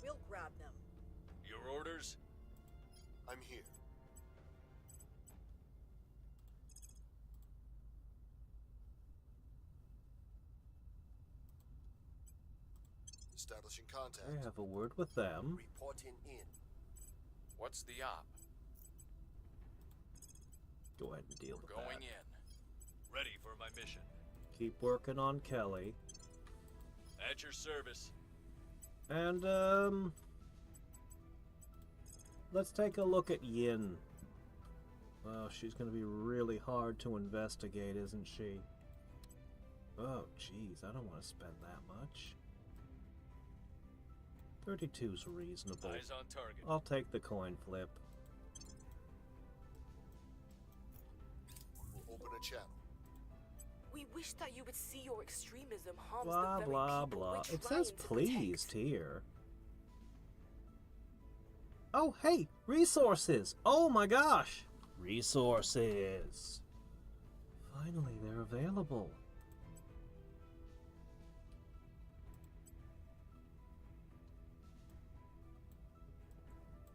We'll grab them. Your orders? I'm here. Establishing contact. I have a word with them. Reporting in. What's the op? Go ahead and deal with Going that. in. Ready for my mission. Keep working on Kelly. At your service. And, let's take a look at Yin. Well, she's gonna be really hard to investigate, isn't she? Oh, jeez, I don't want to spend that much. 32's reasonable. Eyes on target. I'll take the coin flip. We'll open a channel. We wish that you would see your extremism harms Blah, the very blah, people blah. we're It trying says to pleased protect. here. Oh, hey, resources! Oh my gosh! Resources! Finally, they're available.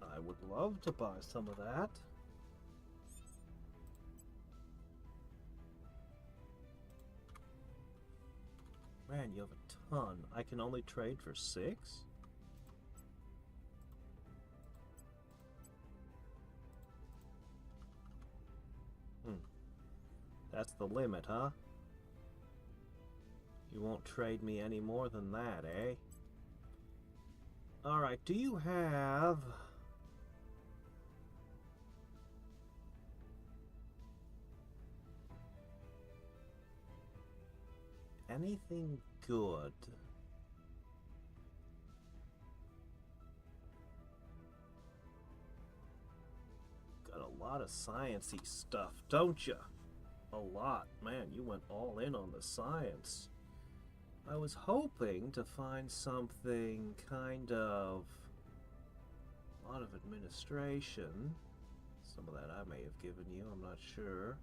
I would love to buy some of that. Man, you have a ton. I can only trade for 6? That's the limit, huh? You won't trade me any more than that, eh? Alright, do you have... anything good? Got a lot of sciencey stuff, don't ya? A lot. Man, you went all in on the science. I was hoping to find something kind of A lot of administration. Some of that I may have given you, I'm not sure.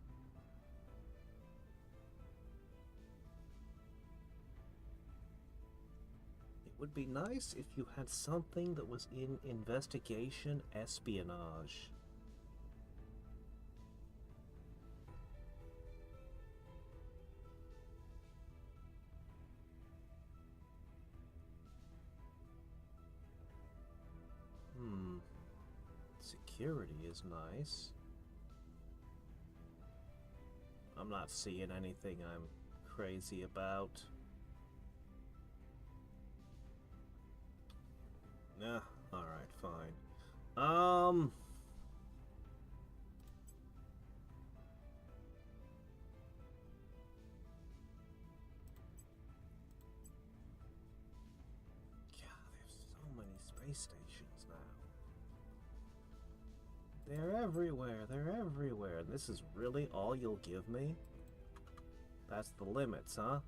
It would be nice if you had something that was in investigation espionage. Security is nice. I'm not seeing anything I'm crazy about. Nah, alright, fine. God, there's so many space stations now. They're everywhere, they're everywhere. This is really all you'll give me? That's the limits, huh?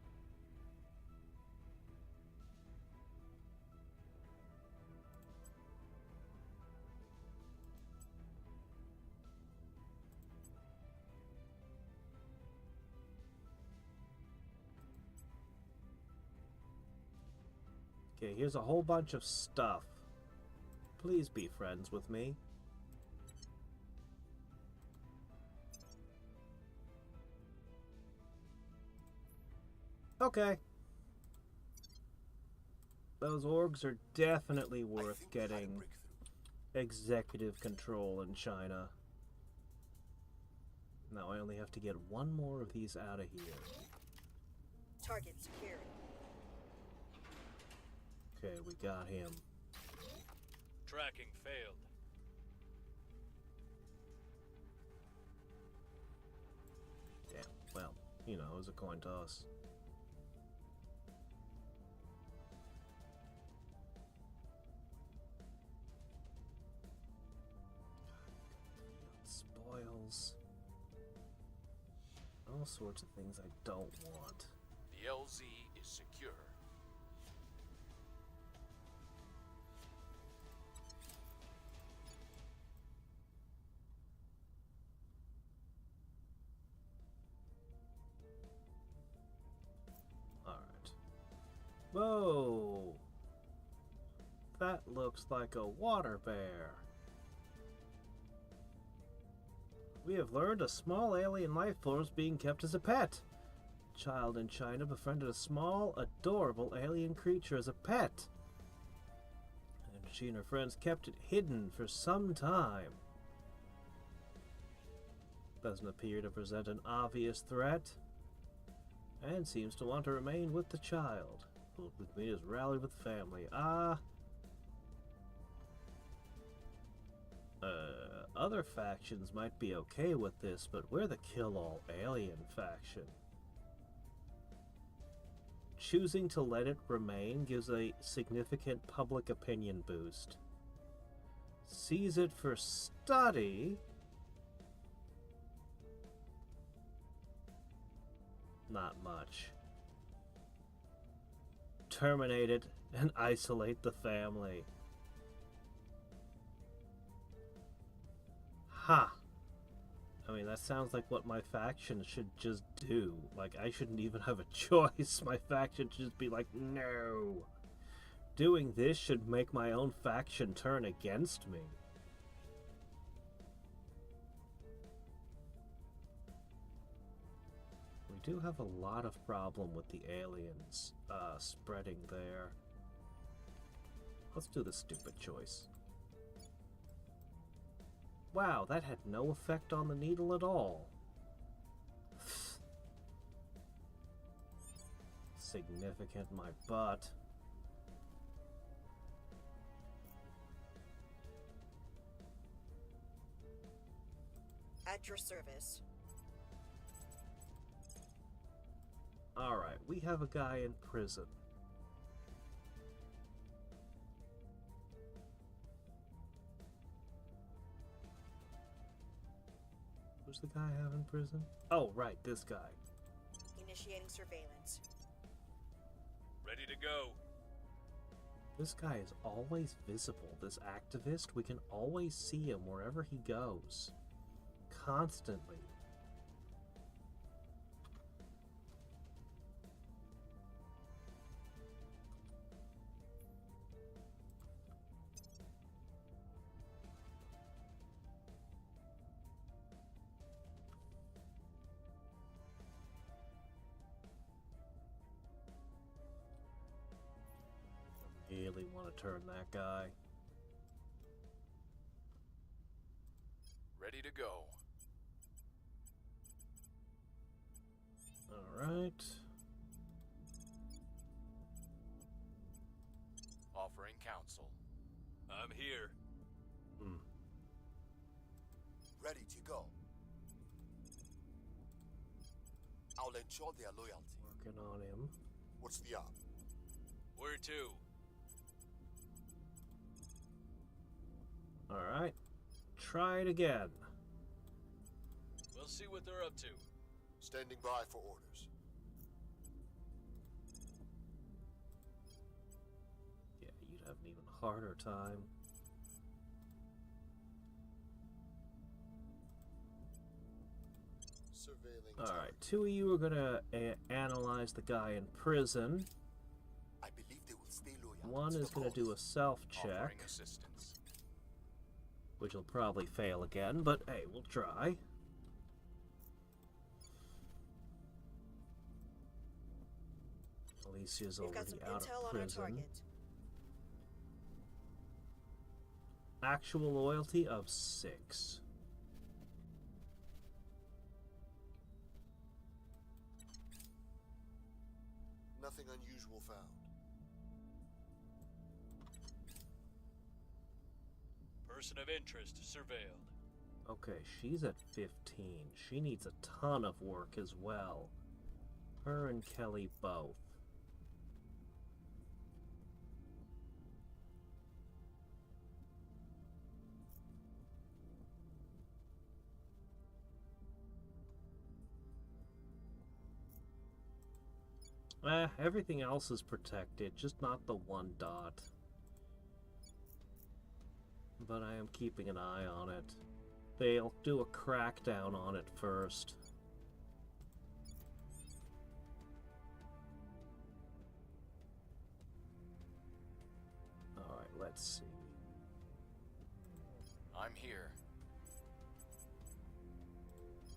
Okay, here's a whole bunch of stuff. Please be friends with me. Okay. Those orgs are definitely worth getting executive control in China. Now I only have to get one more of these out of here. Target secured. Okay, we got him. Tracking failed. Yeah, well, you know, it was a coin toss. Spoils. All sorts of things I don't want. The LZ is secure. Alright. Whoa! That looks like a water bear. We have learned a small alien life form is being kept as a pet. A child in China befriended a small, adorable alien creature as a pet. And she and her friends kept it hidden for some time. Doesn't appear to present an obvious threat. And seems to want to remain with the child. With me is rally with the family. Other factions might be okay with this, but we're the kill-all alien faction. Choosing to let it remain gives a significant public opinion boost. Seize it for study? Not much. Terminate it and isolate the family. Ha! I mean, that sounds like what my faction should just do. Like, I shouldn't even have a choice. My faction should just be like, no. Doing this should make my own faction turn against me. We do have a lot of problem with the aliens spreading there. Let's do the stupid choice. Wow, that had no effect on the needle at all. Significant my butt. At your service. Alright, we have a guy in prison. Who's the guy I have in prison? Oh, right, this guy. Initiating surveillance. Ready to go. This guy is always visible. This activist, we can always see him wherever he goes. Constantly. Really want to turn that guy. Ready to go. Alright. Offering counsel. I'm here. Ready to go. I'll ensure their loyalty. Working on him. What's the op? Where to? Alright. Try it again. We'll see what they're up to. Standing by for orders. Yeah, you'd have an even harder time. Surveilling. Alright, two of you are gonna analyze the guy in prison. I believe they will stay loyal. One to is the gonna do a cause. self-check, Offering assistance. which will probably fail again, but hey, we'll try. Alicia's We've got already some out intel of on our prison. target. Actual loyalty of 6. Nothing unusual found. Person of interest surveilled. Okay, she's at 15. She needs a ton of work as well. Her and Kelly both. Everything else is protected, just not the one dot. But I am keeping an eye on it. They'll do a crackdown on it first. Alright, let's see. I'm here.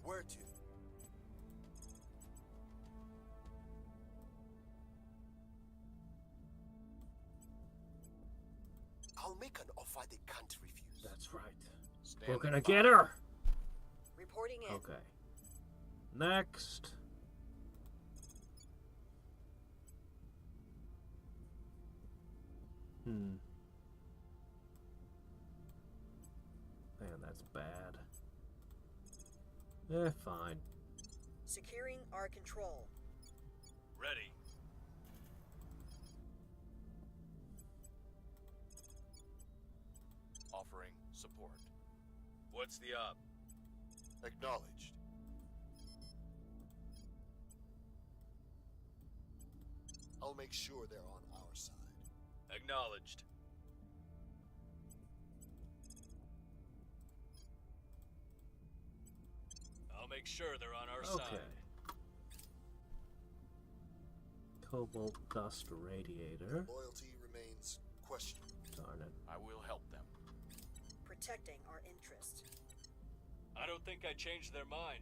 Where to? I'll make an offer they can't refuse. That's right. Standing We're gonna by. get her! Reporting in. Okay. Next. Man, that's bad. Fine. Securing our control. Ready. Offering support. What's the op? Acknowledged. I'll make sure they're on our side. Acknowledged. I'll make sure they're on our Okay. side. Cobalt dust radiator. Loyalty remains questionable. Darn it. I will help them. Protecting our interest. I don't think I changed their mind.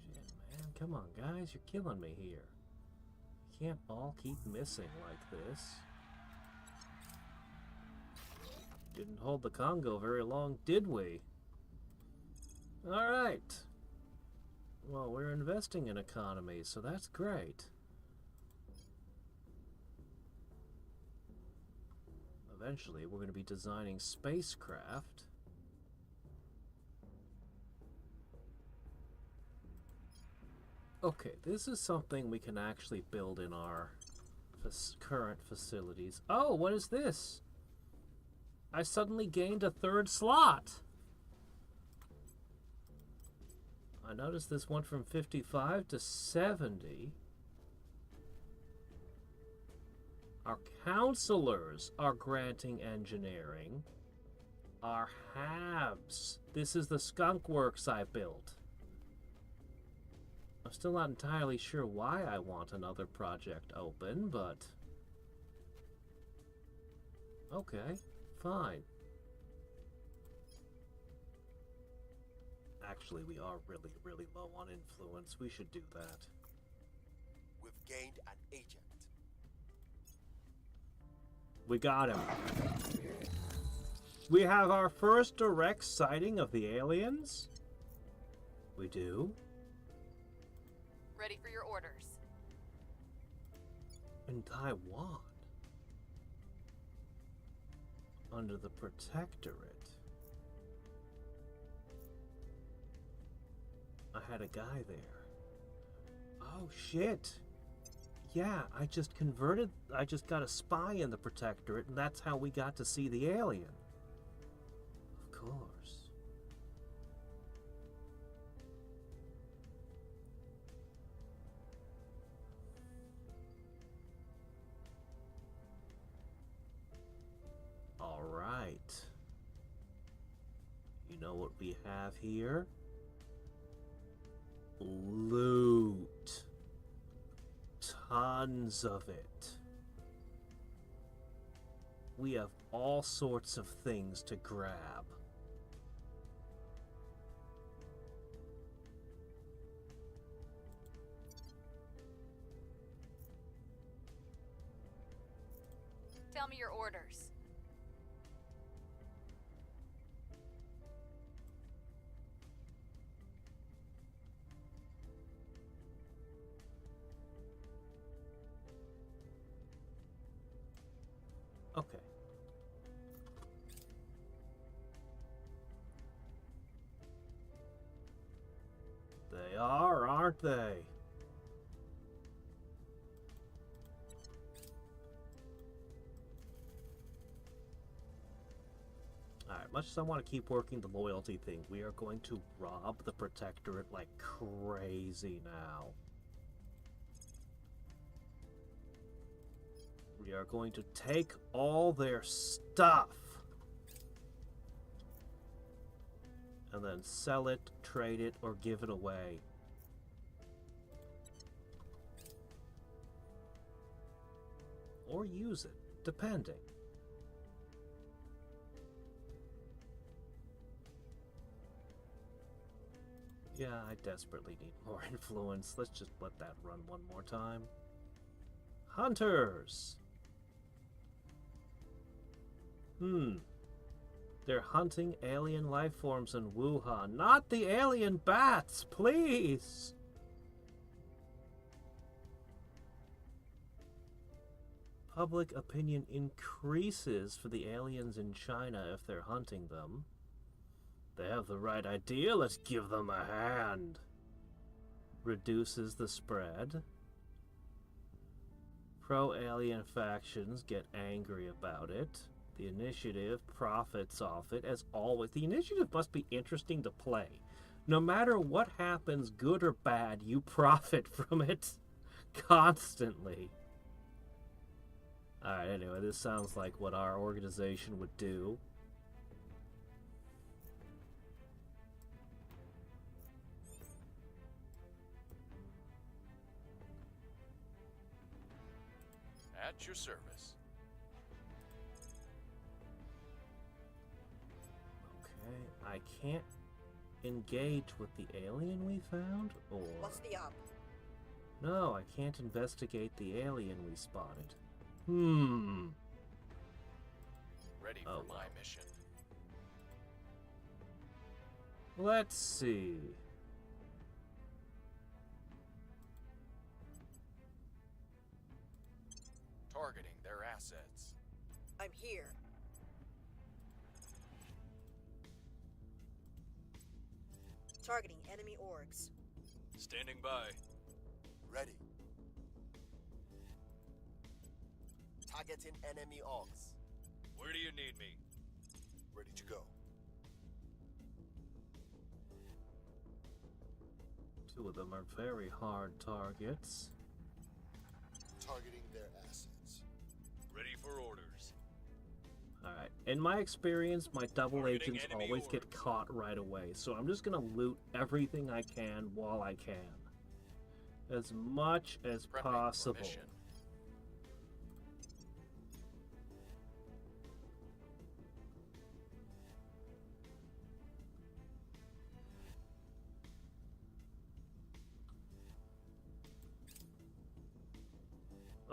Shit, man. Come on, guys. You're killing me here. You can't all keep missing like this. Didn't hold the Congo very long, did we? Alright. Well, we're investing in economy, so that's great. Eventually, we're going to be designing spacecraft. Okay, this is something we can actually build in our current facilities. Oh, what is this? I suddenly gained a 3rd slot. I noticed this went from 55 to 70. Our counselors are granting engineering. Our halves. This is the skunk works I built. I'm still not entirely sure why I want another project open, but... okay, fine. Actually, we are really, really low on influence. We should do that. We've gained an agent. We got him. We have our first direct sighting of the aliens? We do? Ready for your orders. In Taiwan. Under the Protectorate. I had a guy there. Oh shit. Yeah, I just got a spy in the Protectorate, and that's how we got to see the alien. Of course. All right. You know what we have here? Loot. Tons of it. We have all sorts of things to grab. Tell me your orders. Okay. They are, aren't they? Alright, much as I want to keep working the loyalty thing, we are going to rob the Protectorate like crazy now. We are going to take all their stuff and then sell it, trade it, or give it away. Or use it, depending. Yeah, I desperately need more influence. Let's just let that run one more time. Hunters! They're hunting alien life forms in Wuhan. Not the alien bats, please! Public opinion increases for the aliens in China if they're hunting them. They have the right idea, let's give them a hand. Reduces the spread. Pro-alien factions get angry about it. The initiative profits off it, as always. The initiative must be interesting to play. No matter what happens, good or bad, you profit from it constantly. Alright, anyway, this sounds like what our organization would do. At your service. Okay, I can't engage with the alien we found, or... What's the up? No, I can't investigate the alien we spotted. Ready for my mission. Let's see. Targeting their assets. I'm here. Targeting enemy orgs. Standing by. Ready. Targeting enemy orcs. Where do you need me? Ready to go. Two of them are very hard targets. Targeting their assets. for orders. Alright, in my experience, my double Targeting agents enemy always get orders. caught right away, so I'm just gonna loot everything I can while I can. As much as Prepping for possible. mission.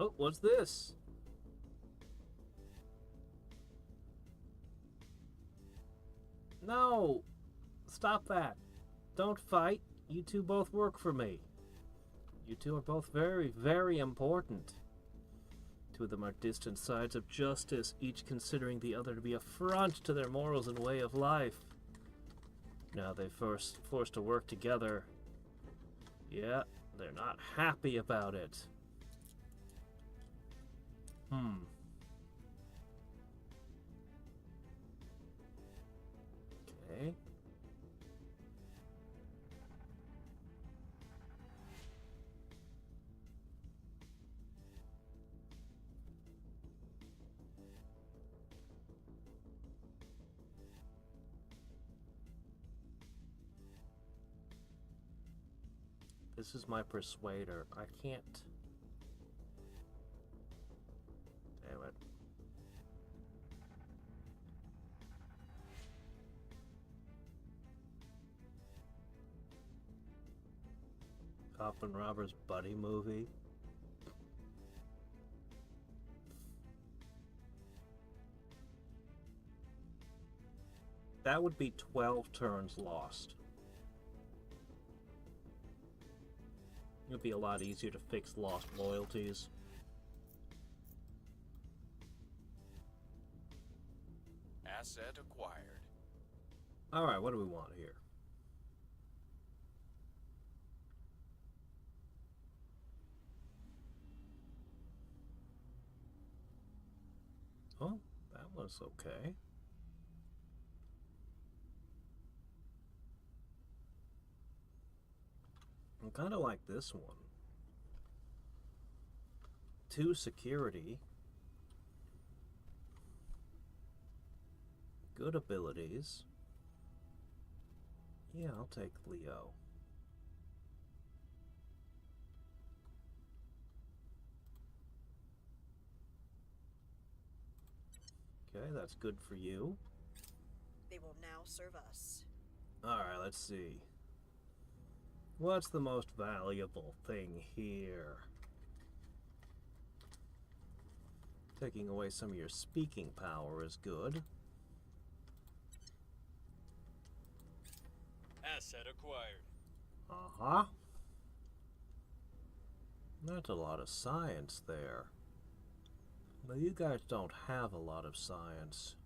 Oh, what's this? No! Stop that. Don't fight. You two both work for me. You two are both very, very important. Two of them are distant sides of justice, each considering the other to be a affront to their morals and way of life. Now they're forced to work together. Yeah, they're not happy about it. Okay. This is my persuader. I can't. Damn it. Cop and Robbers buddy movie. That would be 12 turns lost. It would be a lot easier to fix lost loyalties. Asset acquired. Alright, what do we want here? Oh, that was okay. I kind of like this one. 2 security. Good abilities. Yeah, I'll take Leo. Okay, that's good for you. They will now serve us. Alright, let's see. What's the most valuable thing here? Taking away some of your speaking power is good. Asset acquired. Uh-huh. That's a lot of science there. But you guys don't have a lot of science.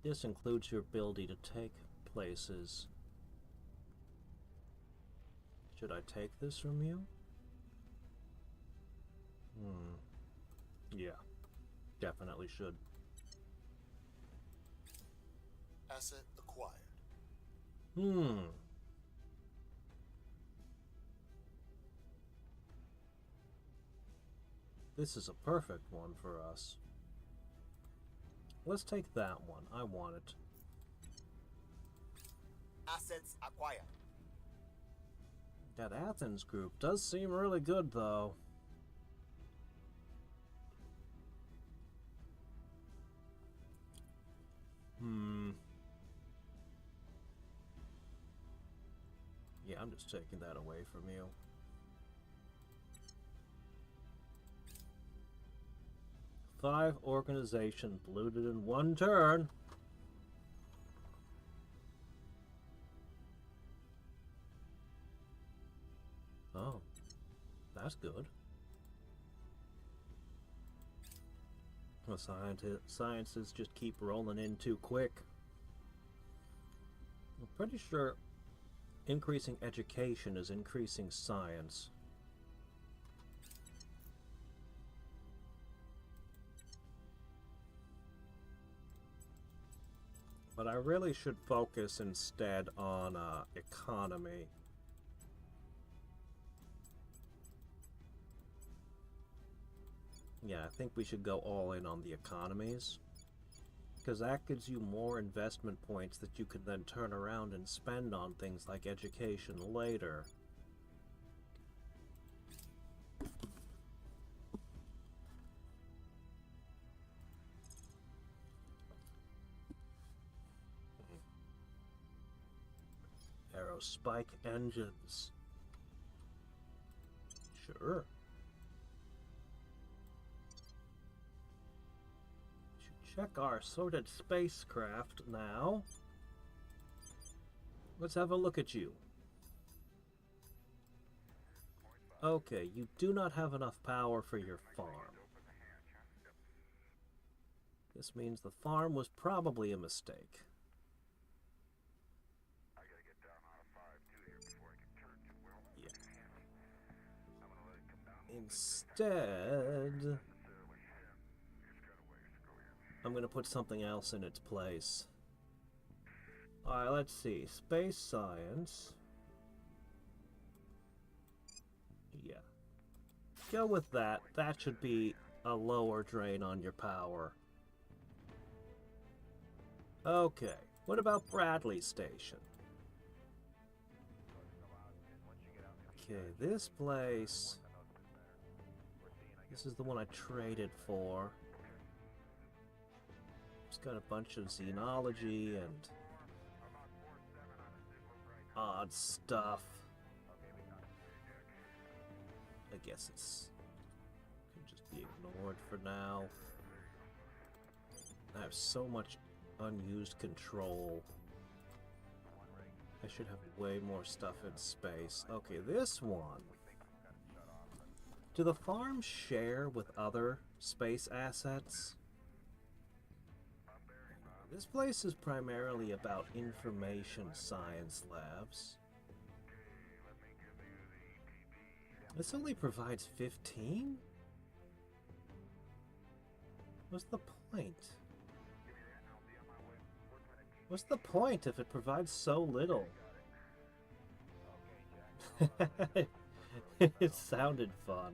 This includes your ability to take places. Should I take this from you? Yeah. Definitely should. Asset acquired. This is a perfect one for us. Let's take that one. I want it. Assets acquired. That Athens group does seem really good, though. Yeah, I'm just taking that away from you. Five organizations looted in 1 turn. Oh, that's good. The sciences just keep rolling in too quick. I'm pretty sure increasing education is increasing science. But But I really should focus instead on economy. Yeah, I think we should go all in on the economies. Because that gives you more investment points that you can then turn around and spend on things like education later. Aerospike engines. Sure. Check our assorted spacecraft now. Let's have a look at you. Okay, you do not have enough power for your farm. This means the farm was probably a mistake. Yeah. Instead, I'm going to put something else in its place. Alright, let's see. Space science. Yeah. Go with that. That should be a lower drain on your power. Okay. What about Bradley Station? Okay, this place... This is the one I traded for. It's got a bunch of xenology and odd stuff. I guess it's can just be ignored for now. I have so much unused control. I should have way more stuff in space. Okay, this one. Do the farms share with other space assets? This place is primarily about information science labs. This only provides 15? What's the point? What's the point if it provides so little? It sounded fun.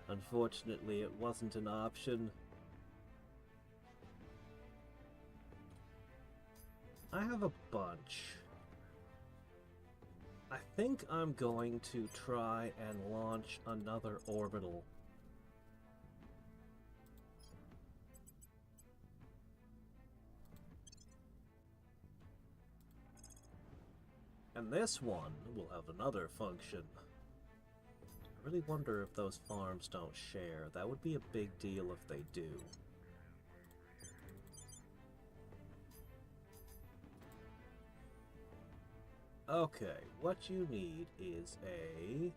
Unfortunately, it wasn't an option. I have a bunch. I think I'm going to try and launch another orbital. And this one will have another function. I really wonder if those farms don't share. That would be a big deal if they do. Okay, what you need is a...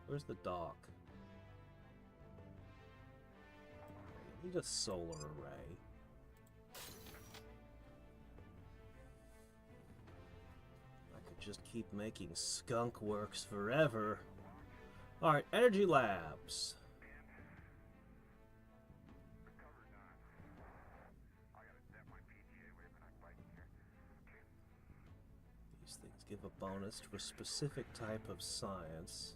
Where's the dock? You need a solar array. I could just keep making skunk works forever. Alright, energy labs. These things give a bonus to a specific type of science.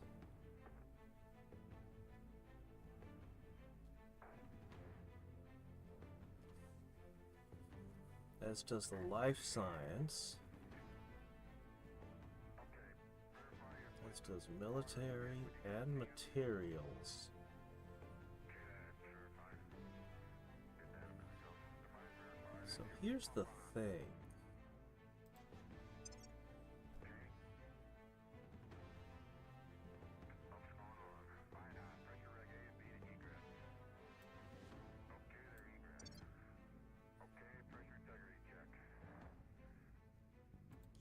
As does the life science. As does military and materials. So here's the thing.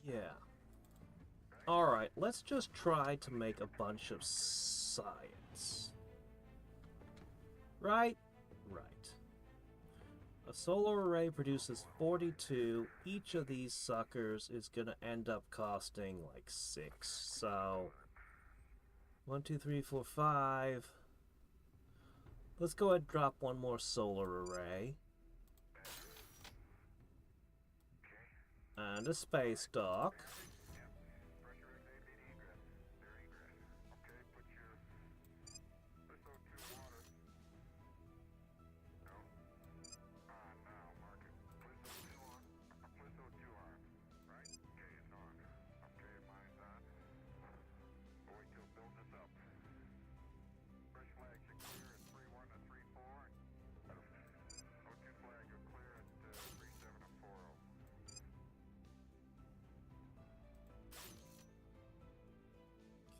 Yeah. Alright, let's just try to make a bunch of science. Right? Right. A solar array produces 42. Each of these suckers is gonna end up costing like 6. So 1, 2, 3, 4, 5. Let's go ahead and drop one more solar array. And a space dock.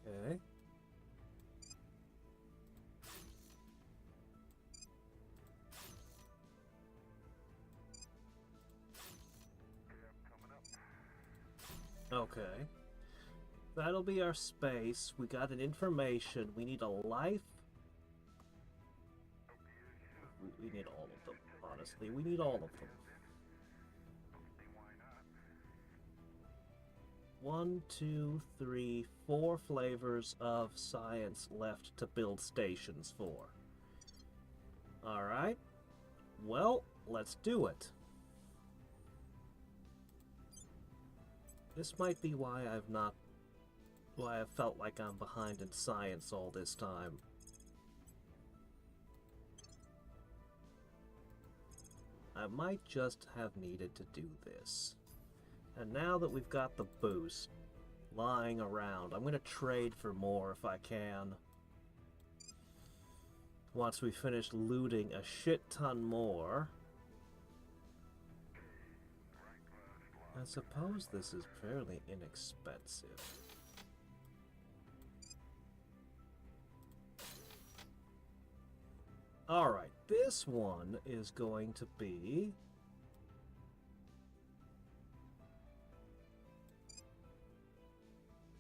Okay. Okay. That'll be our space. We got an information. We need a life. We need all of them, honestly. We need all of them. 1, 2, 3, 4 flavors of science left to build stations for. Alright. Well, let's do it. This might be why I've felt like I'm behind in science all this time. I might just have needed to do this. And now that we've got the boost lying around, I'm going to trade for more if I can. Once we finish looting a shit ton more. I suppose this is fairly inexpensive. Alright, this one is going to be...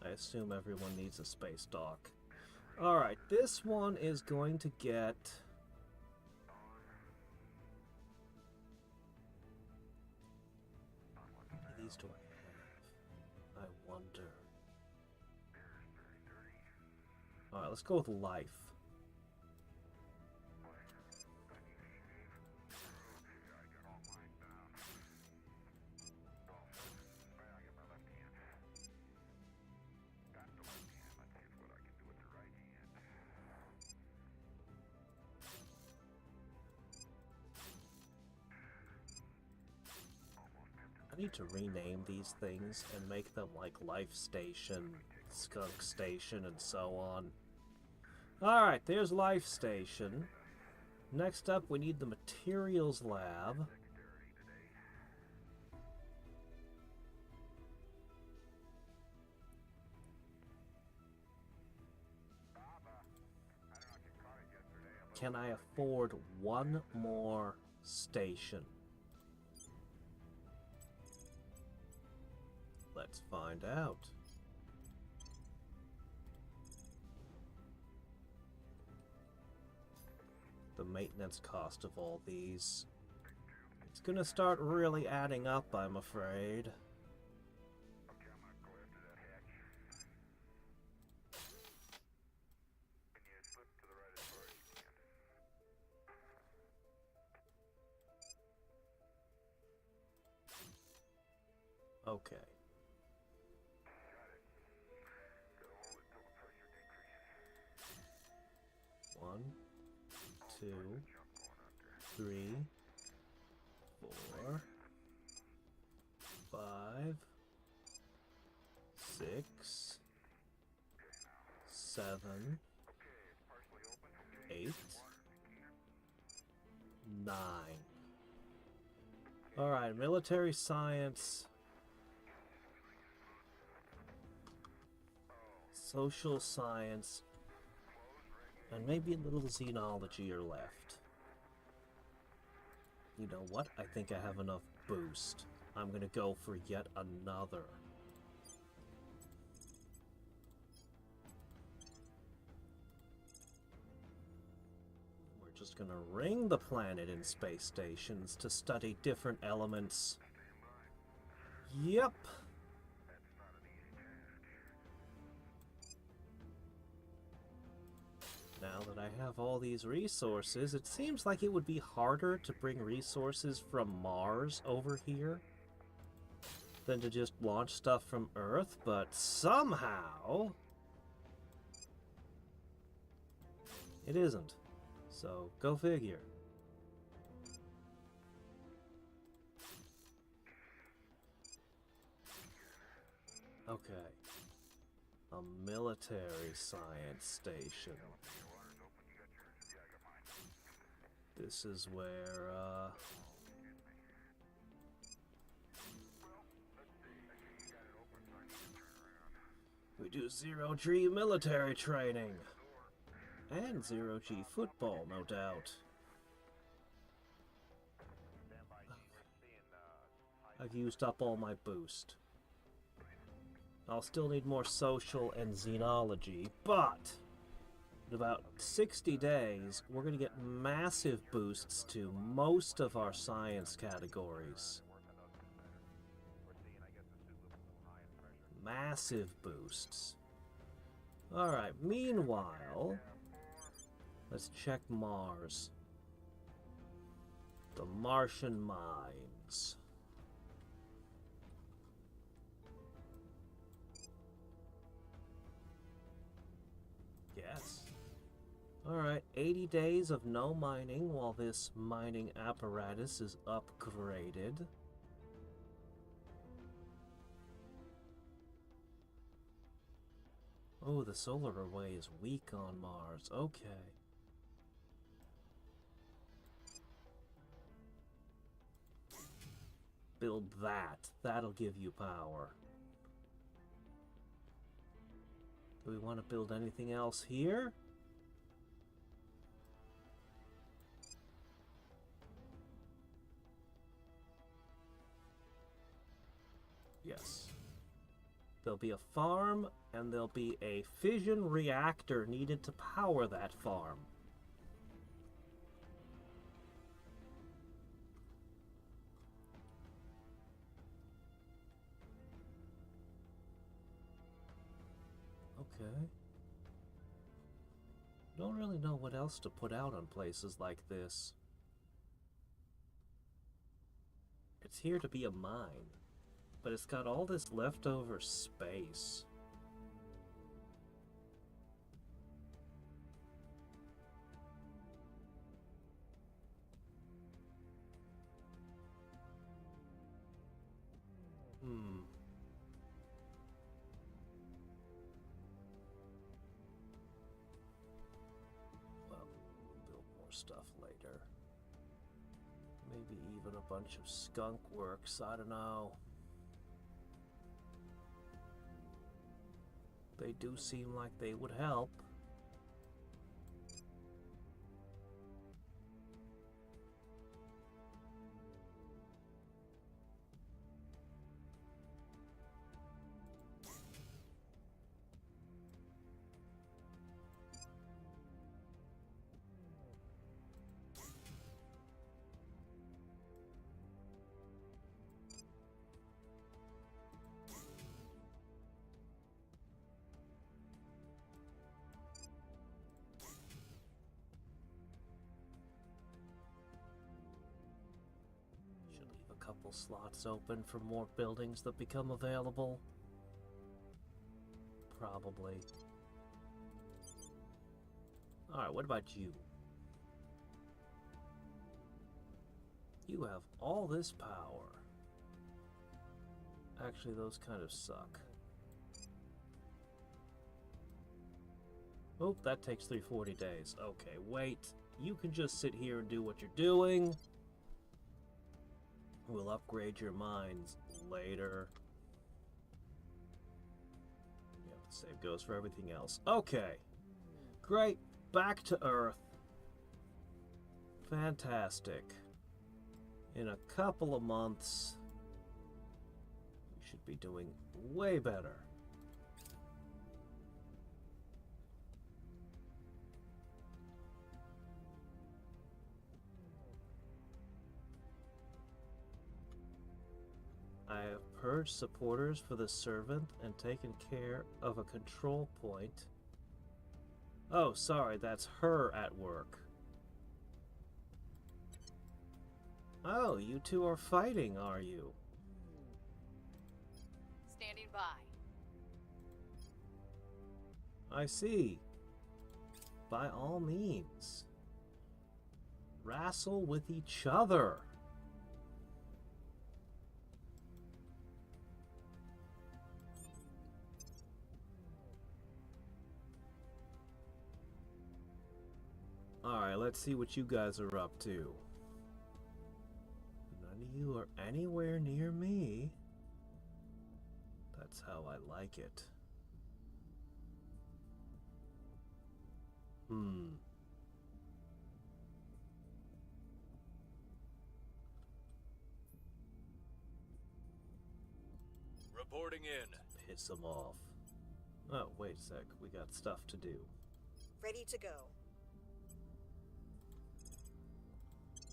I assume everyone needs a space dock. Alright, this one is going to get... How many of these do I have? I wonder. Alright, let's go with life. I need to rename these things and make them like Life Station, Skunk Station, and so on. Alright, there's Life Station. Next up, we need the Materials Lab. Can I afford one more station? Let's find out. The maintenance cost of all these. It's gonna start really adding up, I'm afraid. Okay. One, 2, 3, 4, 5, 6, 7, 8, 9. Alright, military science, social science, and maybe a little xenology are left. You know what? I think I have enough boost. I'm gonna go for yet another. We're just gonna ring the planet in space stations to study different elements. Yep. Now that I have all these resources, it seems like it would be harder to bring resources from Mars over here. than to just launch stuff from Earth, but somehow it isn't. So, go figure. Okay. A military science station. This is where, we do zero-G military training. And zero-G football, no doubt. I've used up all my boost. I'll still need more social and xenology, but in about 60 days, we're going to get massive boosts to most of our science categories. Massive boosts. Alright, meanwhile, let's check Mars. The Martian mines. Yes. Alright, 80 days of no mining while this mining apparatus is upgraded. Oh, the solar array is weak on Mars. Okay. Build that. That'll give you power. Do we want to build anything else here? Yes. There'll be a farm, and there'll be a fission reactor needed to power that farm. Okay. Don't really know what else to put out on places like this. It's here to be a mine, but it's got all this leftover space. Well, we'll build more stuff later. Maybe even a bunch of skunk works, I don't know. They do seem like they would help. Couple slots open for more buildings that become available. Probably. Alright, what about you? You have all this power. Actually, those kind of suck. Oh, that takes 340 days. Okay, wait. You can just sit here and do what you're doing. We'll upgrade your mines later. Yeah, the same goes for everything else. Okay. Great. Back to Earth. Fantastic. In a couple of months, we should be doing way better. I have purged supporters for the servant and taken care of a control point. Oh, sorry, that's her at work. Oh, you two are fighting, are you? Standing by. I see. By all means. Wrestle with each other. Alright, let's see what you guys are up to. None of you are anywhere near me. That's how I like it. Reporting in. Piss them off. Oh, wait a sec. We got stuff to do. Ready to go.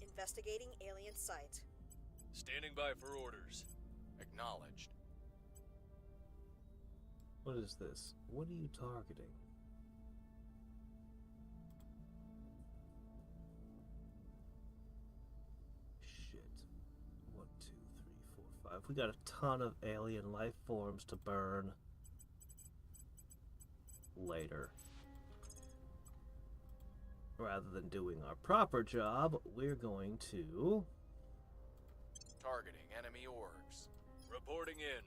Investigating alien site. Standing by for orders. Acknowledged. What is this? What are you targeting? Shit. 1, 2, 3, 4, 5. We got a ton of alien life forms to burn. Later. Rather than doing our proper job, we're going to... Targeting enemy orgs. Reporting in.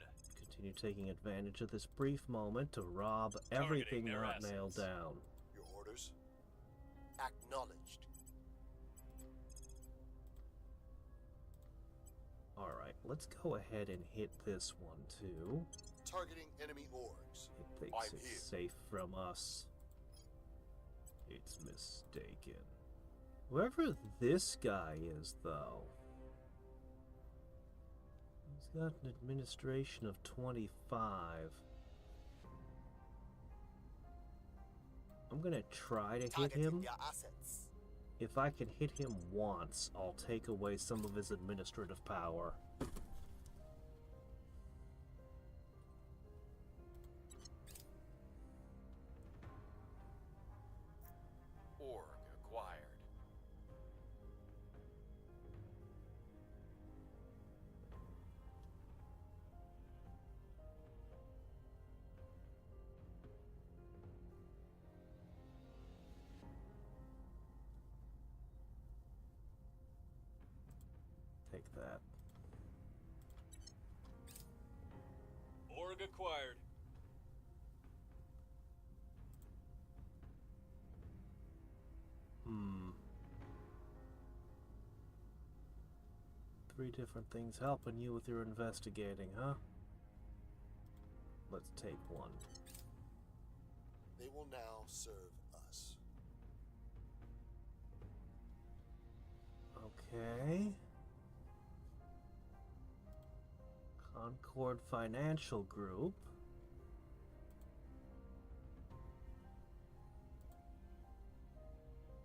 continue taking advantage of this brief moment to rob everything their not assets. nailed down. Your orders? Acknowledged. Alright, let's go ahead and hit this one too. Targeting enemy orgs. It thinks I'm it's here. safe from us. It's mistaken. Whoever this guy is, though, he's got an administration of 25. I'm gonna try to hit Targeting him. their assets. If I can hit him once, I'll take away some of his administrative power. Org acquired. Take that. Org acquired. Three different things helping you with your investigating, huh? Let's take one. They will now serve us. Okay. Concord Financial Group.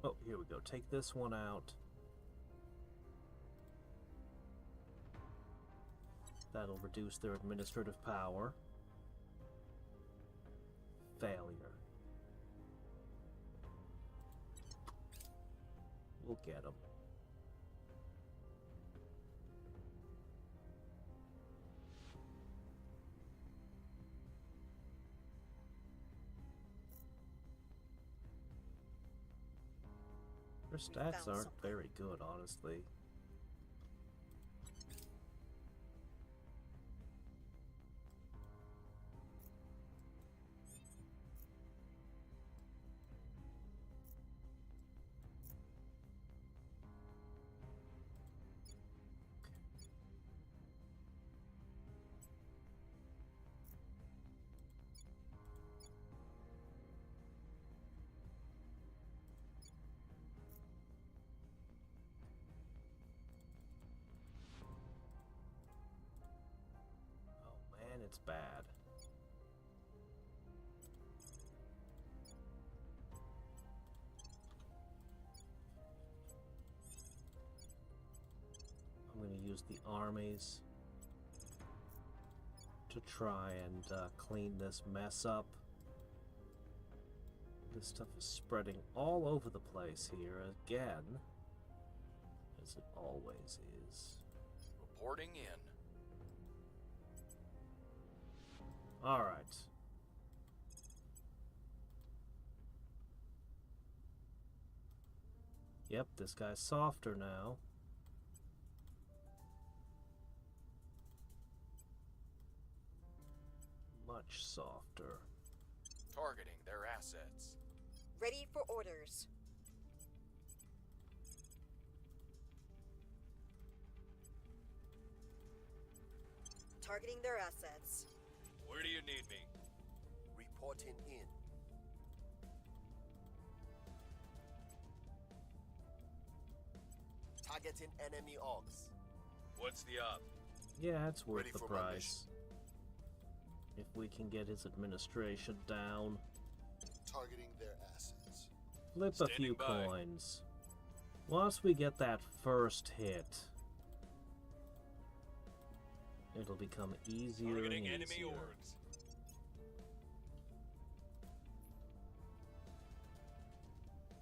Oh, here we go. Take this one out. That'll reduce their administrative power. Failure. We'll get them. Their stats aren't very good, honestly. Man, it's bad. I'm going to use the armies to try and clean this mess up. This stuff is spreading all over the place here again, as it always is. Reporting in. Alright. Yep, this guy's softer now. Much softer. Targeting their assets. Ready for orders. Targeting their assets. Where do you need me? Reporting in. Targeting enemy orcs. What's the op? Yeah, it's worth Ready the for my price. If we can get his administration down. Targeting their assets. Flip a Standing few by. coins. Once we get that first hit, it'll become easier Targeting and enemy easier. orgs.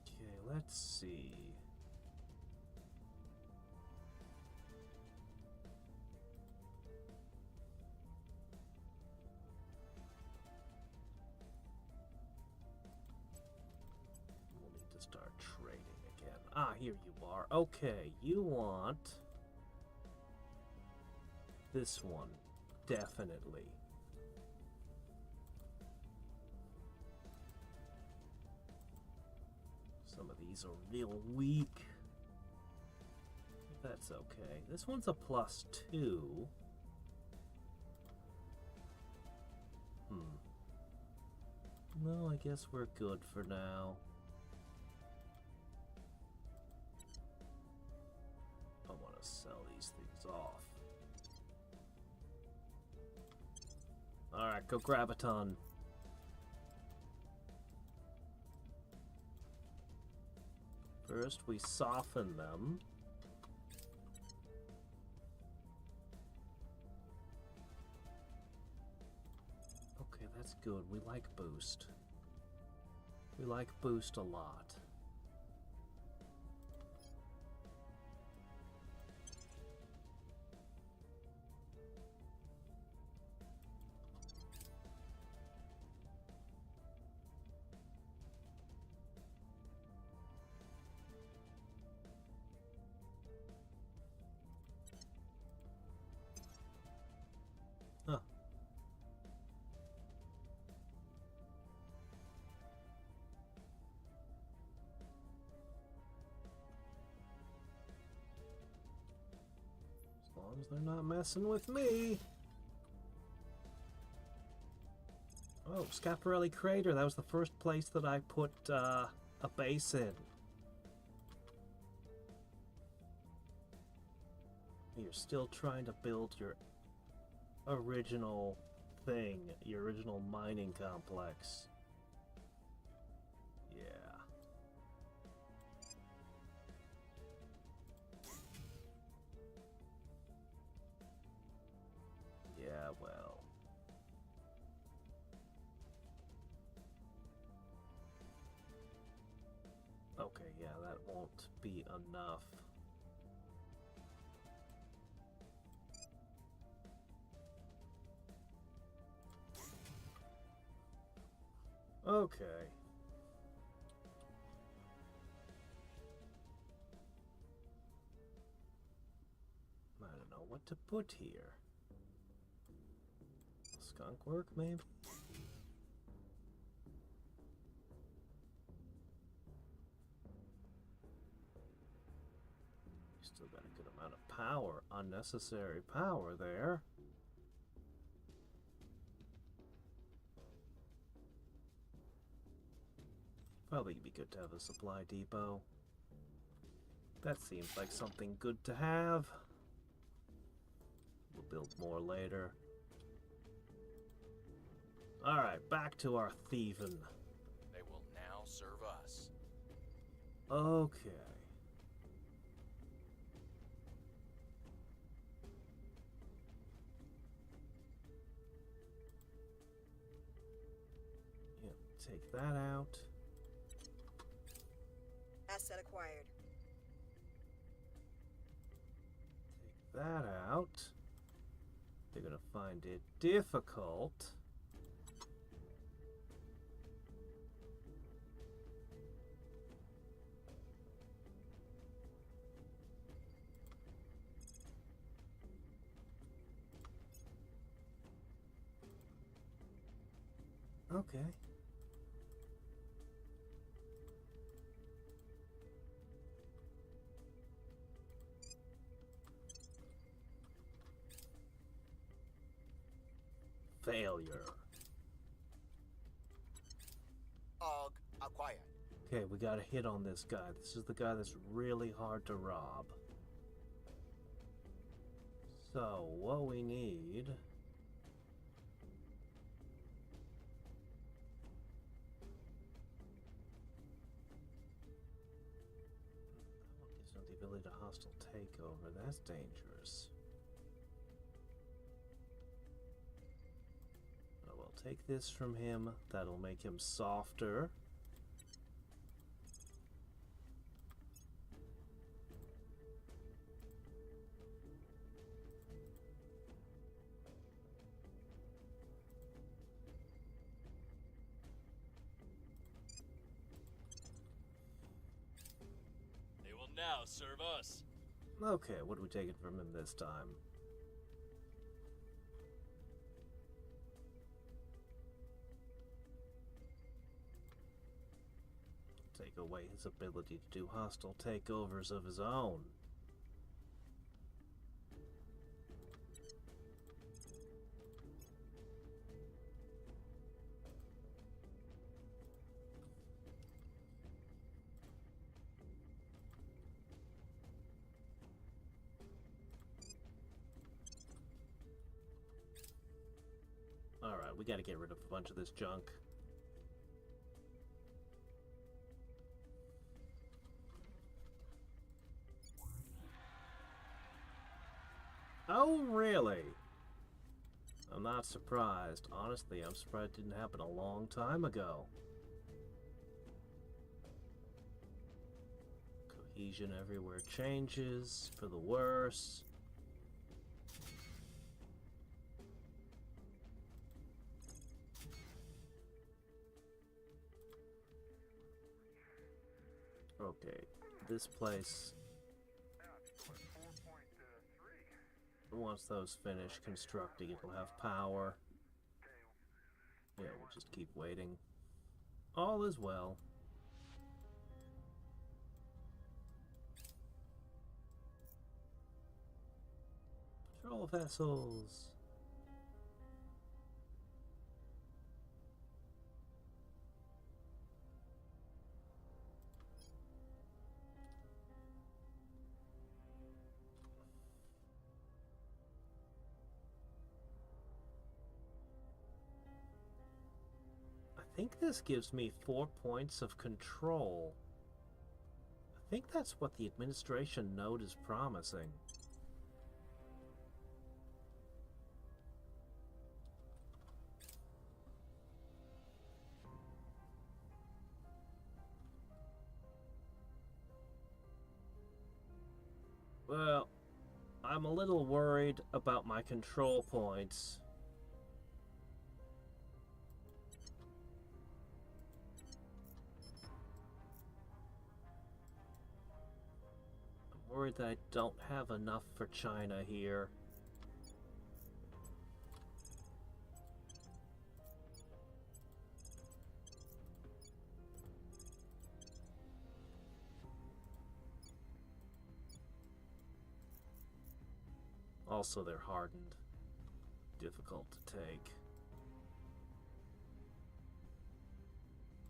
Okay, let's see. We'll need to start trading again. Ah, here you are. Okay, you want this one, definitely. Some of these are real weak. That's okay. This one's a +2. No, I guess we're good for now. I want to sell these things off. Alright, go grab a ton. First, we soften them. Okay, that's good. We like boost. We like boost a lot. Huh. As long as they're not messing with me. Oh, Scaparelli Crater. That was the first place that I put a base in. You're still trying to build your original thing, your original mining complex. Yeah. Yeah, well. Okay, yeah, that won't be enough. Okay. I don't know what to put here. Skunk work, maybe? Still got a good amount of power, unnecessary power there. Probably be good to have a supply depot. That seems like something good to have. We'll build more later. Alright, back to our thieving. They will now serve us. Okay. Yep, take that out. Asset acquired. Take that out. They're gonna find it difficult Okay. Failure. Acquired. Okay, we got a hit on this guy. This is the guy that's really hard to rob. So, what we need... That one gives them the ability to hostile takeover. That's dangerous. I will take this from him. That'll make him softer. They will now serve us. Okay, what are we taking from him this time? Take away his ability to do hostile takeovers of his own. Alright, we gotta get rid of a bunch of this junk. Oh, really? I'm not surprised. Honestly, I'm surprised it didn't happen a long time ago. Cohesion everywhere changes for the worse. Okay, this place... Once those finish constructing, it'll have power. Yeah, we'll just keep waiting. All is well. Patrol vessels. I think this gives me 4 points of control. I think that's what the administration node is promising. Well, I'm a little worried about my control points. I'm worried that I don't have enough for China here. Also, they're hardened. Difficult to take.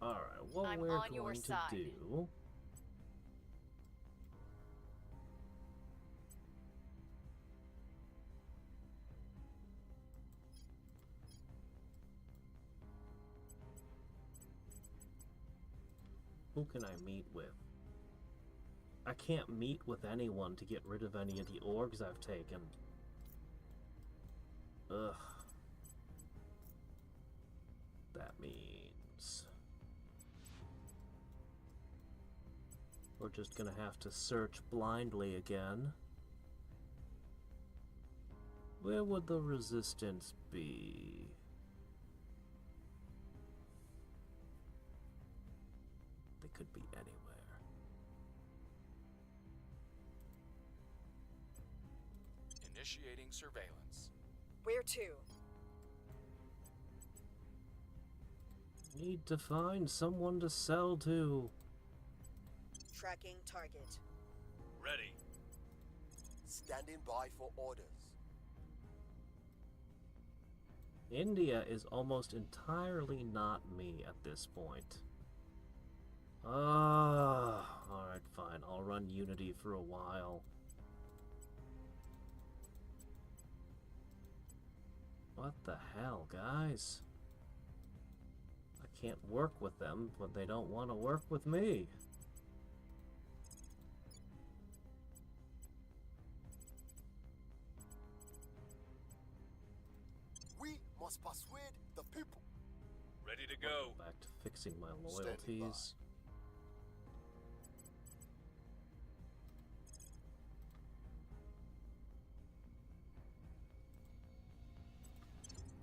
Alright, what I'm we're on your going to side. do... Who can I meet with? I can't meet with anyone to get rid of any of the orgs I've taken. Ugh. That means... we're just gonna have to search blindly again. Where would the resistance be? They could be anywhere. Initiating surveillance. Where to? Need to find someone to sell to. Tracking target. Ready. Standing by for orders. India is almost entirely not me at this point. Alright, fine. I'll run Unity for a while. What the hell, guys? I can't work with them, but they don't want to work with me. We must persuade the people. Ready to go. Back to fixing my Standing loyalties.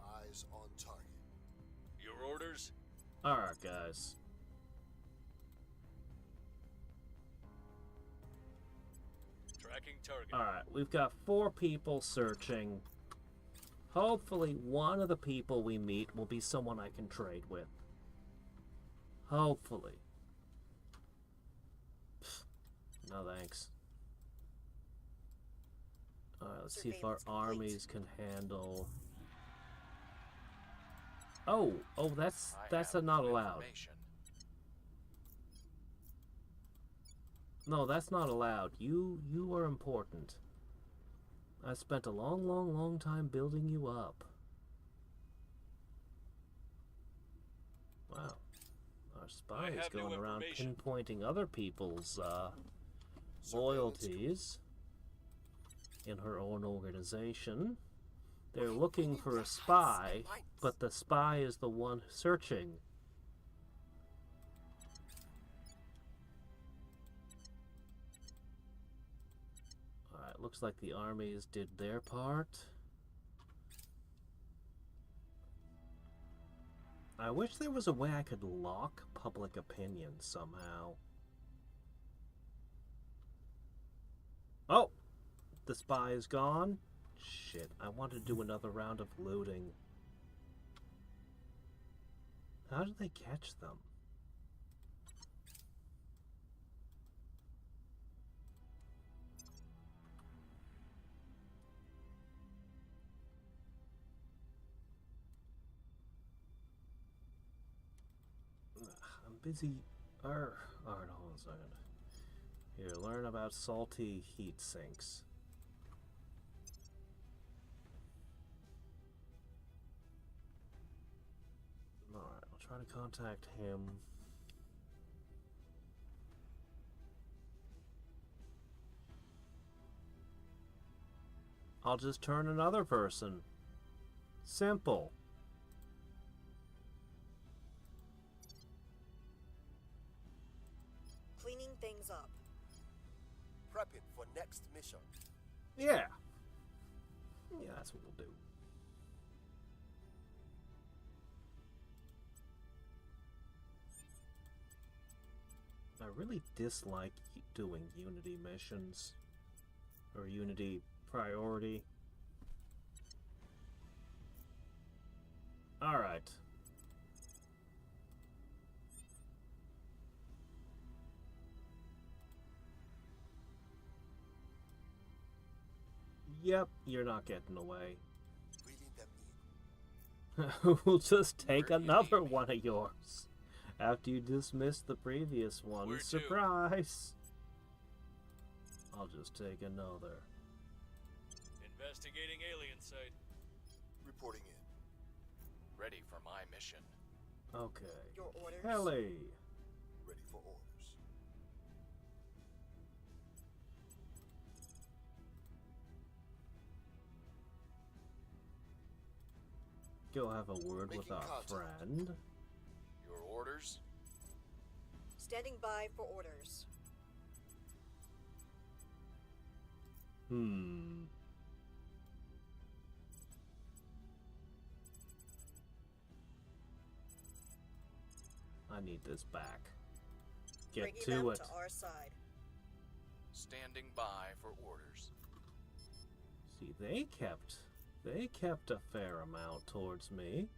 Eyes on target. Your orders? Alright, guys. Tracking target. Alright, we've got 4 people searching. Hopefully one of the people we meet will be someone I can trade with. Hopefully. Pfft, no thanks. Alright, let's see if our armies can handle... Oh, that's not allowed. No, that's not allowed. You are important. I spent a long time building you up. Wow. Our spy is going around pinpointing other people's loyalties in her own organization. They're looking for a spy, but the spy is the one searching. Alright, looks like the armies did their part. I wish there was a way I could lock public opinion somehow. Oh! The spy is gone. Shit, I want to do another round of looting. How did they catch them? I'm busy. Alright, hold on a second. Here, learn about salty heat sinks. Alright, I'll try to contact him. I'll just turn another person. Simple. Cleaning things up. Prepping for next mission. Yeah. Yeah, that's what we'll do. I really dislike doing Unity missions. Or Unity priority. Alright. Yep, you're not getting away. We'll just take another one of yours. After you dismiss the previous one. Where to? Surprise! I'll just take another. Investigating alien site. Reporting in. Ready for my mission. Okay. Your orders. Kelly! Ready for orders. Go have a word with Making our contact. friend. Your orders? Standing by for orders. I need this back. Get Bringing to them it. to our side. Standing by for orders. See, they kept a fair amount towards me.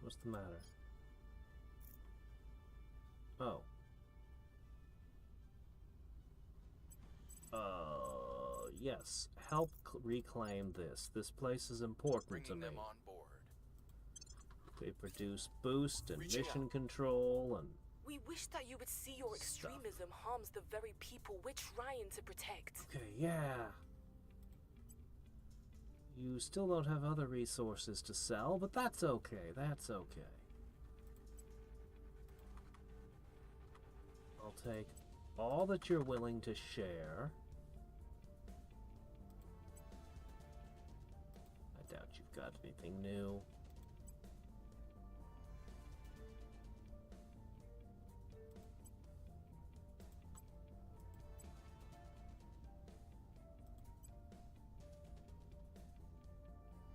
What's the matter? Oh. Yes. Help reclaim this. This place is important to me. Bringing them on board. They produce boost and Reaching mission control and... We wish that you would see your extremism harms the very people we're trying to protect. Okay, yeah. You still don't have other resources to sell, but that's okay. That's okay. I'll take all that you're willing to share. I doubt you've got anything new.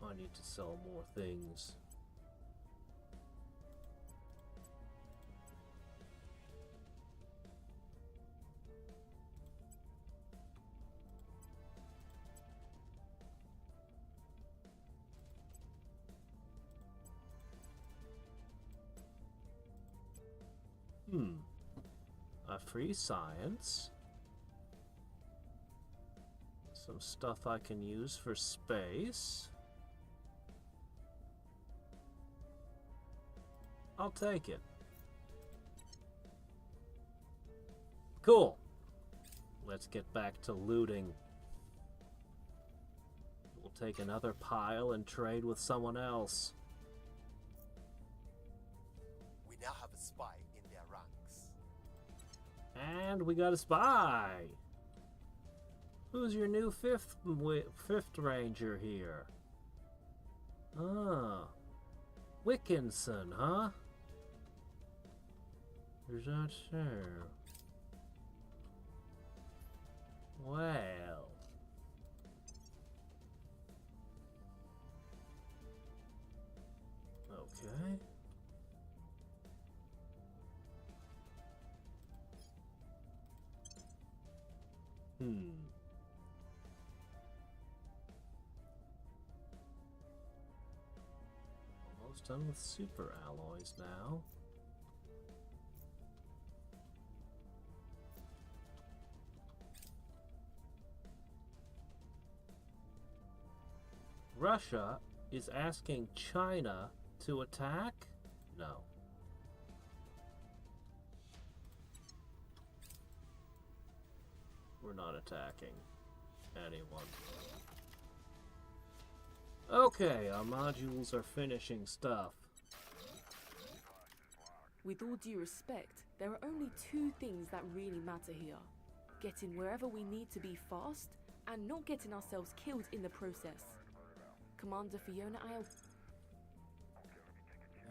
I need to sell more things. A free science. Some stuff I can use for space. I'll take it. Cool. Let's get back to looting. We'll take another pile and trade with someone else. We now have a spy in their ranks. And we got a spy. Who's your new fifth ranger here? Ah, Wickinson, huh? Is that so? Well. Okay. Almost done with super alloys now. Russia is asking China to attack? No. We're not attacking anyone. Okay, our modules are finishing stuff. With all due respect, there are only two things that really matter here. Getting wherever we need to be fast, and not getting ourselves killed in the process. Commander Fiona,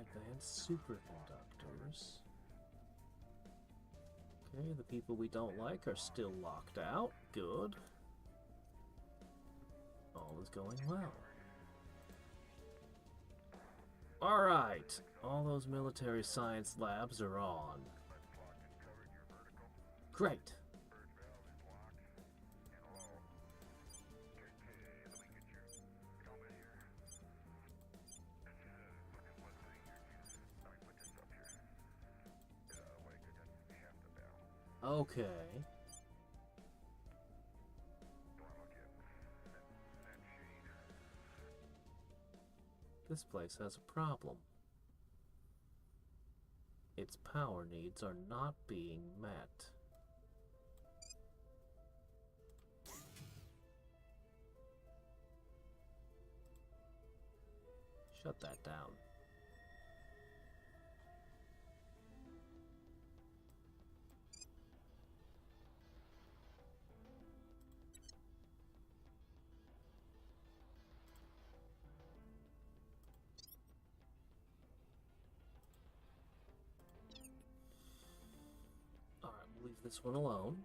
Advanced superconductors. Okay, the people we don't like are still locked out. Good. All is going well. Alright, all those military science labs are on. Great. Okay. This place has a problem. Its power needs are not being met. Shut that down. Leave this one alone.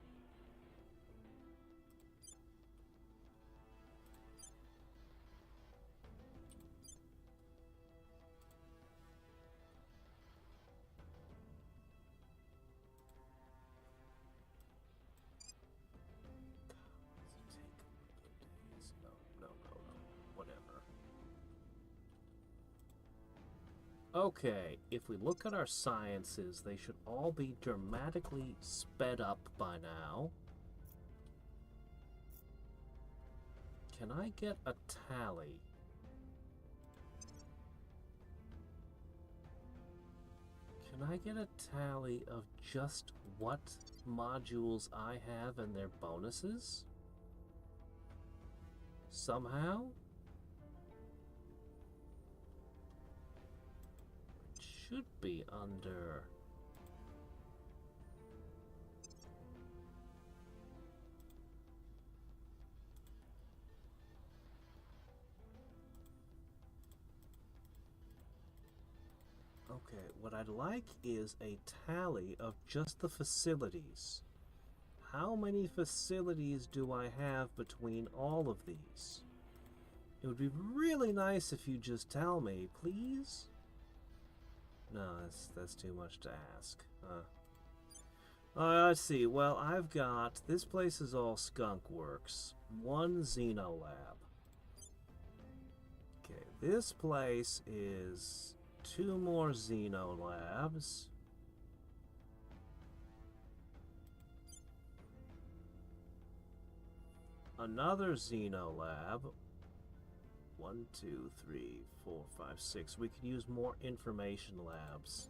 No. Whatever. Okay, if we look at our sciences, they should all be dramatically sped up by now. Can I get a tally? Can I get a tally of just what modules I have and their bonuses? Somehow? It should be under... Okay, what I'd like is a tally of just the facilities. How many facilities do I have between all of these? It would be really nice if you just tell me, please? No, that's too much to ask. Let's see. Well, I've got... This place is all skunk works. 1 Xeno lab. Okay, this place is 2 more Xeno labs. Another Xeno lab. 1, 2, 3, 4, 5, 6. We could use more information labs.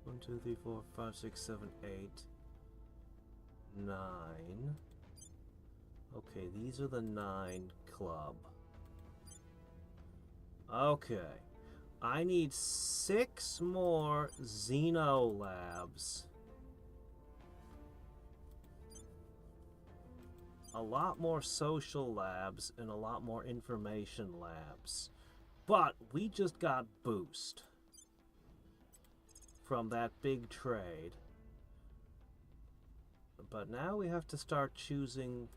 1, 2, 3, 4, 5, 6, 7, 8, 9. Okay, these are the 9 club. Okay. I need 6 more Xeno labs. A lot more social labs and a lot more information labs. But we just got boost from that big trade. But now we have to start choosing...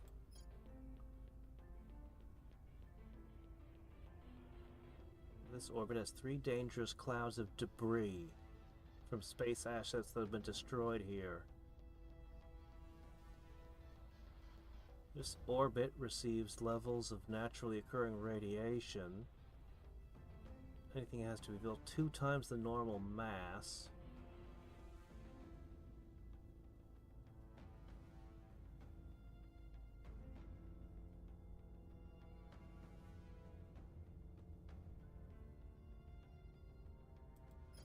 This orbit has 3 dangerous clouds of debris from space assets that have been destroyed here. This orbit receives levels of naturally occurring radiation. Anything has to be built 2 times the normal mass.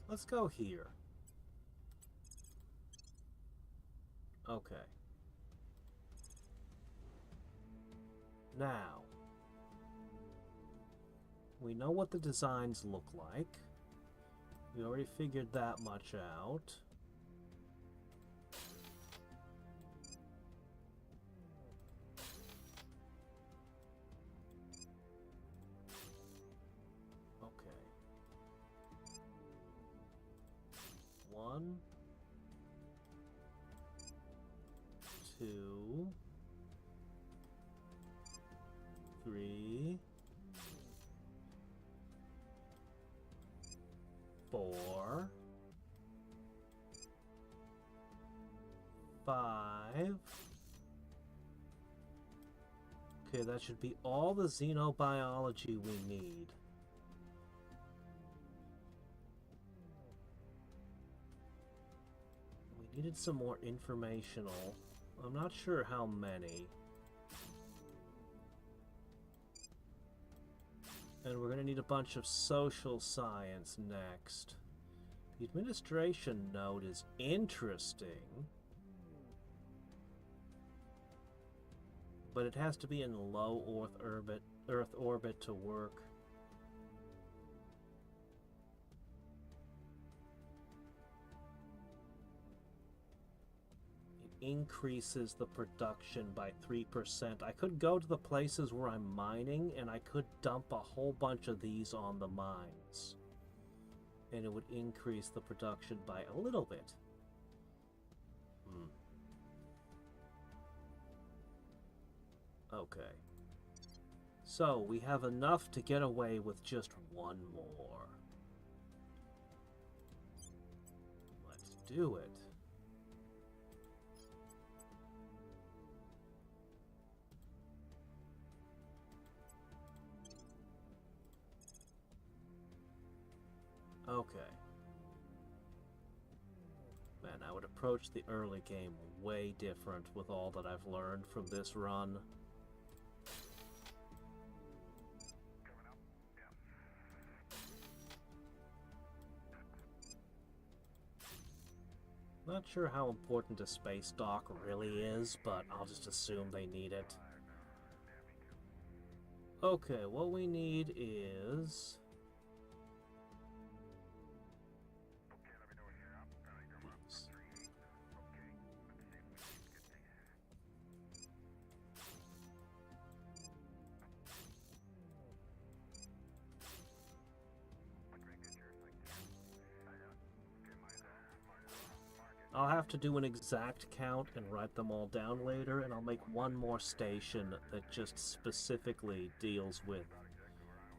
Let's go here. Okay. Now, we know what the designs look like. We already figured that much out. Okay. 1, 2, 3, 4, 5. Okay, that should be all the xenobiology we need. We needed some more informational. I'm not sure how many. And we're going to need a bunch of social science next. The administration node is interesting. But it has to be in low Earth orbit to work. It increases the production by 3%. I could go to the places where I'm mining, and I could dump a whole bunch of these on the mines. And it would increase the production by a little bit. Okay. So, we have enough to get away with just 1 more. Let's do it. Okay. Man, I would approach the early game way different with all that I've learned from this run. Not sure how important a space dock really is, but I'll just assume they need it. Okay, what we need is... I'll have to do an exact count and write them all down later, and I'll make one more station that just specifically deals with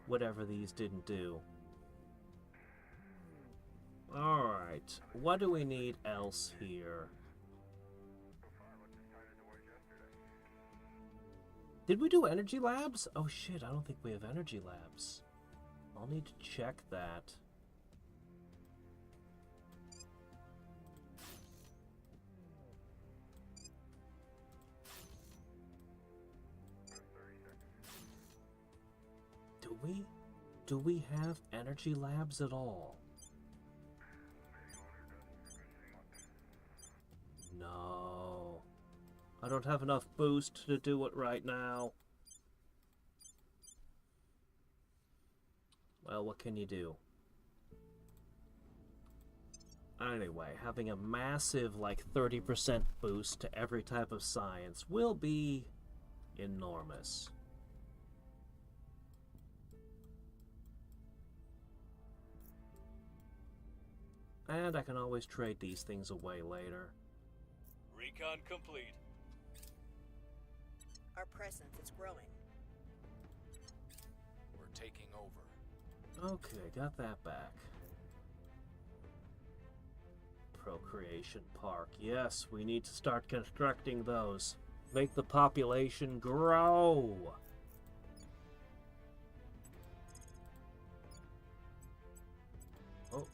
whatever these didn't do. Alright, what do we need else here? Did we do energy labs? Oh shit, I don't think we have energy labs. I'll need to check that. Do we have energy labs at all? No. I don't have enough boost to do it right now. Well, what can you do? Anyway, having a massive, like, 30% boost to every type of science will be enormous. And I can always trade these things away later. Recon complete. Our presence is growing. We're taking over. Okay, got that back. Procreation Park. Yes, we need to start constructing those. Make the population grow. Oh.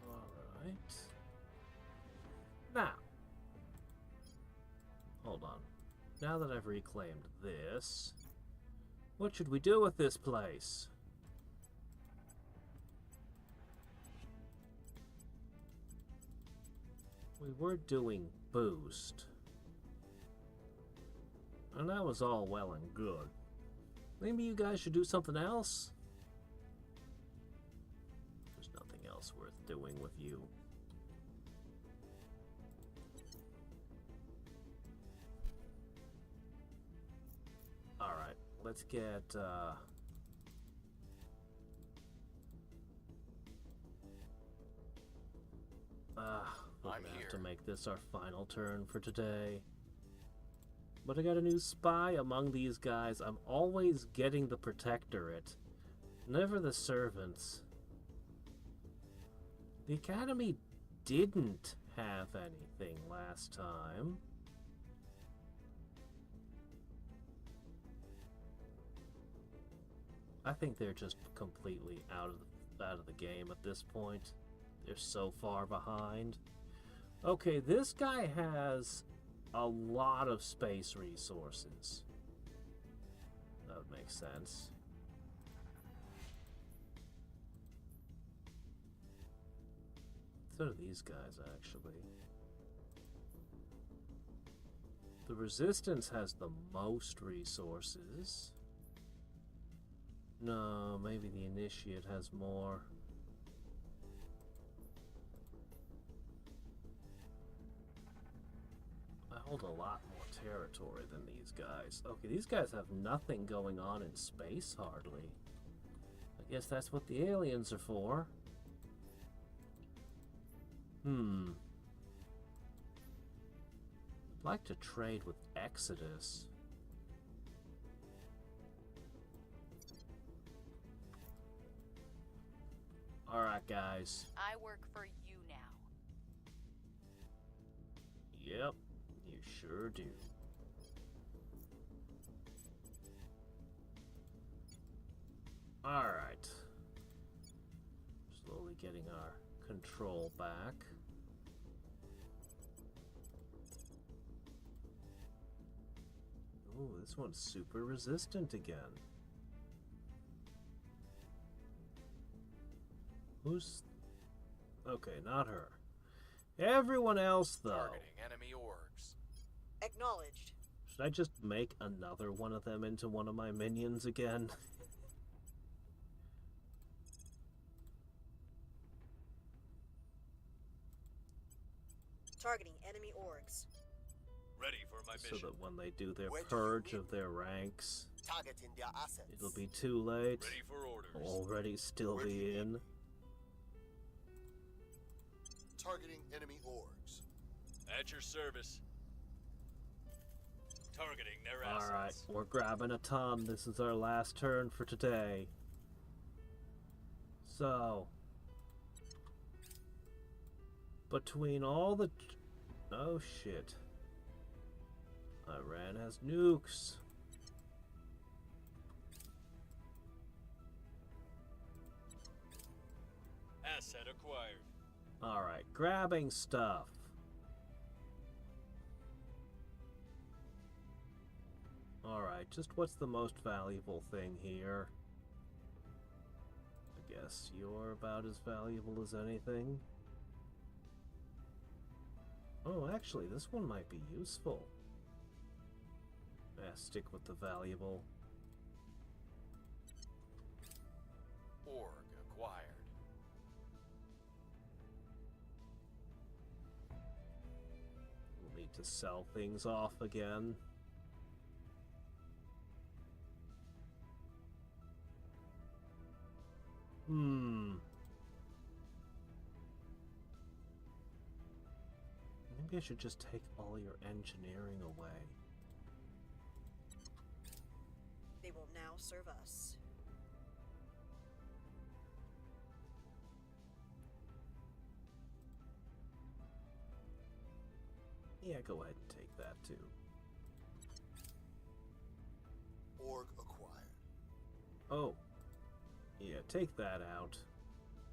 Alright. Now. Hold on. Now that I've reclaimed this, what should we do with this place? We were doing boost. And that was all well and good. Maybe you guys should do something else? There's nothing else worth doing with you. Alright, let's get, we're gonna have to make this our final turn for today. But I got a new spy among these guys. I'm always getting the Protectorate, never the Servants. The Academy didn't have anything last time. I think they're just completely out of the game at this point. They're so far behind. Okay, this guy has a lot of space resources. That would make sense. So do these guys, actually. The Resistance has the most resources. No, maybe the Initiate has more. I hold a lot more territory than these guys. Okay, these guys have nothing going on in space, hardly. I guess that's what the aliens are for. I'd like to trade with Exodus. Alright, guys. I work for you now. Yep, you sure do. Alright. Slowly getting our control back. Oh, this one's super resistant again. Who's... Okay, not her. Everyone else, though. Targeting enemy orgs. Acknowledged. Should I just make another one of them into one of my minions again? Targeting enemy orgs. Ready for my So mission. that when they do their Where do you purge live? of their ranks, Targeting their assets. it'll be too late. Ready for orders. Already still Where do you be in. Targeting enemy orgs. At your service. Targeting their Alright, assets. we're grabbing a ton. This is our last turn for today. So, between all the... Oh shit. Iran has nukes. Asset acquired. Alright, grabbing stuff. Alright, just what's the most valuable thing here? I guess you're about as valuable as anything. Oh, actually, this one might be useful. Stick with the valuable. Org acquired. We'll need to sell things off again. Maybe I should just take all your engineering away. They will now serve us. Yeah, go ahead and take that too. Org acquired. Oh. Yeah, take that out.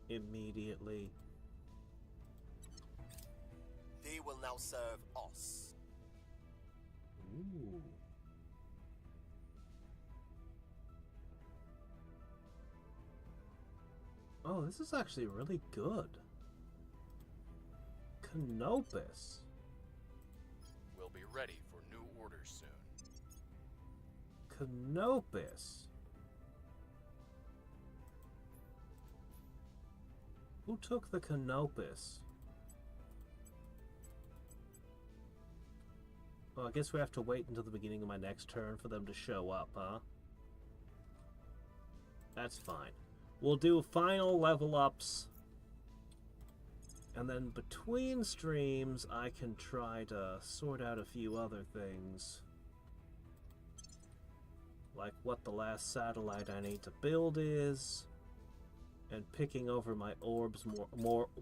Immediately. They will now serve us. Ooh. Oh, this is actually really good. Canopus. We'll be ready for new orders soon. Canopus. Who took the Canopus? Well, I guess we have to wait until the beginning of my next turn for them to show up, huh? That's fine. We'll do final level ups. And then between streams, I can try to sort out a few other things. Like what the last satellite I need to build is. And picking over my orbs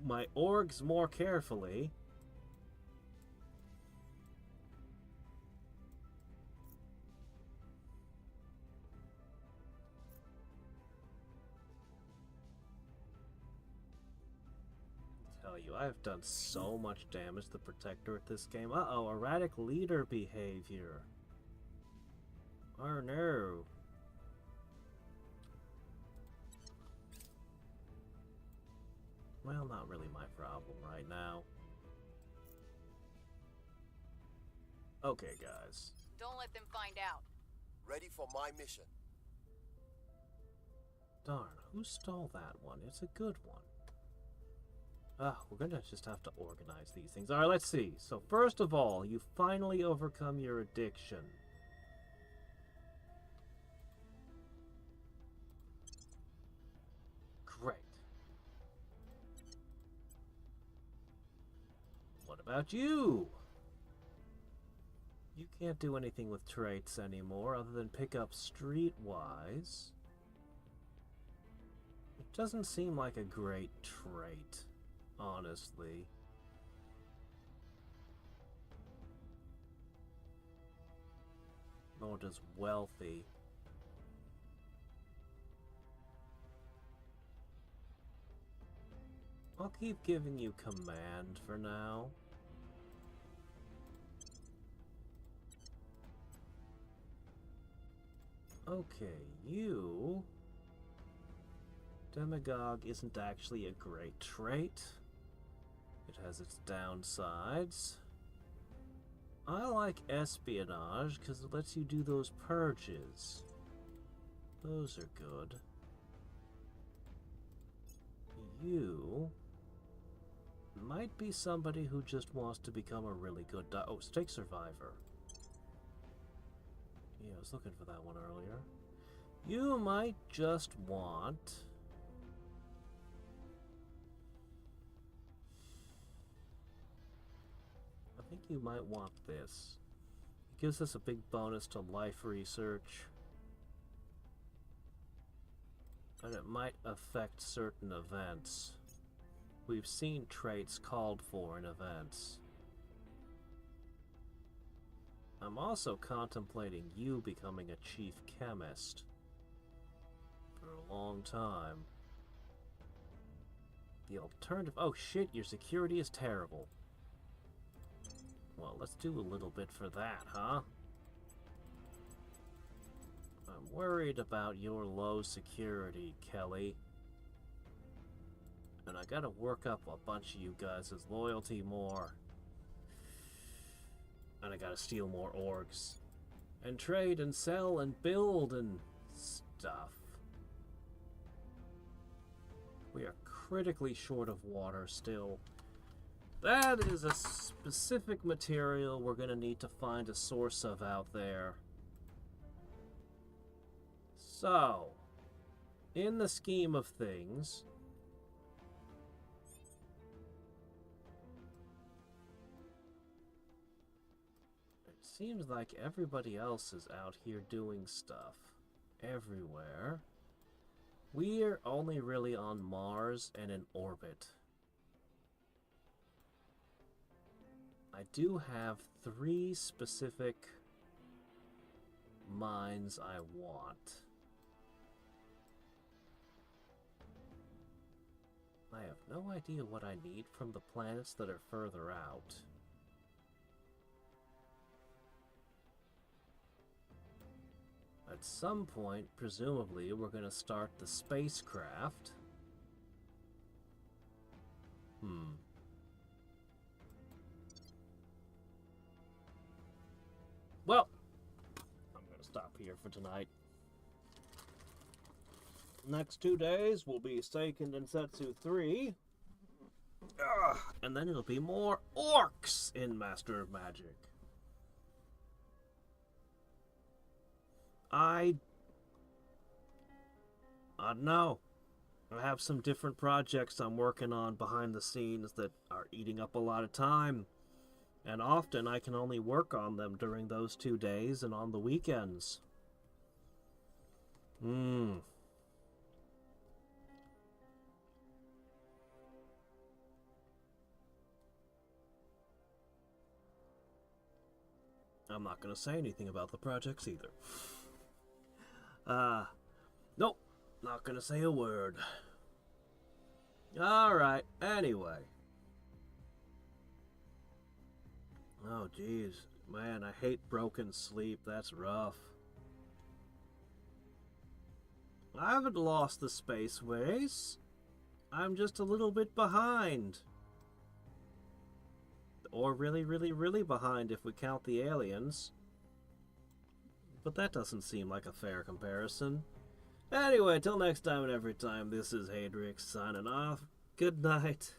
my orgs more carefully. Tell you, I've done so much damage to the Protector at this game. Uh-oh, erratic leader behavior. Oh no. Well, not really my problem right now. Okay, guys. Don't let them find out. Ready for my mission. Darn, who stole that one? It's a good one. Ah, we're gonna just have to organize these things. Alright, let's see. So first of all, you finally overcome your addiction. Great. What about you? You can't do anything with traits anymore other than pick up streetwise. It doesn't seem like a great trait, honestly. aren't as wealthy. I'll keep giving you command for now. Okay, you... Demagogue isn't actually a great trait. It has its downsides. I like espionage because it lets you do those purges. Those are good. You might be somebody who just wants to become a really good stake survivor. Yeah, I was looking for that one earlier. You might just want... I think you might want this. It gives us a big bonus to life research. And it might affect certain events. We've seen traits called for in events. I'm also contemplating you becoming a chief chemist. For a long time. The alternative... Oh shit, your security is terrible. Well, let's do a little bit for that, huh? I'm worried about your low security, Kelly. And I gotta work up a bunch of you guys' loyalty more. And I gotta steal more orgs. And trade and sell and build and stuff. We are critically short of water still. That is a specific material we're gonna need to find a source of out there. So, in the scheme of things, it seems like everybody else is out here doing stuff everywhere. We're only really on Mars and in orbit. I do have 3 specific mines I want. I have no idea what I need from the planets that are further out. At some point, presumably, we're going to start the spacecraft. Well, I'm going to stop here for tonight. Next 2 days will be Seiken Densetsu 3. And then it'll be more orcs in Master of Magic. I don't know. I have some different projects I'm working on behind the scenes that are eating up a lot of time. And often I can only work on them during those 2 days and on the weekends. I'm not going to say anything about the projects either. Nope. Not going to say a word. Alright, anyway. Oh, jeez. Man, I hate broken sleep. That's rough. I haven't lost the space race. I'm just a little bit behind. Or really, really, really behind if we count the aliens. But that doesn't seem like a fair comparison. Anyway, till next time and every time, this is Hadriex signing off. Good night.